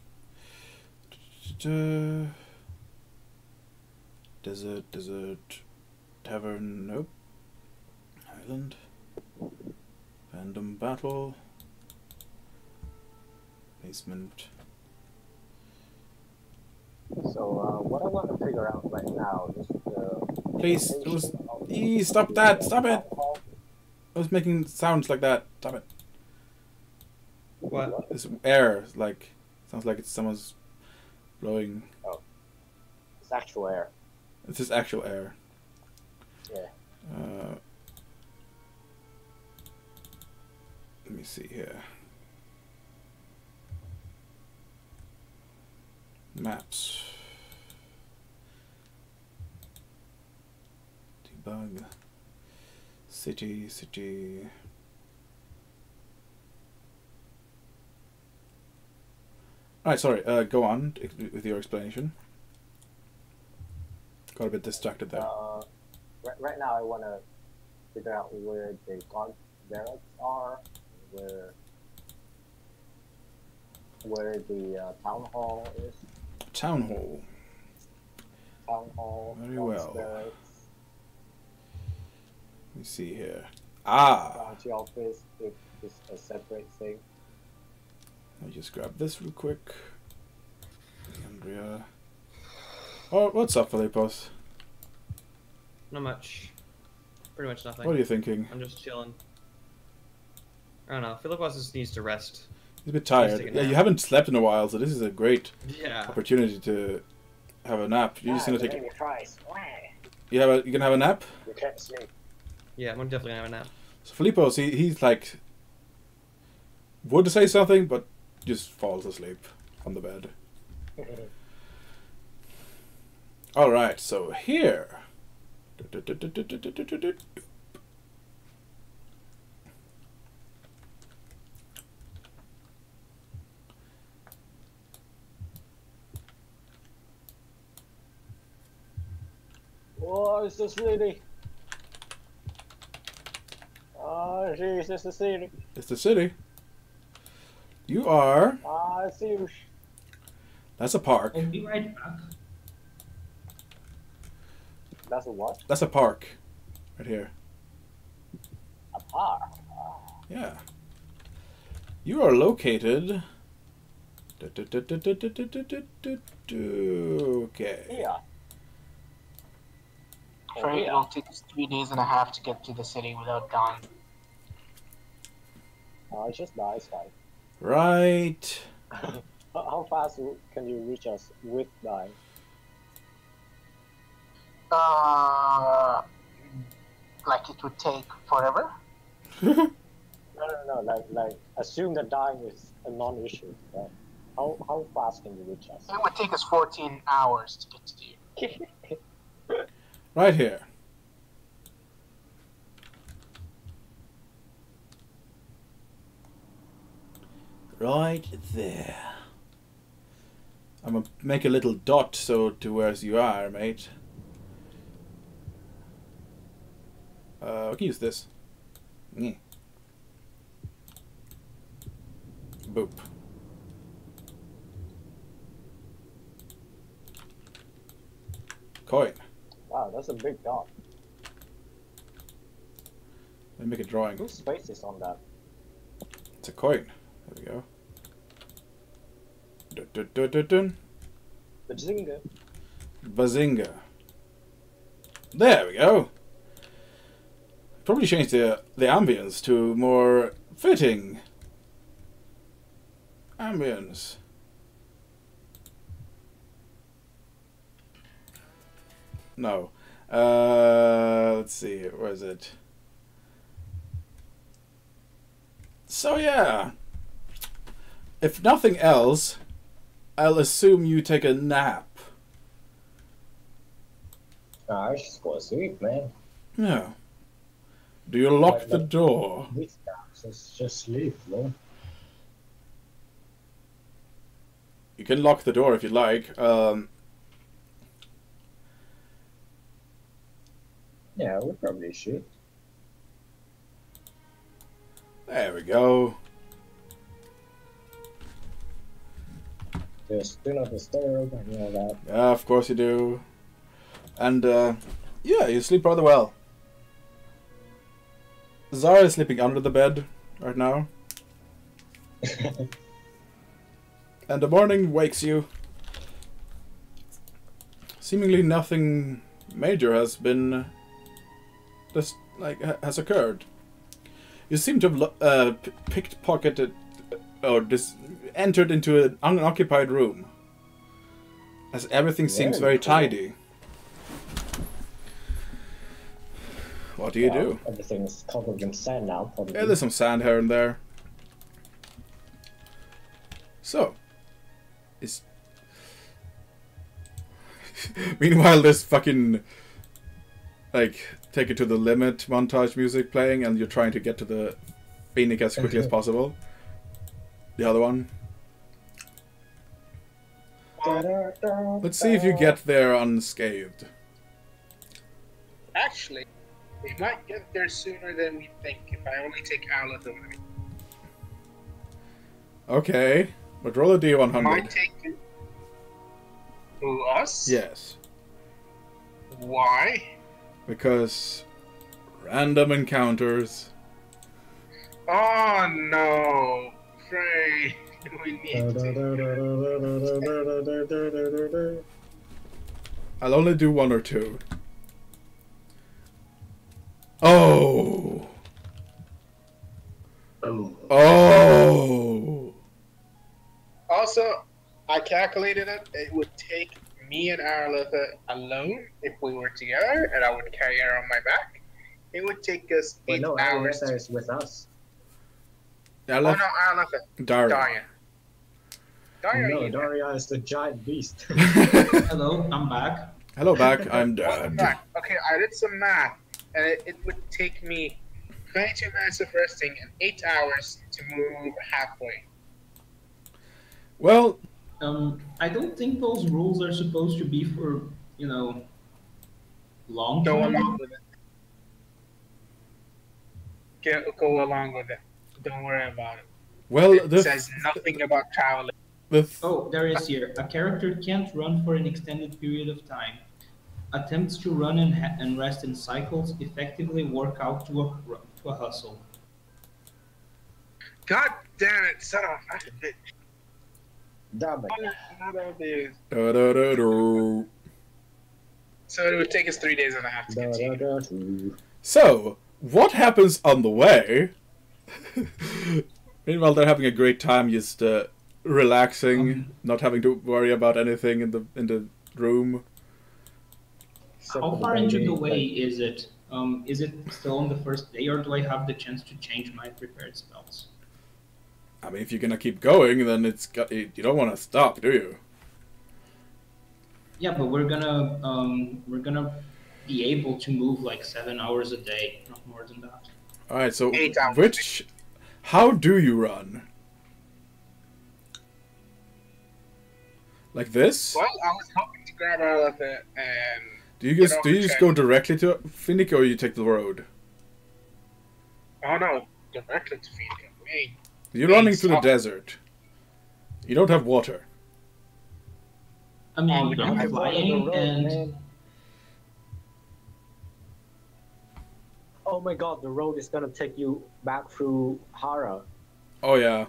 Desert, tavern, nope. Island. Random battle. Basement. So, what I want to figure out right now is the... Please, stop that! Stop it! I was making sounds like that. Stop it. What? This air, like, sounds like it's someone's blowing. Oh. It's actual air. It's just actual air. Yeah. Let me see here. Maps. Debug. City. Right, sorry. Go on with your explanation. Got a bit distracted there. Right now, I want to figure out where the guard barracks are, where the town hall is. Town hall. Town hall. Very well. Barracks, Let me see here. Ah! county office is a separate thing. Let me just grab this real quick. Andrea. Oh, what's up, Philippos? Not much. Pretty much nothing. What are you thinking? I'm just chilling. I don't know. Philippos just needs to rest. He's a bit tired. Yeah, you haven't slept in a while, so this is a great opportunity to have a nap. You're just gonna take it. You can have a nap? You can't sleep. Yeah, I'm definitely gonna have a nap. So Philippos, he's like would say something, but just falls asleep on the bed. All right, so here. Oh, it's the city. Oh, jeez, it's the city. It's the city. You are. Ah, it's huge. That's a park. I'll be right back. That's a what? That's a park, right here. A park. Yeah. You are located. Okay. Yeah. Afraid it'll take us 3.5 days to get to the city without dying. It's just nice, guys. Right. How fast can you reach us with dying? Like it would take forever? No. Like assume that dying is a non-issue. Right? How fast can you reach us? It would take us 14 hours to get to you. Right here. Right there. I'm gonna make a little dot so to where you are, mate. I can use this. Boop. Coin. Wow, that's a big dot. Let me make a drawing. Whose face is on that? It's a coin. There we go. Dun, dun, dun, dun, dun. Bazinga. Bazinga. There we go. Probably change the ambience to more fitting ambience. No. Let's see. Where is it? So yeah. If nothing else, I'll assume you take a nap. I just go to sleep, man. Yeah. Do you lock the door? It's just sleep, man. You can lock the door if you like. Yeah, we probably should. There we go. Just do not disturb and all that. Yeah, of course you do. And yeah, you sleep rather well. Zara is sleeping under the bed right now. And the morning wakes you. Seemingly nothing major has been has occurred. You seem to have pickpocketed or entered into an unoccupied room, as everything seems very tidy. What do you do? Everything is covered in sand now. Probably. Yeah, there's some sand here and there. So, meanwhile, this fucking take it to the limit montage music playing, and you're trying to get to the Phoenix as quickly as possible. The other one. Let's see if you get there unscathed. Actually, we might get there sooner than we think if I only take Aleph with me. Okay, but roll a d100. Might take you. Who, us? Yes, Why? because random encounters. Oh no, Frey. We need to. I'll only do 1 or 2. Oh! Oh! Also, I calculated it. It would take me and Arletha alone if we were together, and I would carry her on my back. It would take us 8 no, hours. Arletha is with us. Oh no, Arletha. Daria. Daria, No, you Daria is the giant beast. Hello, I'm back. Hello, back. I'm Welcome dead. back. Okay, I did some math, and it would take me 22 minutes of resting and 8 hours to move halfway. Well, I don't think those rules are supposed to be for, you know, long Go time. along with it. Go along with it. Don't worry about it. well, It says nothing about traveling. Oh, there is here. A character can't run for an extended period of time. Attempts to run and rest in cycles effectively work out to a hustle. God damn it, son of a bitch. Damn it. Da-da-da-da. So it would take us 3 days and a half to continue. So, what happens on the way? Meanwhile, they're having a great time, just relaxing, not having to worry about anything in the room. How far into the way is it? Is it still on the first day, or do I have the chance to change my prepared spells? I mean, if you're gonna keep going, then you don't want to stop, do you? Yeah, but we're gonna be able to move like 7 hours a day, not more than that. All right. So, 8 hours. how do you run? Like this? Well, I was hoping to grab all of it and... Do you just go directly to Finnick, or you take the road? Oh no, directly to Phoenix. Wait. You're running through the desert. You don't have water. I mean, we don't I'm have flying and man. Oh my god, the road is gonna take you back through Hara. Oh yeah.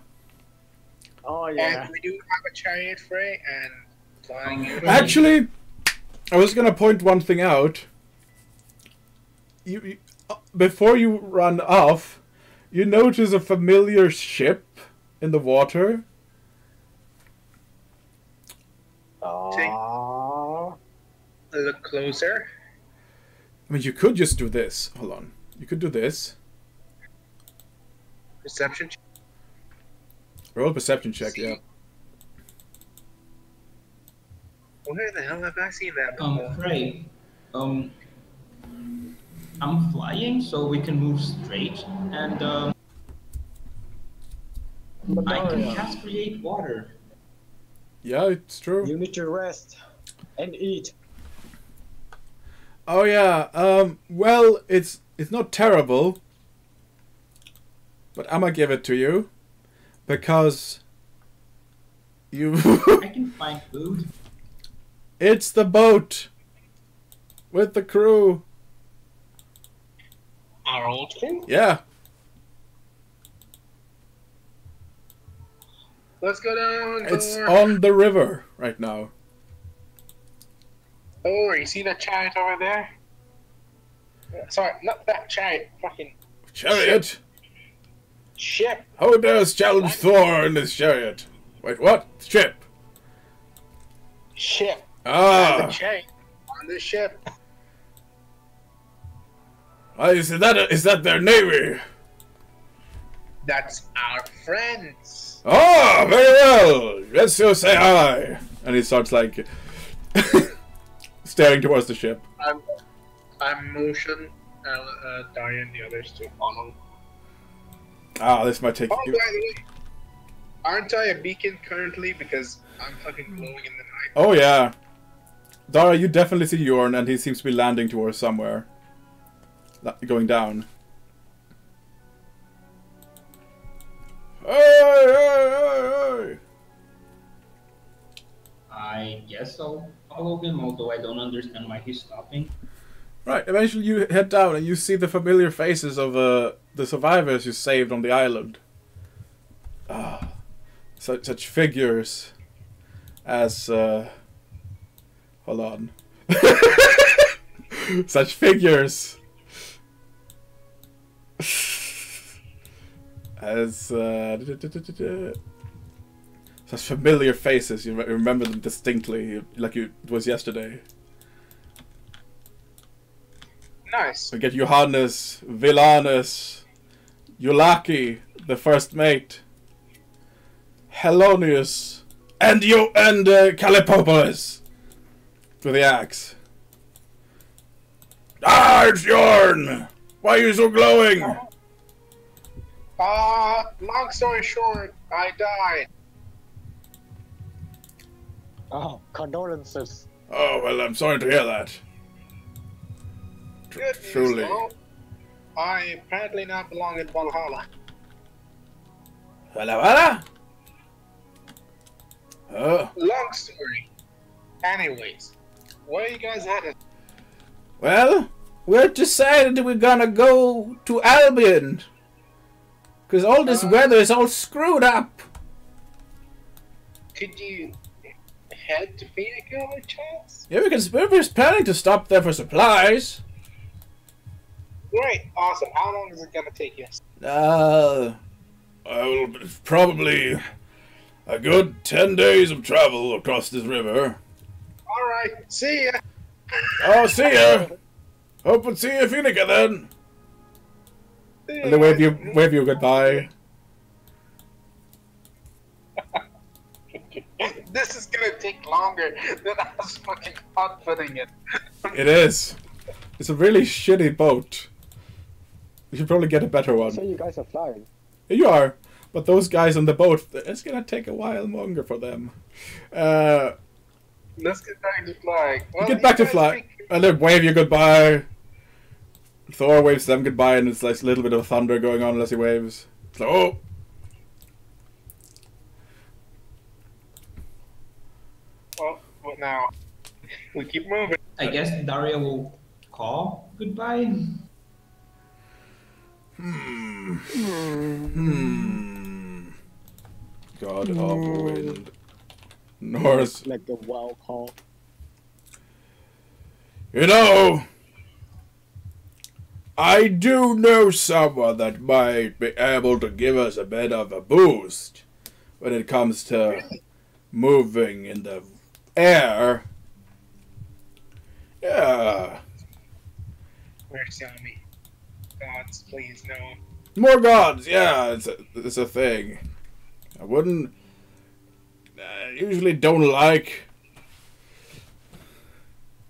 Oh yeah. And we do have a chariot, Frey, and flying you. Actually, I was gonna point one thing out. You before you run off, you notice a familiar ship in the water. Aww. Look closer. I mean, you could just do this. Hold on. You could do this. Perception check. Roll a perception check, yeah. Where the hell have I seen that before? Frey, I'm flying, so we can move straight, and I can cast create water. Yeah, it's true. You need to rest and eat. Oh yeah. Well, it's not terrible, but I'ma give it to you because you. I can find food. It's the boat with the crew. Our old crew? Yeah. Let's go down. It's Thor. on the river right now. Oh, you see that chariot over there? Sorry, not that chariot. Fucking Chariot? ship. Who dares challenge Thor in this chariot? Wait, what? Ship. Ship. The Ah. chariot on the ship. Is that their navy? That's our friends. Ah, very well. Let's go say hi. And he starts like staring towards the ship. I'm motion Darian and the others to follow. Ah, this might take Oh, by you. the way, Aren't I a beacon currently? Because I'm fucking glowing in the night. Oh yeah. Dara, you definitely see Yorn, and he seems to be landing towards somewhere. Going down. Hey, hey, hey, hey! I guess I'll follow him, although I don't understand why he's stopping. Right, eventually you head down and you see the familiar faces of the survivors you saved on the island. Ah, such figures as... hold on. Such figures as... such familiar faces, you remember them distinctly, like it was yesterday. Nice. We get Johannes, Vilanus, Eulaki, the first mate, Helonius, and Callipopolis with the axe. Ah, it's Yorn! Why are you so glowing? Long story short, I died. Oh, condolences. Oh, well, I'm sorry to hear that. Good news, Truly. though. I apparently now belong in Valhalla. Walla? Oh. Long story. Anyways, where you guys headed? Well, we decided we're gonna go to Albion. Because all this weather is all screwed up. Could you head to Phoenix by chance? Yeah, we're just planning to stop there for supplies. Great, awesome. How long is it gonna take you? Probably a good 10 days of travel across this river. Alright, see ya! Oh, see ya! Hope we'll see you in Phoenix then. And they wave you goodbye. This is gonna take longer than I was fucking outputting it. It is. It's a really shitty boat. We should probably get a better one. So you guys are flying. You are, but those guys on the boat, it's gonna take a while longer for them. Let's get back to flying. Well, Get back to flying. And they wave you goodbye. Thor waves them goodbye, and it's like a little bit of thunder going on as he waves. It's like, oh! Well, what now? We keep moving. I guess Daria will call goodbye. God of wind. Norse. Like a wild call. You know, I do know someone that might be able to give us a bit of a boost when it comes to moving in the air. Yeah. Where's Yami? Gods, please, no. More gods, yeah, it's a thing. I wouldn't... I usually don't like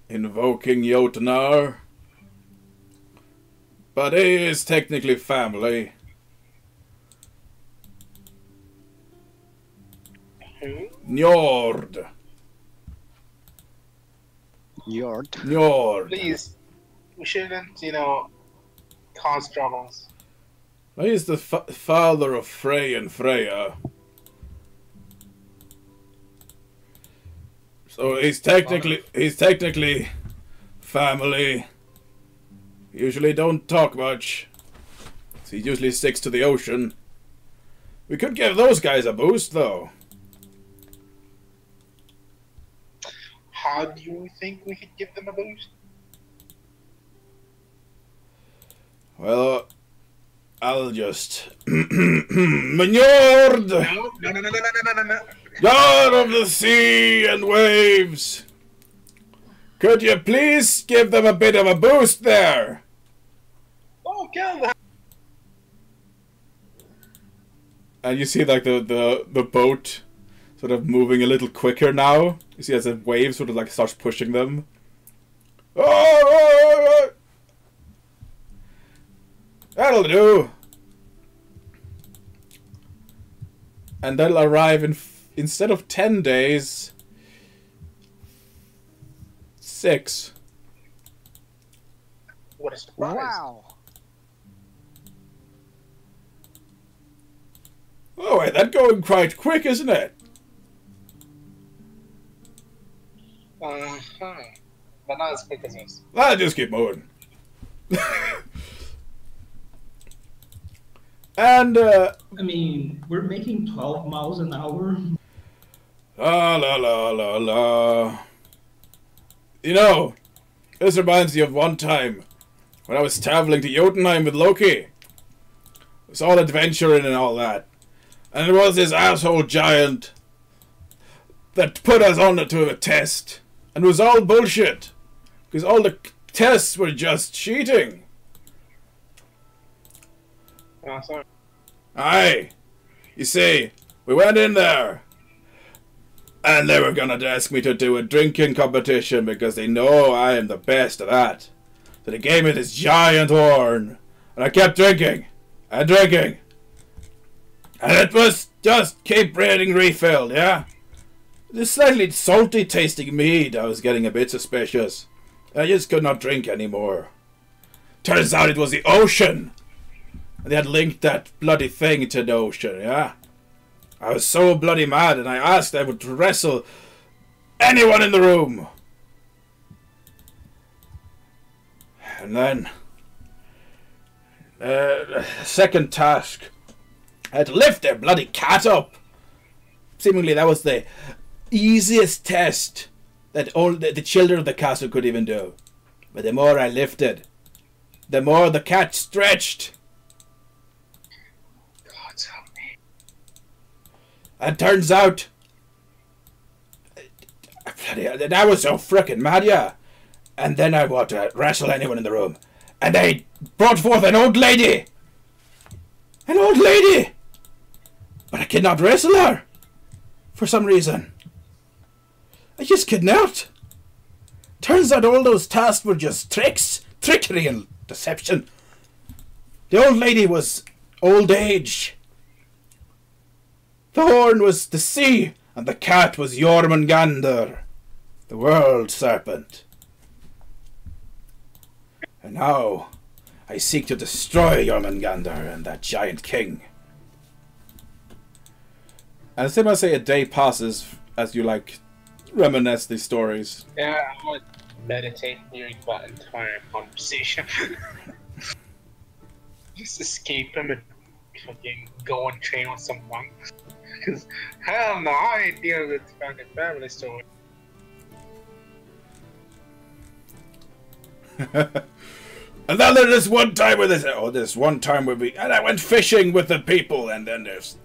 invoking Jotnar, but he is technically family. Who? Njord. Yord. Njord. Please, we shouldn't, cause troubles. He's the father of Frey and Freya. So he's technically family. Usually don't talk much. So he usually sticks to the ocean. We could give those guys a boost though. How do you think we could give them a boost? Well, I'll just Njord! No. God of the sea and waves! Could you please give them a bit of a boost there? Oh, kill them! And you see like the boat sort of moving a little quicker now. You see as a wave sort of like starts pushing them. Oh! That'll do. And they'll arrive in, instead of 10 days, 6. What a surprise! Wow. Oh, wait, that's going quite quick, isn't it? Uh-huh. But not as quick as this. I'll just keep moving. And, I mean, we're making 12 miles an hour. la la la la la. You know, this reminds me of one time when I was traveling to Jotunheim with Loki. It was all adventuring and all that. And it was this asshole giant that put us on to a test. And it was all bullshit. Because all the tests were just cheating. Oh, sorry. Aye. You see, we went in there. And they were gonna ask me to do a drinking competition because they know I am the best at that. So they gave me this giant horn. And I kept drinking. And drinking. And it was just keep getting refilled, yeah? This slightly salty tasting mead, I was getting a bit suspicious. I just could not drink anymore. Turns out it was the ocean. And they had linked that bloody thing to the ocean, yeah? I was so bloody mad and I asked I would wrestle anyone in the room. And then... second task. I had to lift their bloody cat up. Seemingly that was the easiest test that all the children of the castle could even do. But the more I lifted, the more the cat stretched. God help me. And turns out, I was so frickin' mad, yeah. And then I wanted to wrestle anyone in the room. And they brought forth an old lady. An old lady! But I could not wrestle her. For some reason. I just could not. Turns out all those tasks were just tricks. Trickery and deception. The old lady was old age. The horn was the sea. And the cat was Jormungandr, the world serpent. And now I seek to destroy Jormungandr and that giant king. And as soon as I say a day passes as you like reminisce these stories. Yeah, I would meditate during that entire conversation. Just escape him and fucking go and train with someone. Because hell no, I ain't dealing with fucking family story. And then there's this one time where this one time where and I went fishing with the people, and then there's...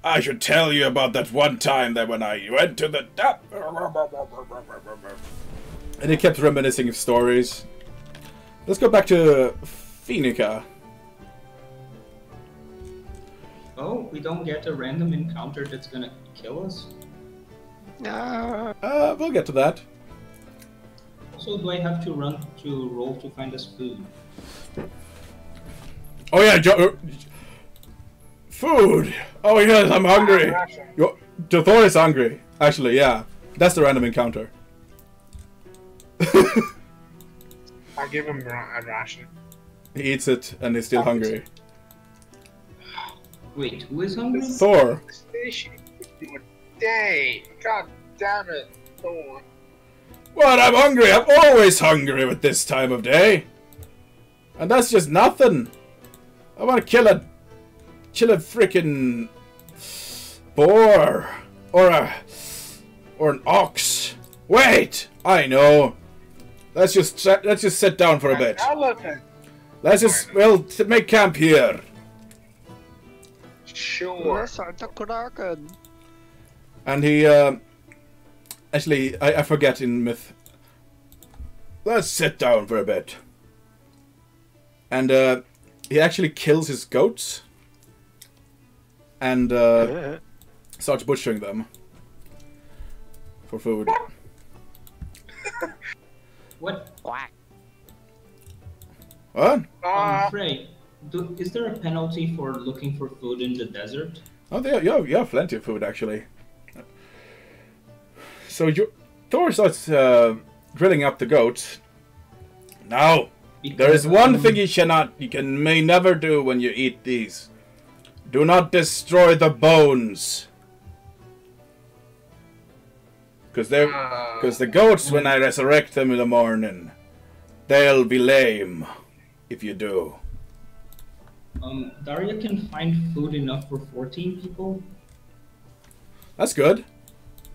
I should tell you about that one time that when I went to the... And he kept reminiscing of stories. Let's go back to Phoenica. Oh, we don't get a random encounter that's gonna kill us? We'll get to that. Also, do I have to roll to find us food? Oh yeah, food! Oh yes, I'm hungry! Thor is hungry. Actually, yeah. That's the random encounter. I give him a ration. He eats it and he's still hungry. Wait, who is hungry? Thor. Station a day. God damn it, Thor. What? I'm hungry. I'm always hungry at this time of day. And that's just nothing. I want to kill a freaking boar or an ox. Wait, I know. Let's just sit down for a bit. Elephant. Let's just make camp here. Sure. And he, actually, I forget in myth. Let's sit down for a bit. And he actually kills his goats. And starts butchering them. For food. What? What? Frey, Is there a penalty for looking for food in the desert? Oh, you have plenty of food actually. So Thor starts grilling up the goats. Now, there is one thing you may never do when you eat these. Do not destroy the bones. Because the goats, when I resurrect them in the morning, they'll be lame if you do. Daria can find food enough for 14 people. That's good.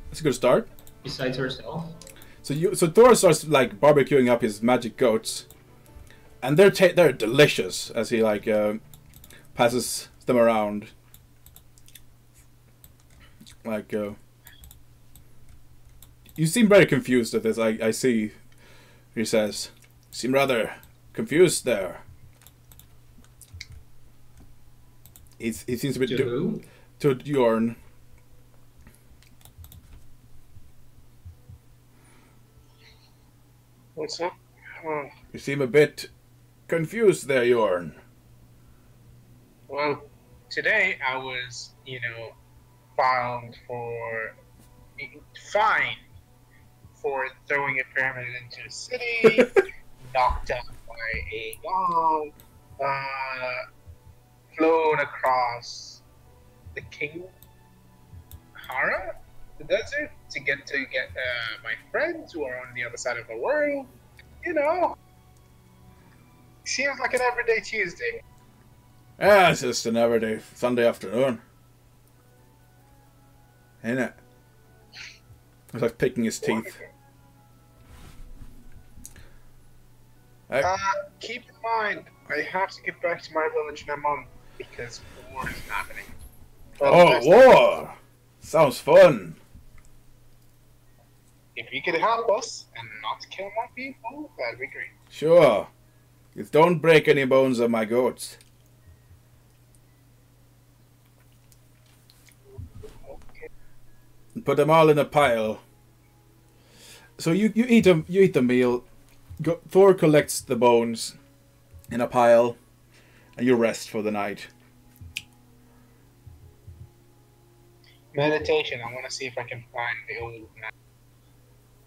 That's a good start. Besides herself. So Thor starts like barbecuing up his magic goats, and they're delicious as he like passes them around. Like you seem very confused at this. I see. He says, "You seem rather confused there." He seems a bit to Jorn. What's up? You seem a bit confused there, Jorn. Well, today I was, fined for throwing a pyramid into a city, knocked down by a bomb, flown across the King Hara, the desert, to get my friends who are on the other side of the world. Seems like an everyday Tuesday. Yeah, it's just an everyday Sunday afternoon. Ain't it? It's like picking his teeth. Keep in mind, I have to get back to my village in a month because war is happening. Oh, war! Sounds fun. If you could help us and not kill more people, that'd be great. Sure. Just don't break any bones of my goats. Okay. Put them all in a pile. So you eat them. You eat the meal. Thor collects the bones in a pile, and you rest for the night. Meditation. I want to see if I can find the old man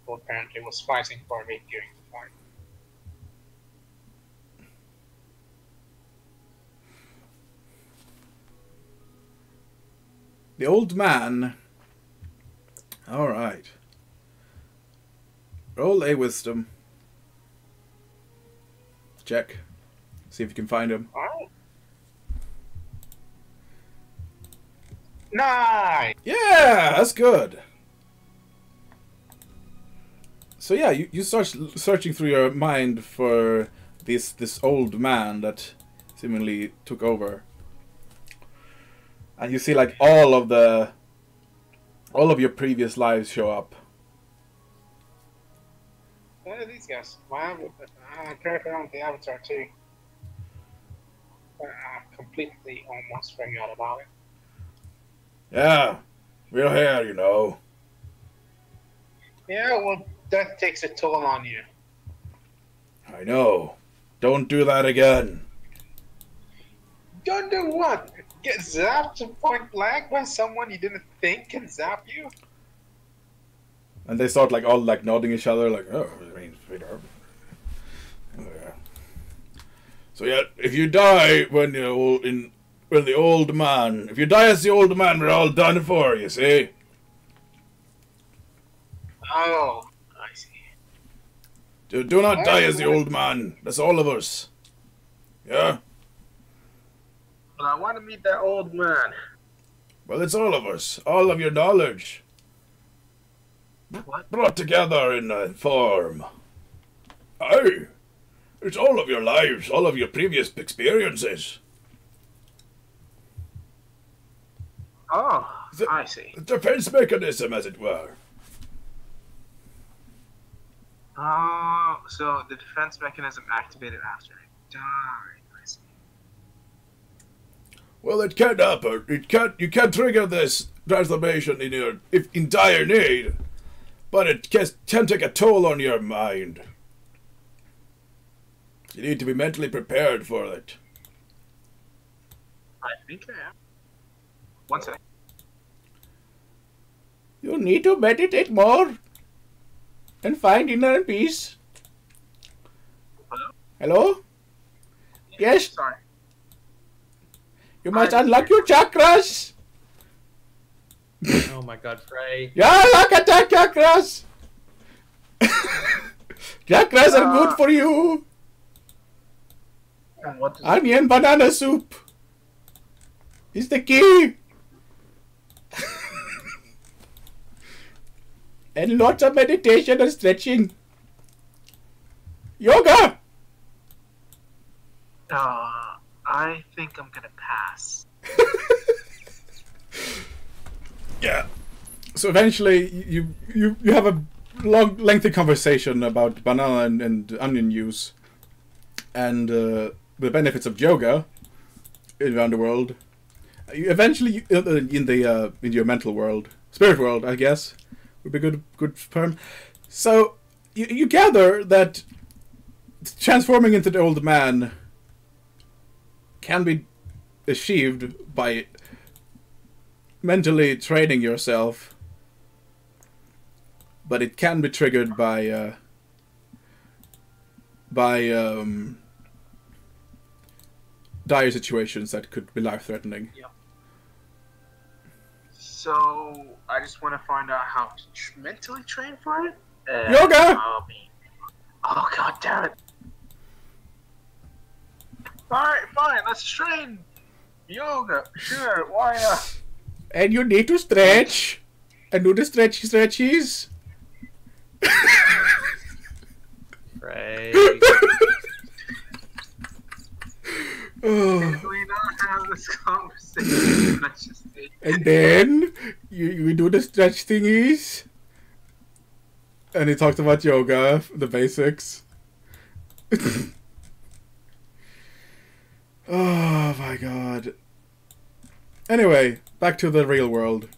who apparently was fighting for me during the fight. The old man. All right. Roll a wisdom. Check. See if you can find him. Alright. 9! Yeah, that's good. So yeah, you start searching through your mind for this old man that seemingly took over, and you see like all of your previous lives show up. What are these guys? Apparently on the Avatar too. I completely almost forgot about it. Yeah, we're here, you know. Yeah, well, that takes a toll on you. I know. Don't do that again. Don't do what? Get zapped point blank by someone you didn't think can zap you? And they start like all like nodding each other, like, oh, I mean, Peter. Oh, yeah. So yeah, if you die when the old man, if you die as the old man, we're all done for. You see? Oh, I see. Do not die as the old man. That's all of us. Yeah. But I want to meet that old man. Well, it's all of us. All of your knowledge. What? Brought together in a form. Aye. It's all of your lives, all of your previous experiences. Oh, I see. A defense mechanism, as it were. Oh, so the defense mechanism activated after I died. I see. Well, it can't happen. You can't trigger this transformation in dire need, but it can take a toll on your mind. You need to be mentally prepared for it. I think I am. One second. You need to meditate more and find inner peace. Hello? Hello? Yes? Sorry. You must unlock your chakras. Oh my god, Frey. Yeah, attack chakras. Chakras are good for you. And what does Onion banana soup is the key. And lots of meditation and stretching. Yoga. I think I'm gonna pass. Yeah. So eventually, you have a long, lengthy conversation about banana and onion use, and the benefits of yoga around the world. Eventually, in your mental world, spirit world, I guess, would be a good term. So you gather that transforming into the old man can be achieved by mentally training yourself, but it can be triggered by dire situations that could be life-threatening. Yeah. So I just want to find out how to mentally train for it. Yoga! Oh god damn it! Alright, fine, let's train! Yoga, sure, why not? And you need to stretch and do the stretchies. Frey. Can we not have this conversation? Let's just see. And then you do the stretch thingies. And he talked about yoga, the basics. Oh my god. Anyway, back to the real world.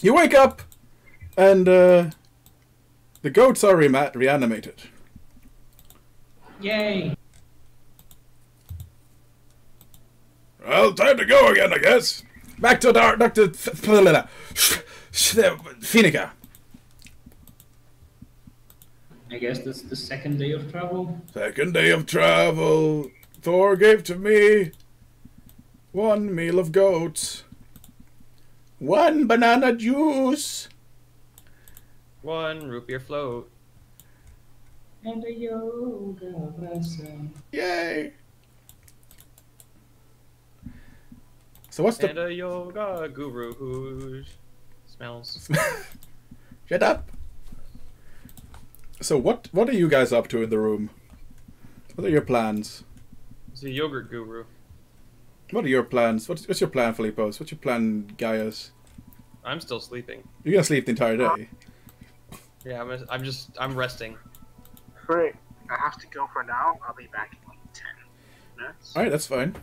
You wake up, and the goats are reanimated. Yay! Well, time to go again, I guess. Back to Dr. Finica. I guess that's the second day of travel. Second day of travel. Thor gave to me 1 meal of goats. 1 banana juice. 1 root beer float. And a yoga lesson. Yay. So what's And a yoga guru who smells. Shut up. So what are you guys up to in the room? What are your plans? He's a yogurt guru. What are your plans? What's your plan, Philippos? What's your plan, Gaius? I'm still sleeping. You're gonna sleep the entire day. Yeah, I'm resting. Great. I have to go for now. I'll be back in like 10 minutes. Alright, that's fine.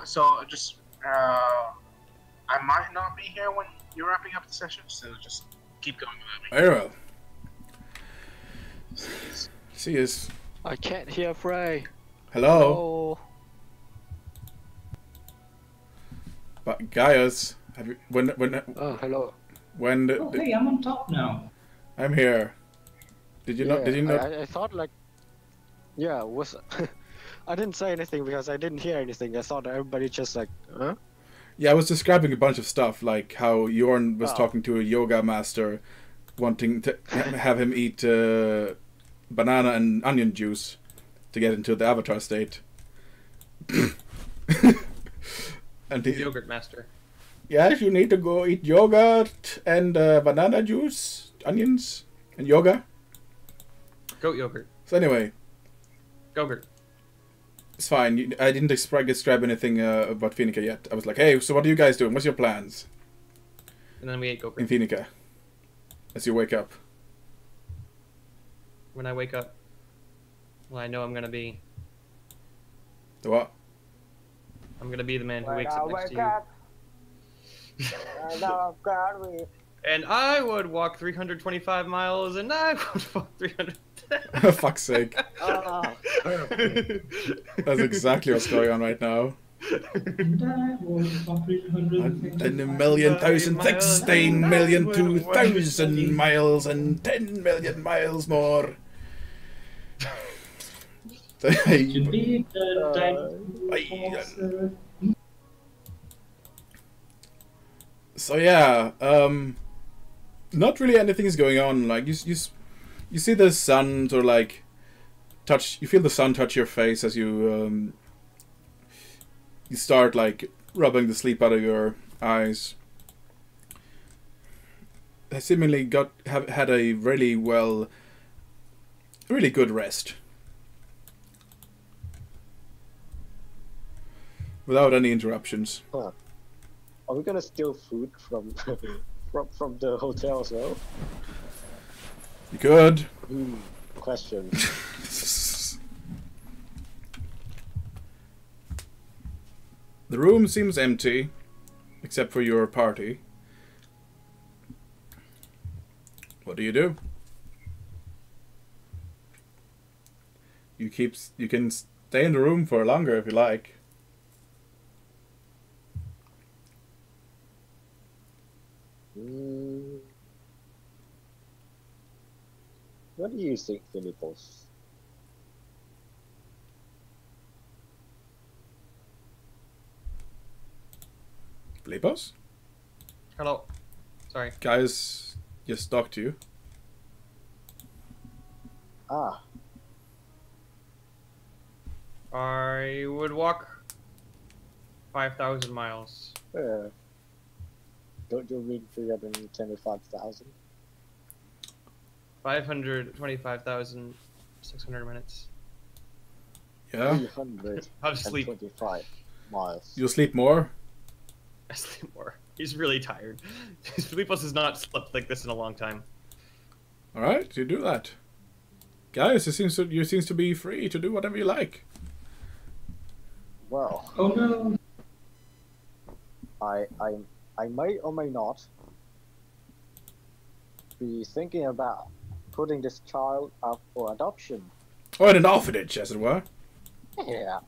So just, I might not be here when you're wrapping up the session, so just keep going without me. Very well. See you. I can't hear Frey. Hello. Oh, But Gaius, have you oh hello. when Oh, hey, I'm on top now. I'm here. Did you not? Did you not? I thought like, yeah, was I didn't say anything because I didn't hear anything. I thought everybody just like, huh? Yeah, I was describing a bunch of stuff, like how Jorn was Oh. talking to a yoga master, wanting to have him eat banana and onion juice to get into the avatar state. And He's yogurt master. yes, you need to go eat yogurt and banana juice, onions, and yoga. Goat yogurt. So anyway, Gogurt. it's fine. I didn't describe anything about Finica yet. I was like, hey, so what are you guys doing? What's your plans And then we ate in gogurt. Finica as you wake up? When I wake up, well, I know I'm gonna be. The what? I'm gonna be the man who When wakes I up next wake to you. up, I know I've got me. And I would walk 325 miles, and I would walk 300. Fuck's sake. Oh, That's exactly what's going on right now. And a million thousand 16 million 2,000 miles and 10 million miles more. Should be So yeah, not really anything is going on. Like you see the sun sort of like touch. You feel the sun touch your face as you start like rubbing the sleep out of your eyes. I seemingly have had a really good rest without any interruptions. Huh. Are we gonna steal food from from the hotel as well? You could. Question. The room seems empty, except for your party. What do? You can stay in the room for longer if you like. What do you think, Philippos? Philippos? Hello. Sorry. Guys just talked to you. Ah, I would walk 5,000 miles. don't you mean 325,000? 525,600 minutes. Yeah. 325 I'll sleep. miles. You'll sleep more. I sleep more. He's really tired. Filipos has not slept like this in a long time. All right, you do that. Guys, you seems to be free to do whatever you like. Well, Oh no. I may or may not be thinking about putting this child up for adoption. Oh, in an orphanage, as it were. Yeah.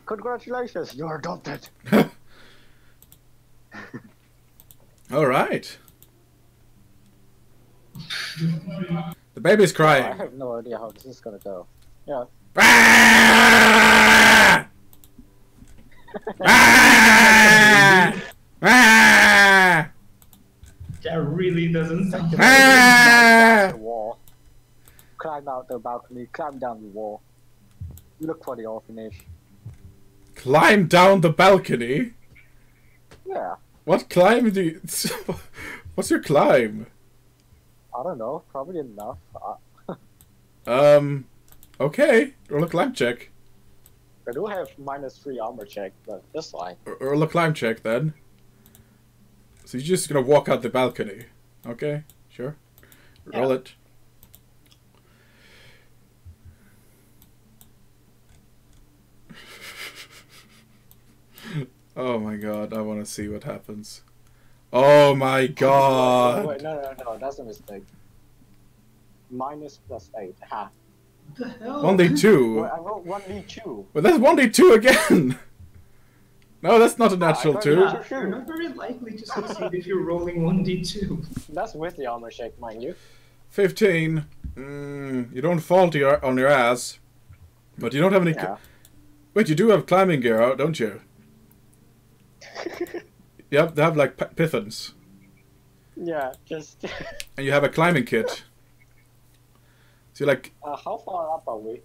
Congratulations, you're adopted. All right. The baby's I crying. have no idea how this is gonna go. Yeah. Ah! Ah! Ah! That really doesn't sound Ah! The wall. Climb out the balcony, climb down the wall. Look for the orphanage. Climb down the balcony? Yeah. What climb do you... What's your climb? I don't know, probably enough. Okay. Roll a climb check. I do have -3 armor check, but that's fine. Roll a climb check, then. So you're just gonna walk out the balcony. Okay, sure. Roll it. Oh my god, I want to see what happens. Oh my god! Wait, no, that's a mistake. -+8. Ha. What the hell? 1d2. Wait, I rolled 1d2. But that's 1d2 again! No, that's not a natural I 2. got You're not very likely to succeed if you're rolling 1d2. That's with the armor check, mind you. 15. You don't fall to on your ass. But you don't have any... Yeah. Wait, you do have climbing gear out, don't you? Yep, they have like pythons. Yeah, just. And you have a climbing kit. So you're like... How far up are we?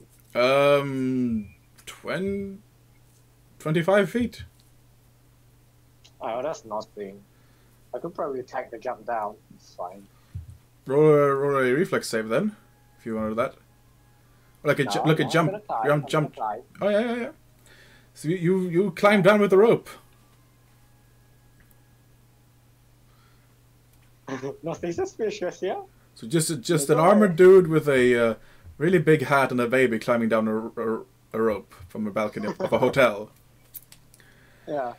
25 feet. Oh, that's nothing. I could probably take the jump down. It's fine. Roll a reflex save then, if you want to do that. Or like a No, like a I'm jump. gonna climb, You I'm jump. gonna climb. Oh yeah. So you climb down with the rope. Nothing suspicious, yeah? So just an armored dude with a really big hat and a baby climbing down a rope from a balcony of a hotel. Yeah.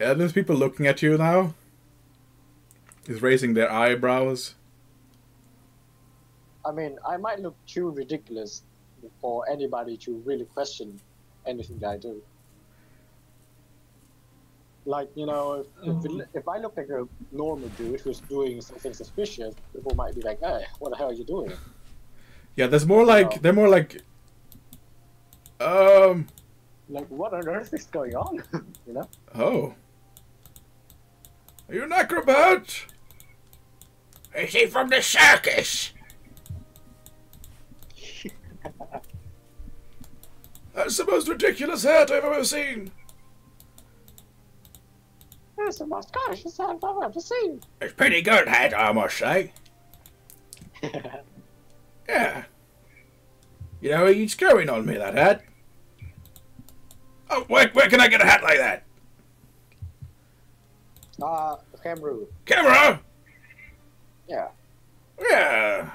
And there's people looking at you now. He's raising their eyebrows. I mean, I might look too ridiculous for anybody to really question anything that I do. Like, you know, if I look like a normal dude who's doing something suspicious, people might be like, "Hey, what the hell are you doing?" Yeah, there's more like they're more like. Like, what on earth is going on? You know? Oh. Are you an acrobat? Is he from the circus? That's the most ridiculous hat I've ever seen. That's the most gorgeous hat I've ever seen. It's pretty good hat, I must say. Yeah. You know, he's going on me, that hat. Oh, where can I get a hat like that? Camera. Camera? Yeah. Yeah.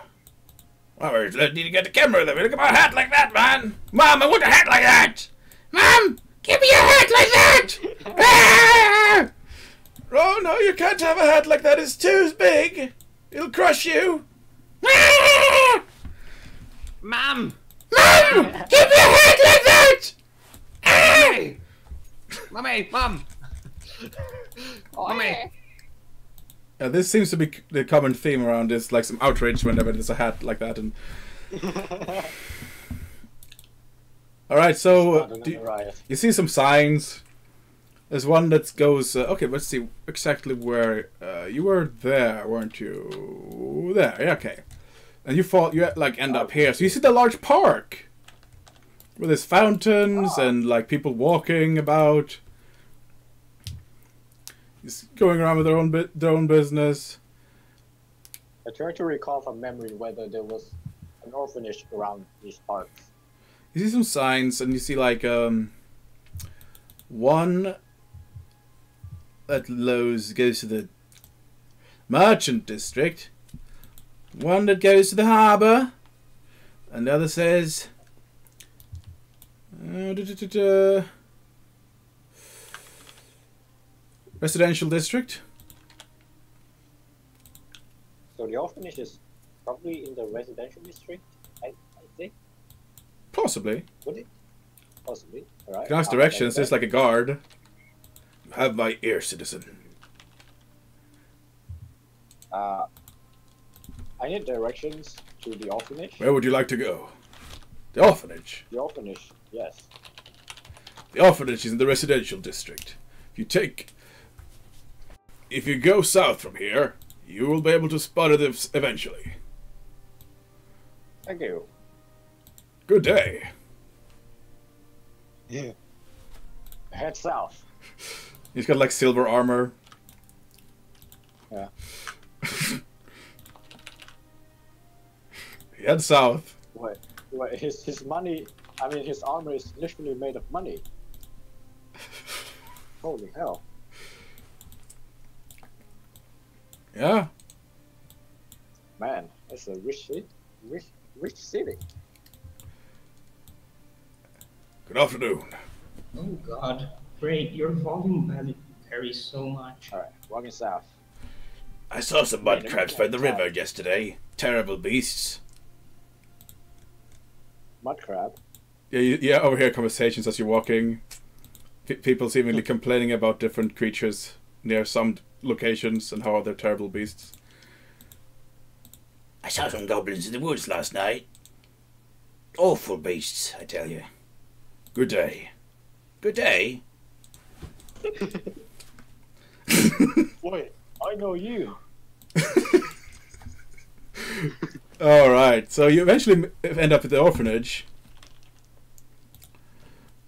Well, we need to get the camera then. Look at my hat like that, man. Mom, I want a hat like that. Mom, give me a hat like that. Ah! Oh, no, you can't have a hat like that. It's too big. It'll crush you. Ah! Mom! Mom, give me a hat like that. Mommy! Mommy! Mom! Mommy! This seems to be the common theme around this, like some outrage whenever there's a hat like that. And all right, so you see some signs. There's one that goes. Okay, let's see exactly where you were. There, weren't you? There, yeah, okay. And you fall. You like end up here. So you see the large park with there's fountains and like people walking about. He's going around with their own business. I try to recall from memory whether there was an orphanage around these parks. You see some signs, and you see like one that goes to the merchant district, one that goes to the harbour, and the other says residential district. So the orphanage is probably in the residential district, I think. Possibly. Would it? Possibly. All right. You can ask directions. There's like a guard. You have my ear, citizen. I need directions to the orphanage. Where would you like to go? The orphanage. The orphanage, yes. The orphanage is in the residential district. If you go south from here, you will be able to spot it eventually. Thank you. Good day. Yeah. Head south. He's got like silver armor. Yeah. Head south. Wait, his money, I mean his armor is literally made of money. Holy hell. Yeah. Man, that's a rich city. Good afternoon. Oh God, Frejth, your volume varies so much. Alright, walking south. I saw some mud crabs by the river yesterday. Terrible beasts. Mud crab? Yeah, you overhear conversations as you're walking. People seemingly complaining about different creatures near some locations and how they're terrible beasts. I saw some goblins in the woods last night. Awful beasts, I tell you. Good day. Good day? Wait, I know you. Alright, so you eventually end up at the orphanage.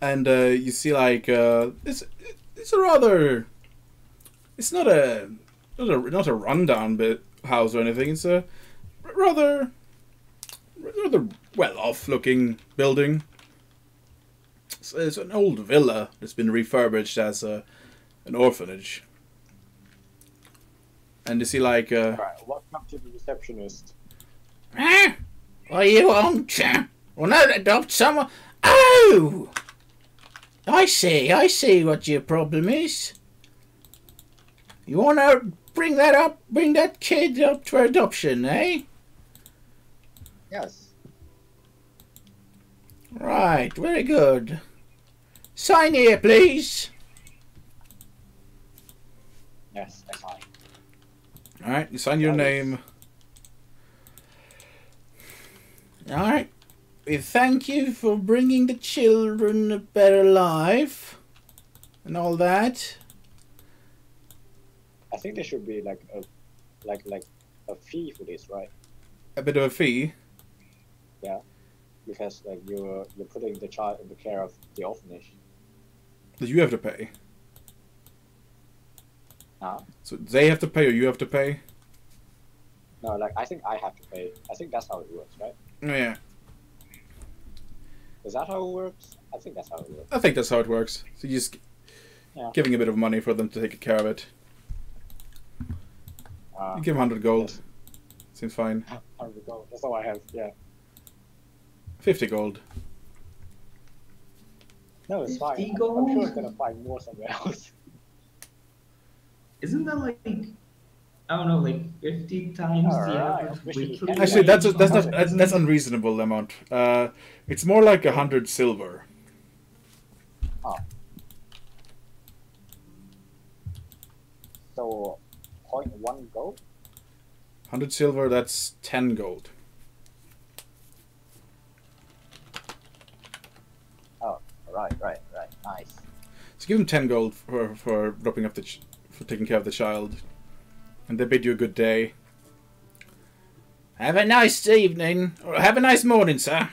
And you see like it's a rather, it's not a rundown house or anything. It's a rather well off looking building. It's an old villa that's been refurbished as an orphanage. And you see like Alright, welcome to the receptionist. Huh? What you want? Well, no, adopt someone. Oh! I see what your problem is. You want to bring that kid up for adoption, eh? Yes. Right, very good. Sign here, please. Yes, that's fine. Alright, you sign your name. Alright. We thank you for bringing the children a better life. And all that. I think there should be like a fee for this, right? A bit of a fee. Yeah. Because like you're putting the child in the care of the orphanage. That you have to pay. Huh? So they have to pay or you have to pay? No, like I think I have to pay. I think that's how it works, right? Yeah. Is that how it works? I think that's how it works. I think that's how it works. So you just giving a bit of money for them to take care of it. You give 100 gold. Yes. Seems fine. 100 gold. That's all I have. Yeah. 50 gold. No, it's fine. 50 I'm gold? sure it's gonna find more somewhere else. Isn't that like, I don't know, like 50 times the Alright, average officially weekly? can Actually, that's wage? not that's unreasonable amount. It's more like 100 silver. Oh. So, 0.1 gold? 100 silver, that's 10 gold. Oh, right. Nice. So give them 10 gold for dropping up for taking care of the child, and they bid you a good day. Have a nice evening, or have a nice morning, sir.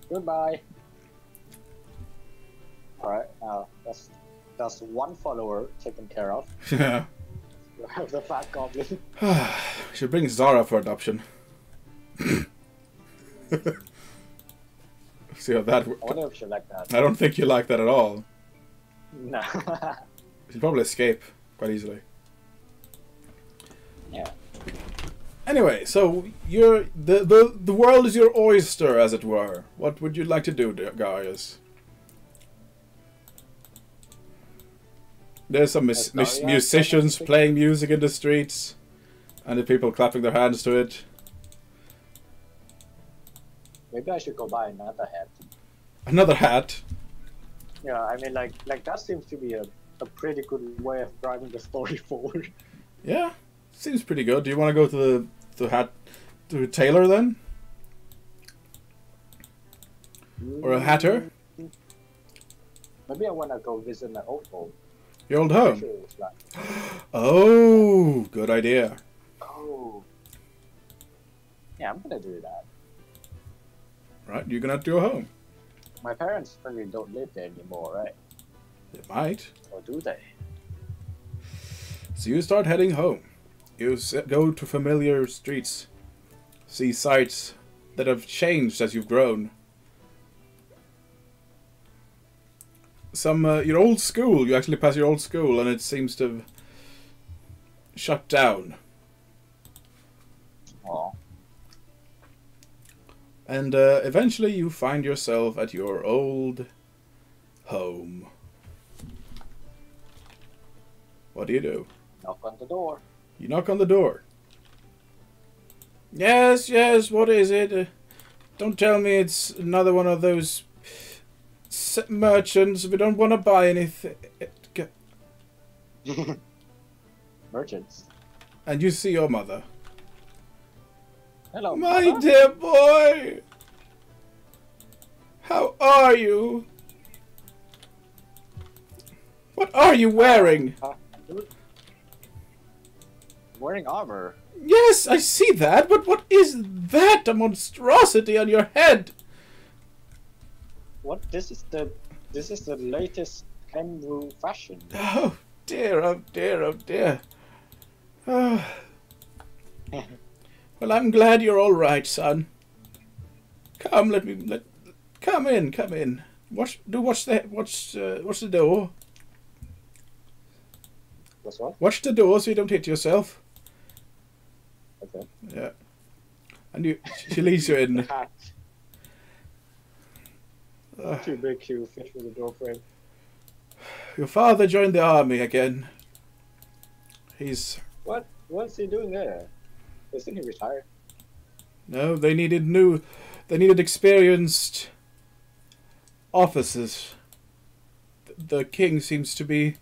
Goodbye. Alright, now that's one follower taken care of. Yeah. You have the fat goblin. Should bring Zara for adoption. See how that I works. wonder if she like that. I don't think you like that at all. No. She'll probably escape quite easily. Yeah. Anyway, so the world is your oyster, as it were. What would you like to do, guys? There's some musicians playing music in the streets, and the people clapping their hands to it. Maybe I should go buy another hat. Another hat. Yeah, I mean, like that seems to be a pretty good way of driving the story forward. Yeah, seems pretty good. Do you want to go to the tailor then, or a hatter? Maybe I want to go visit my old home. Your old home. Sure it's like, Oh, good idea. oh. Yeah, I'm gonna do that. Right, you're gonna have to go home. My parents really don't live there anymore, right? They might. Or do they? So you start heading home. You go to familiar streets, see sights that have changed as you've grown. Your old school, you actually pass your old school, and it seems to have shut down. Oh. And eventually you find yourself at your old home. What do you do? Knock on the door. You knock on the door. Yes, what is it? Don't tell me it's another one of those merchants. We don't want to buy anything. Merchants. And you see your mother. Hello, My Mother. dear boy! How are you? What are you wearing? Wearing armor. Yes, I see that, but what is that? A monstrosity on your head! What? This is the latest kangaroo fashion. Oh dear, oh dear, oh dear. Oh. Well, I'm glad you're all right, son. Come, come in. Watch the door. What's what? Watch the door so you don't hit yourself. Okay. Yeah. And she leads you in. Hat. Too big to fit through the door frame. Your father joined the army again. He's... What's he doing there? Isn't he retired? No, they needed experienced offices. The king seems to be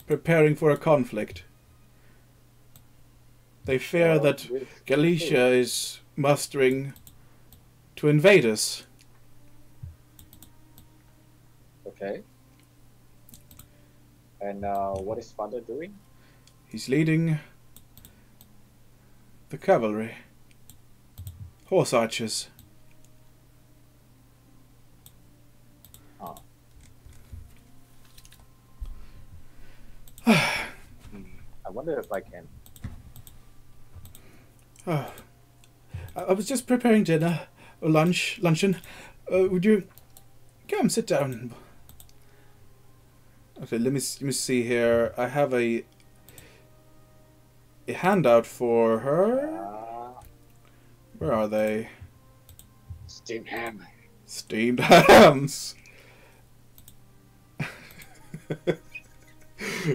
preparing for a conflict. They fear that Galicia is mustering to invade us. Okay. And what is father doing? He's leading the cavalry. Horse archers. Oh. I wonder if I can. Oh. I was just preparing dinner, or luncheon. Would you come sit down? Okay, let me see here. I have a handout for her. Where are they? Steamed ham. Steamed hams.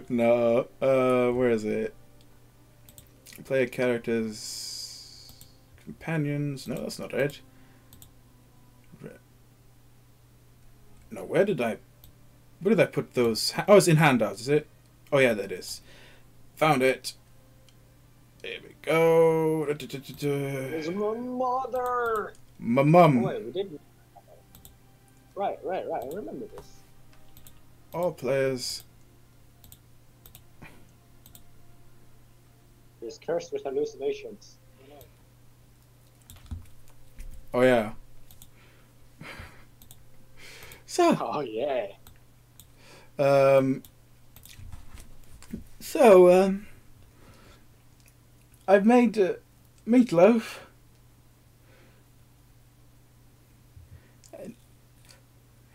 No, where is it? Player characters, companions. No, that's not it. No, where did I put those? Oh, it's in handouts, is it? Oh yeah, that is. Found it. There we go. It's my mother. My mum. Oh, wait, we didn't. Right. I remember this. All players. He's cursed with hallucinations. Oh yeah. So. Oh yeah. I've made meatloaf.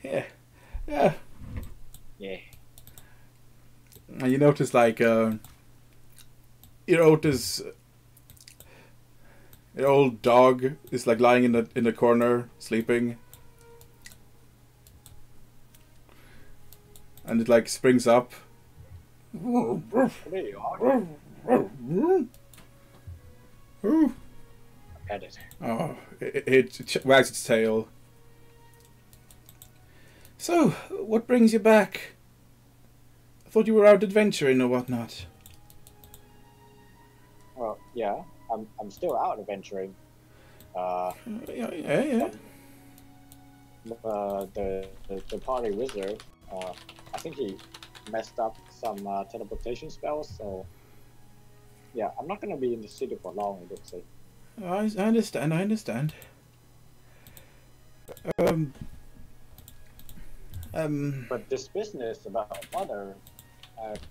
Yeah. Yeah. And you notice, like, your old dog is like lying in the corner sleeping, and it like springs up. There you are. Pet it. Oh, it wags its tail. So, what brings you back? I thought you were out adventuring or whatnot. Well, yeah, I'm still out adventuring. Yeah. The party wizard, I think he messed up some teleportation spells, so yeah, I'm not gonna be in the city for long, I would say. I understand. But this business about mother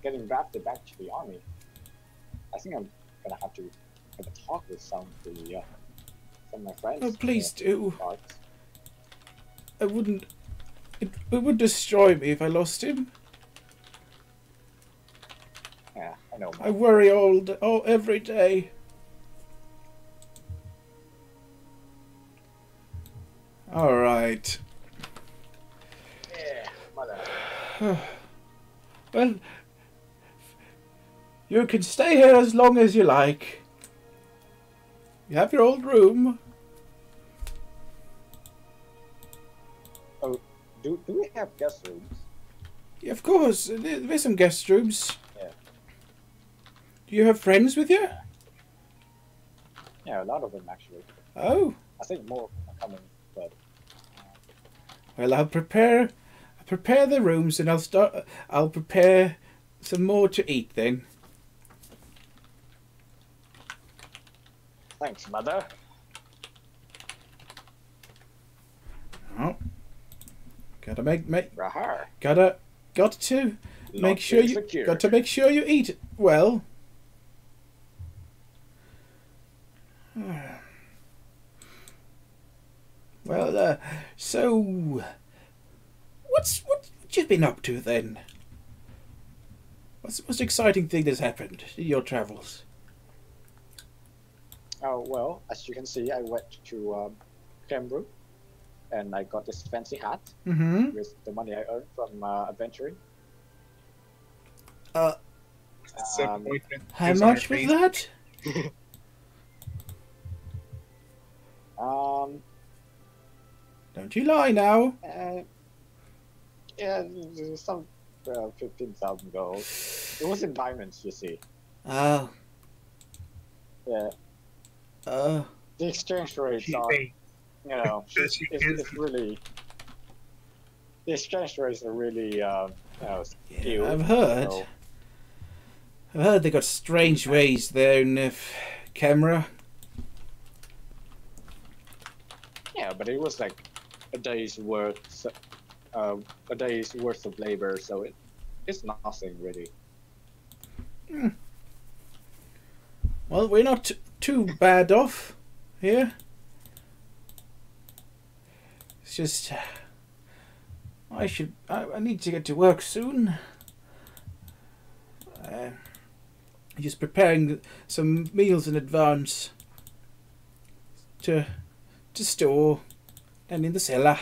getting drafted back to the army, I think I'm gonna have to have a talk with some of my friends. Oh, please do. Parts. I wouldn't. It would destroy me if I lost him. Yeah, I know. I worry every day. All right. Yeah, mother. Well, you can stay here as long as you like. You have your old room. Oh, do we have guest rooms? Yeah, of course, there's some guest rooms. Yeah. Do you have friends with you? Yeah, a lot of them actually. Oh. I think more are coming, but. Well, I'll prepare the rooms, and I'll prepare some more to eat then. Thanks, mother. Oh. Gotta make Rahar. got to make sure you secure. got to make sure you eat well. Well, so what you been up to then? What's the most exciting thing that's happened in your travels? Oh well, as you can see, I went to Pembroke, and I got this fancy hat with the money I earned from adventuring. How much was that? Um. Don't you lie now. Yeah, it was some 15,000 gold. It was in diamonds, you see. Oh. Yeah. Oh. The exchange rates She are, paid. you know, Yes, she is. it's really. The exchange rates are really, you know, Yeah, skewed. I've heard. So, I've heard they got strange ways there in the camera. yeah, but it was like a day's worth, a day's worth of labor, so it's nothing really. Well, we're not too bad off here. It's just I need to get to work soon. Just preparing some meals in advance to store and in the cellar.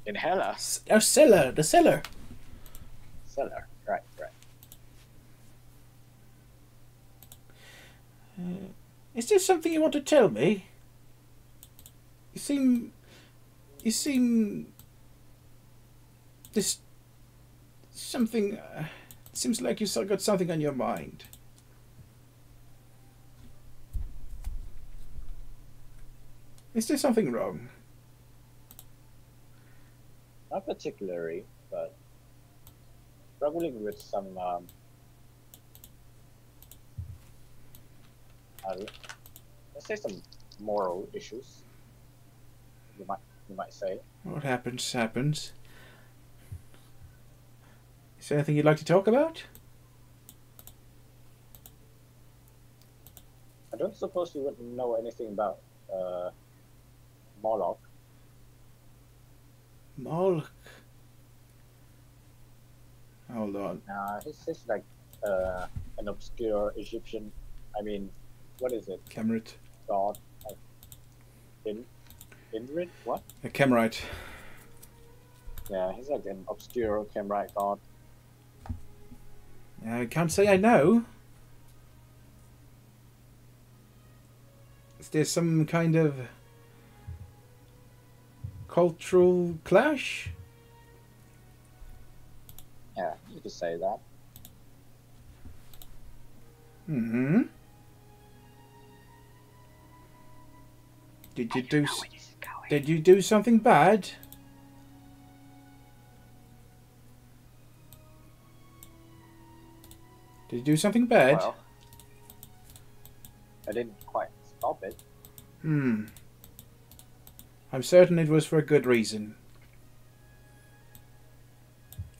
In Hela? Our cellar, the cellar. Cellar, right. Is there something you want to tell me? You seem. This. Something. Seems like you got something on your mind. Is there something wrong? Not particularly, but struggling with some, let's say some moral issues. You might say. What happens, happens. Is there anything you'd like to talk about? I don't suppose you wouldn't know anything about Moloch. Moloch. Hold on. He's like an obscure Egyptian. I mean, what is it? Camerite. God. Indrid? What? A Camerite. Yeah, he's like an obscure Camerite god. I can't say I know. Is there some kind of cultural clash? Yeah, you could say that. Mm-hmm. Did you do something bad? Did you do something bad? Well, I didn't quite stop it. I'm certain it was for a good reason.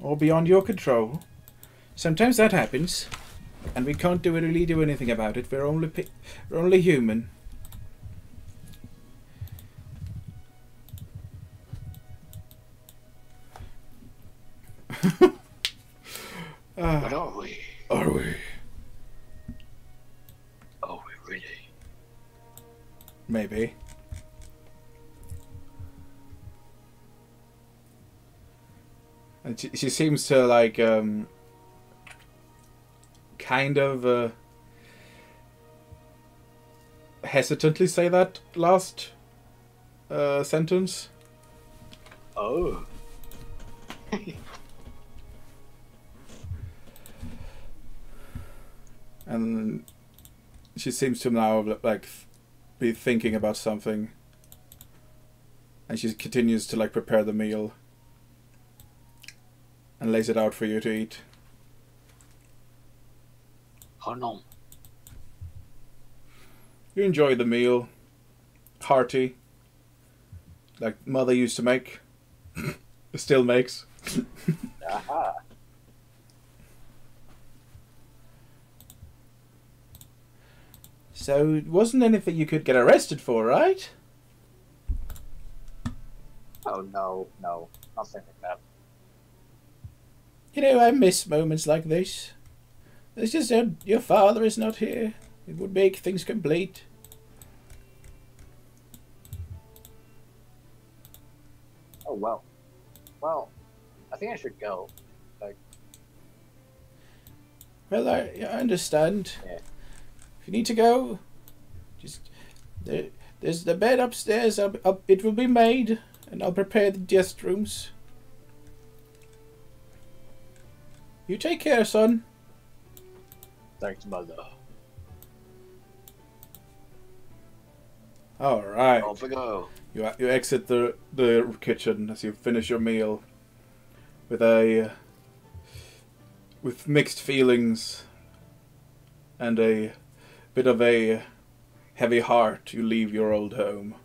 Or beyond your control. Sometimes that happens, and we can't really do anything about it. We're only human. But are we? Are we? Are we really? Maybe. And she seems to like kind of hesitantly say that last sentence. Oh. And she seems to now like be thinking about something, and she continues to like prepare the meal and lays it out for you to eat. Oh no. You enjoy the meal, hearty, like Mother used to make, still makes. Aha. So it wasn't anything you could get arrested for, right? Oh no, nothing like that. You know, I miss moments like this. It's just that your father is not here. It would make things complete. Oh well. Well, I think I should go. Like. Well, I understand. Yeah. If you need to go, just there's the bed upstairs. It will be made, and I'll prepare the guest rooms. You take care, son. Thanks, mother. All right. Off we go. You exit the kitchen as you finish your meal with mixed feelings and a bit of a heavy heart. You leave your old home.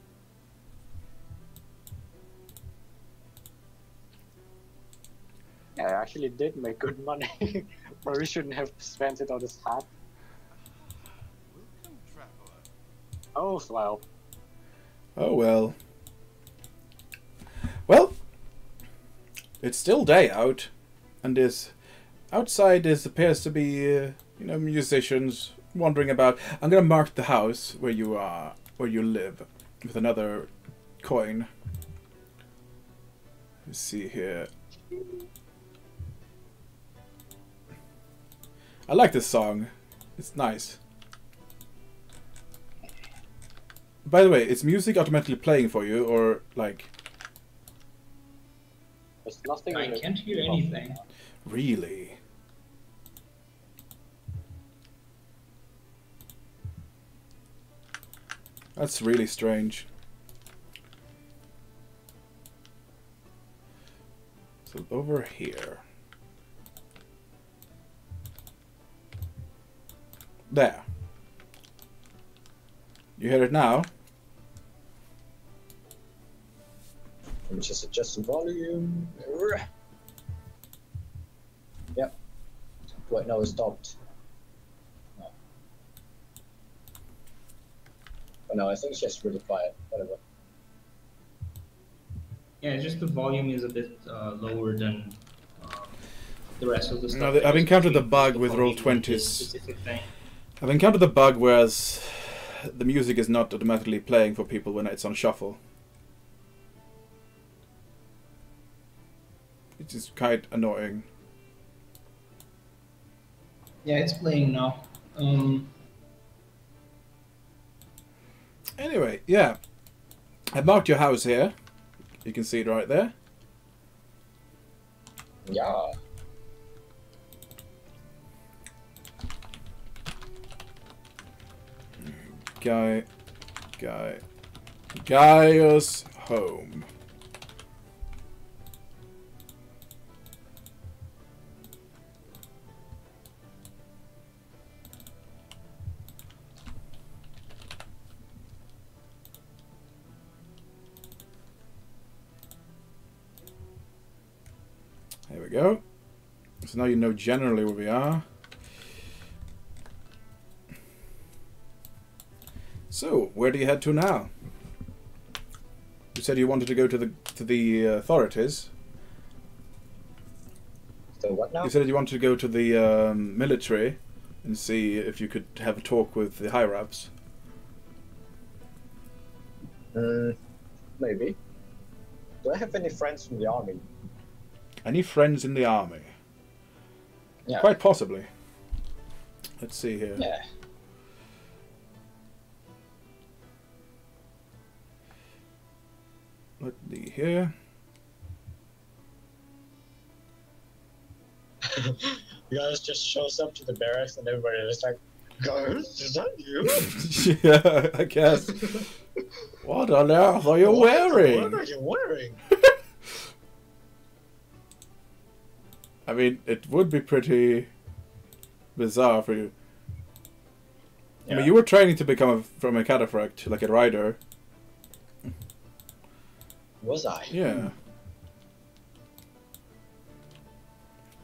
Yeah, I actually did make good money. Probably shouldn't have spent it on this hat. Oh, well. Oh well. Well, it's still day out, and outside appears to be musicians wandering about. I'm gonna mark the house where you live with another coin. Let's see here. I like this song. It's nice. By the way, is music automatically playing for you, or like? There's nothing. I can't hear anything. Really? That's really strange. So over here. There. You hear it now? Let me just adjust the volume. Yep. Wait, no, it stopped. No. Oh, no, I think it's just really quiet. Whatever. Yeah, it's just the volume is a bit lower than the rest of the stuff. No, I've encountered the bug with Roll20s. I've encountered the bug whereas the music is not automatically playing for people when it's on shuffle. Which is quite annoying. Yeah, it's playing now. Anyway, yeah. I marked your house here. You can see it right there. Yeah. Gaia's home. There we go. So now you know generally where we are. So, where do you head to now? You said you wanted to go to the authorities. So what now? You said you wanted to go to the military and see if you could have a talk with the higher-ups. Maybe. Do I have any friends from the army? Any friends in the army? Yeah. Quite possibly. Let's see here. Yeah. Let's see here. You guys just shows up to the barracks and everybody is like, "Guys, is that you?" Yeah, I guess. What on earth are you wearing? What are you wearing? I mean, it would be pretty bizarre for you. I mean, you were training to become from a cataphract, like a rider. Was I? Yeah.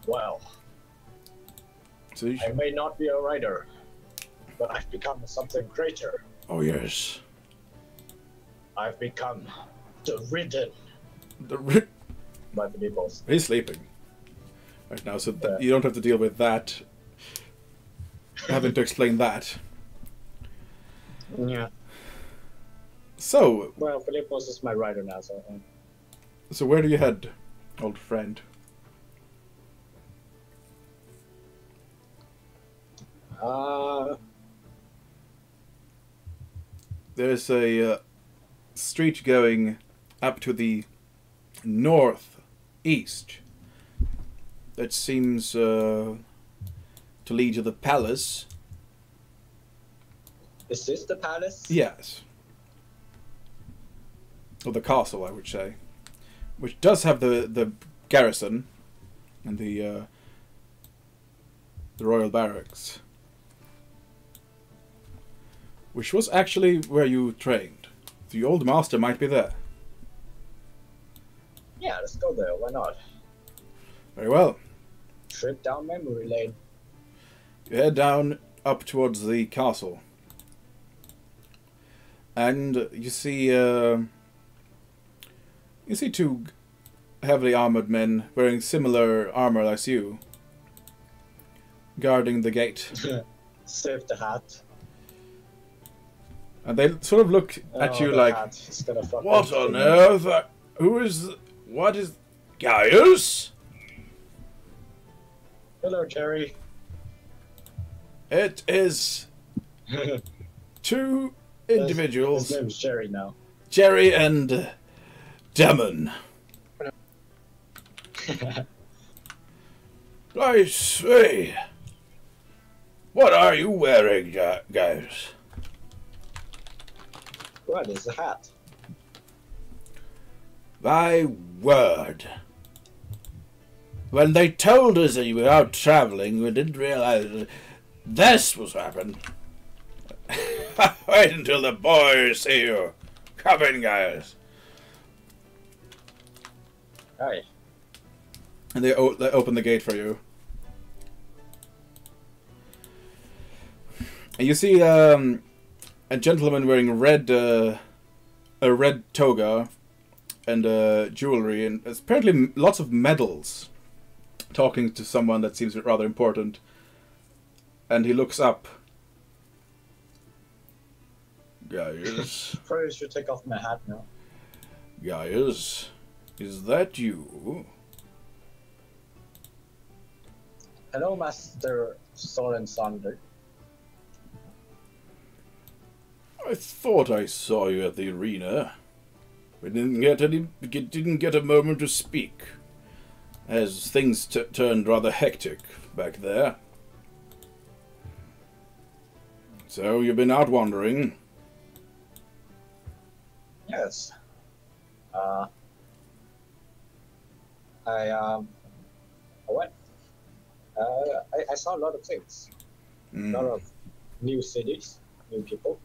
Well, So you I may not be a writer, but I've become something greater. Oh yes. I've become the ridden The by the peoples. He's sleeping right now, so that you don't have to deal with that. Having to explain that. Yeah. So, Well, Philippos is my writer now, so. so where do you head, old friend? There's a street going up to the northeast. That seems to lead to the palace. Is this the palace? Yes. Or the castle, I would say. Which does have the garrison and the royal barracks. Which was actually where you trained. The old master might be there. Yeah, let's go there. Why not? Very well. Trip down memory lane. You head down up towards the castle. And you see two heavily armored men wearing similar armor as you, guarding the gate. Save the hat. And they sort of look at you the like, hat is gonna fucking What kill on me. earth? What is... Gaius? Hello, Jerry. It is two individuals, His name's Jerry now. Jerry and Demon. I say, what are you wearing, guys? What is the hat? Thy word. When they told us that you were out traveling, we didn't realize that this was happening. Wait until the boys see you. Come in, guys. Hi. and they open the gate for you. And you see a gentleman wearing a red toga and jewelry, and apparently lots of medals, talking to someone that seems rather important. And he looks up. Gaius, Probably should take off my hat now. Gaius, is that you? Hello, Master Soren Sander. I thought I saw you at the arena. We didn't get a moment to speak, as things turned rather hectic back there. So you've been out wandering. Yes. I went. I saw a lot of things. A lot of new cities, new people.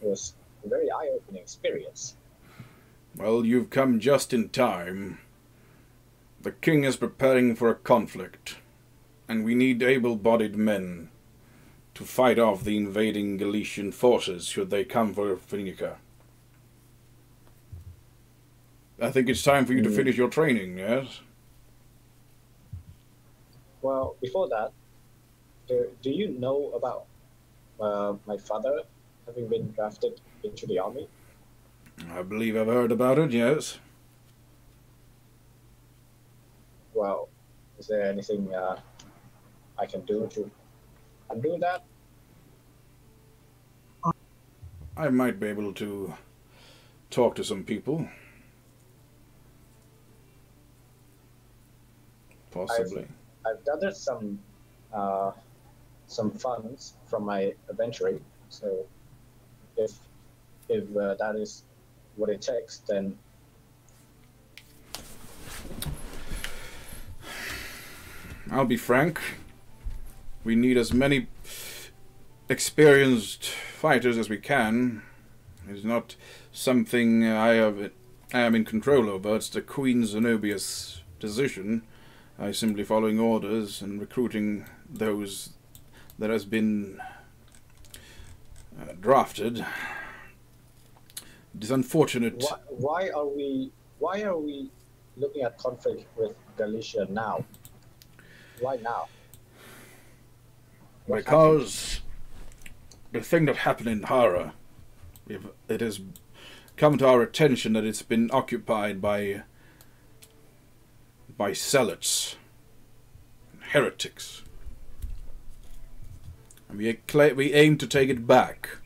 It was a very eye-opening experience. Well, you've come just in time. The king is preparing for a conflict, and we need able-bodied men to fight off the invading Galician forces should they come for Phoenicia. I think it's time for you to finish your training, yes? Well, before that, do you know about my father having been drafted into the army? I believe I've heard about it, yes. Well, is there anything I can do to undo that? I might be able to talk to some people. Possibly. I've gathered some funds from my adventuring, so if that is what it takes, then I'll be frank. We need as many experienced fighters as we can. It's not something I am in control over. It's the Queen Zenobia's decision. I'm simply following orders and recruiting those that has been drafted. It is unfortunate. why are we looking at conflict with Galicia now? Why now? What happened? Because the thing that happened in Hara, it has come to our attention that it's been occupied by zealots, heretics, and we aim to take it back.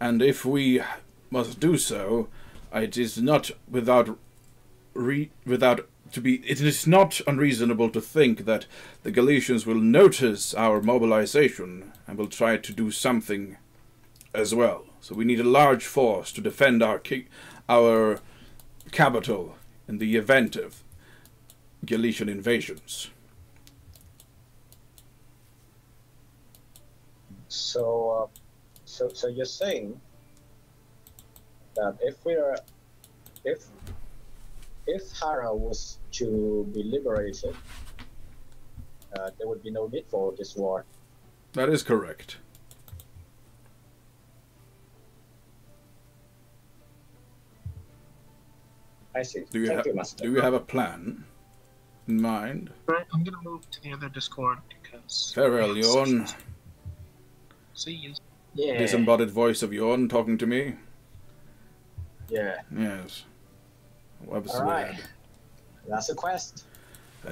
And if we must do so, It is not it is not unreasonable to think that the Galatians will notice our mobilization and will try to do something as well. So we need a large force to defend our capital in the event of Galatian invasions. So you're saying that if Hara was to be liberated, there would be no need for this war. That is correct. I see. Do you have a plan in mind? Right, I'm gonna move to the other Discord because. Farewell, Yorn. See you. Yeah. Disembodied voice of Yorn talking to me. Yeah. Yes. What's All right. weird? That's a quest.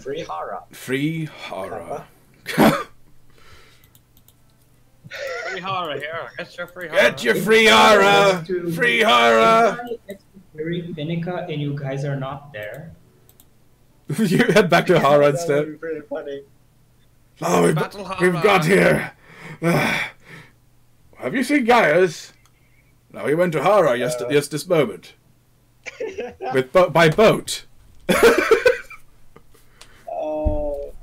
Free Hara. Free Hara. Free Hara here. Get your free Hara. Get your free Hara! Free Hara! Very Pinnacle and you guys are not there. You head back to Hara That would instead. be pretty funny. Oh, we've got here. Have you seen Gaius? No, he went to Hara just this moment. By boat.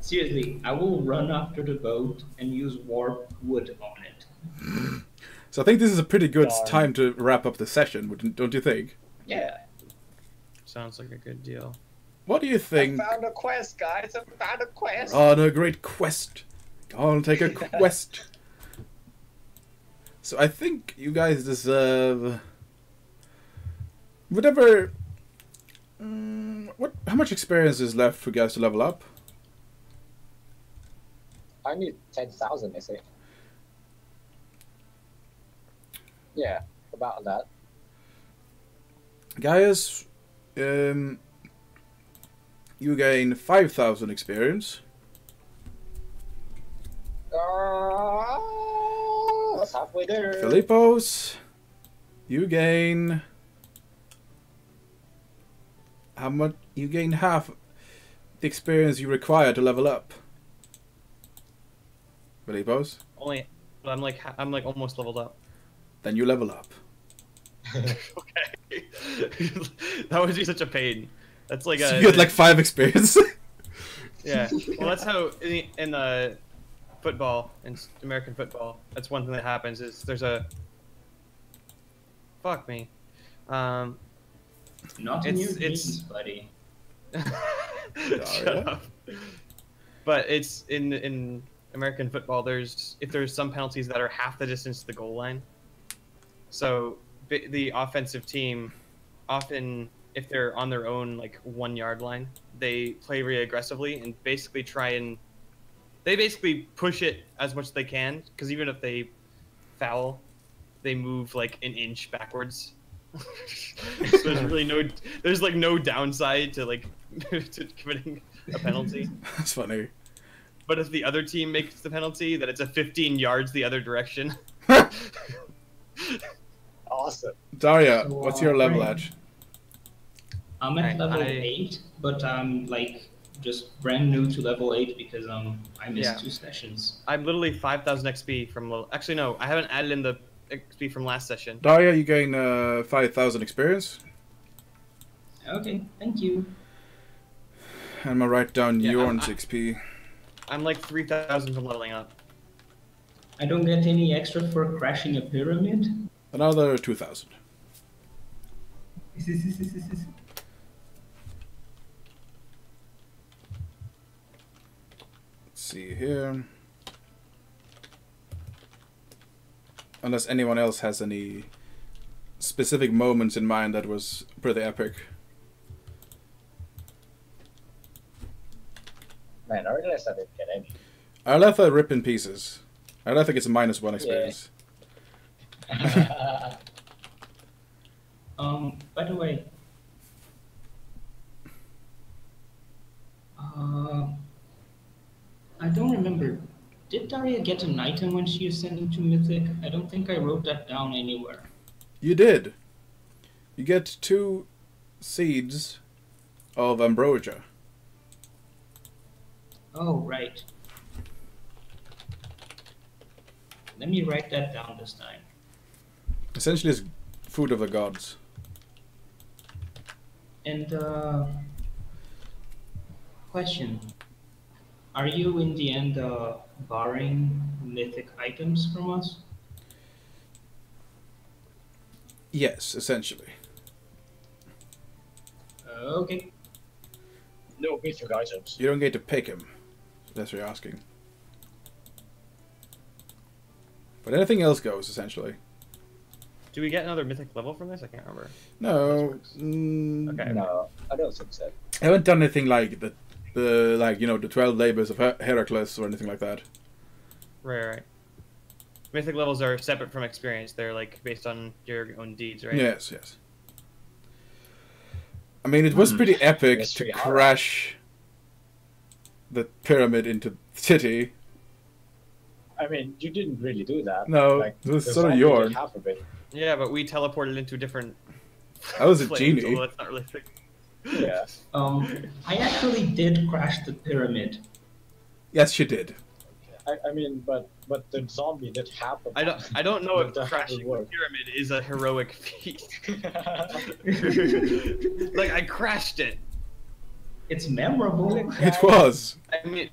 Seriously, I will run after the boat and use warp wood on it. So I think this is a pretty good Darn. time to wrap up the session, don't you think? Yeah. Sounds like a good deal. What do you think? I found a quest, guys. I found a quest. On a great quest. I'll take a quest. So I think you guys deserve whatever. How much experience is left for you guys to level up? I need 10,000, I say. Yeah, about that. Gaius, you gain 5,000 experience. That's halfway there. Philippos, you gain how much? You gain half the experience you require to level up. Philippos, Only, I'm like almost leveled up. then you level up. Okay. That would be such a pain. That's like So you get like 5 experience. Yeah. Well, that's how in the football, in American football, that's one thing that happens is there's a. Fuck me. Not in your dreams, buddy. Shut up. But it's in American football. If there's some penalties that are half the distance to the goal line. So the offensive team, often if they're on their own like 1 yard line, they play really aggressively and basically they basically push it as much as they can, because even if they foul, they move like an inch backwards. So there's like no downside to like to committing a penalty. That's funny. But if the other team makes the penalty, then it's a 15 yards the other direction. Awesome. Daria, So, what's your level right. at? I'm at level I- 8, but I'm like just brand new to level 8 because I missed Yeah. 2 sessions. I'm literally 5,000 XP from level. Actually, no, I haven't added in the XP from last session. Daria, you gain 5,000 experience. Okay, thank you. I'm gonna write down Yeah, Yorn's I- XP. I'm like 3,000 from leveling up. I don't get any extra for crashing a pyramid. Another 2,000. Let's see here. Unless anyone else has any specific moments in mind that was pretty epic. Man, I realized I didn't get any. Arletha rip in pieces. Arletha gets a -1 experience. By the way, I don't remember. Did Daria get an item when she ascended to Mythic? I don't think I wrote that down anywhere. You did. You get 2 seeds of ambrosia. Oh, right. Let me write that down this time. Essentially, it's food of the gods. And, question. Are you, in the end, borrowing mythic items from us? Yes, essentially. Okay. No mythic items. You don't get to pick him. That's what you're asking. But anything else goes, essentially. Do we get another mythic level from this? I can't remember. No. Okay. No, I don't think so. I haven't done anything like the like, you know, the 12 labors of Heracles or anything like that. Right. Mythic levels are separate from experience. They're like based on your own deeds, right? Yes. I mean, it was pretty epic That's to pretty hard. crash the pyramid into the city. I mean, you didn't really do that. No, Like, it was the sort of zombie yours. did half of it. Yeah, but we teleported into different. I was a planes, genie. although that's not really. Yeah. I actually did crash the pyramid. Yes, you did. I mean, but the zombie did half of it. I don't know if That crashing the would work. pyramid is a heroic feat. Like I crashed it. It's memorable. It was. I mean,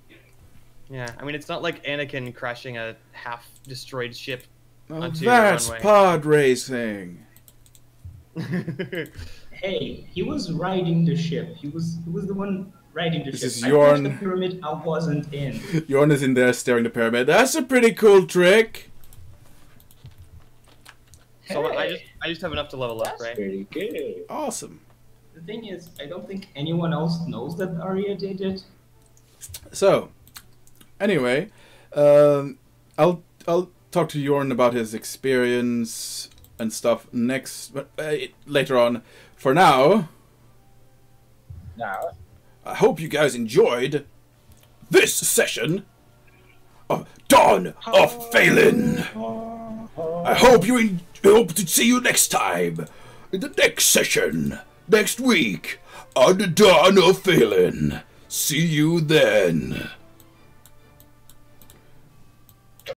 it's not like Anakin crashing a half-destroyed ship Oh, onto that's your runway. pod racing. Hey, he was riding the ship. He was the one riding the This ship. is I crashed the Yorn. pyramid I wasn't in. Yorn is in there staring at the pyramid. That's a pretty cool trick. So Hey, I just have enough to level up, That's right? pretty good. Awesome. the thing is, I don't think anyone else knows that Arya did it. So, anyway, I'll talk to Yorn about his experience and stuff later on. For now, Now, I hope you guys enjoyed this session of Dawn of Faelin. I hope hope to see you next time in the next session next week on the Dawn of Faelin. See you then.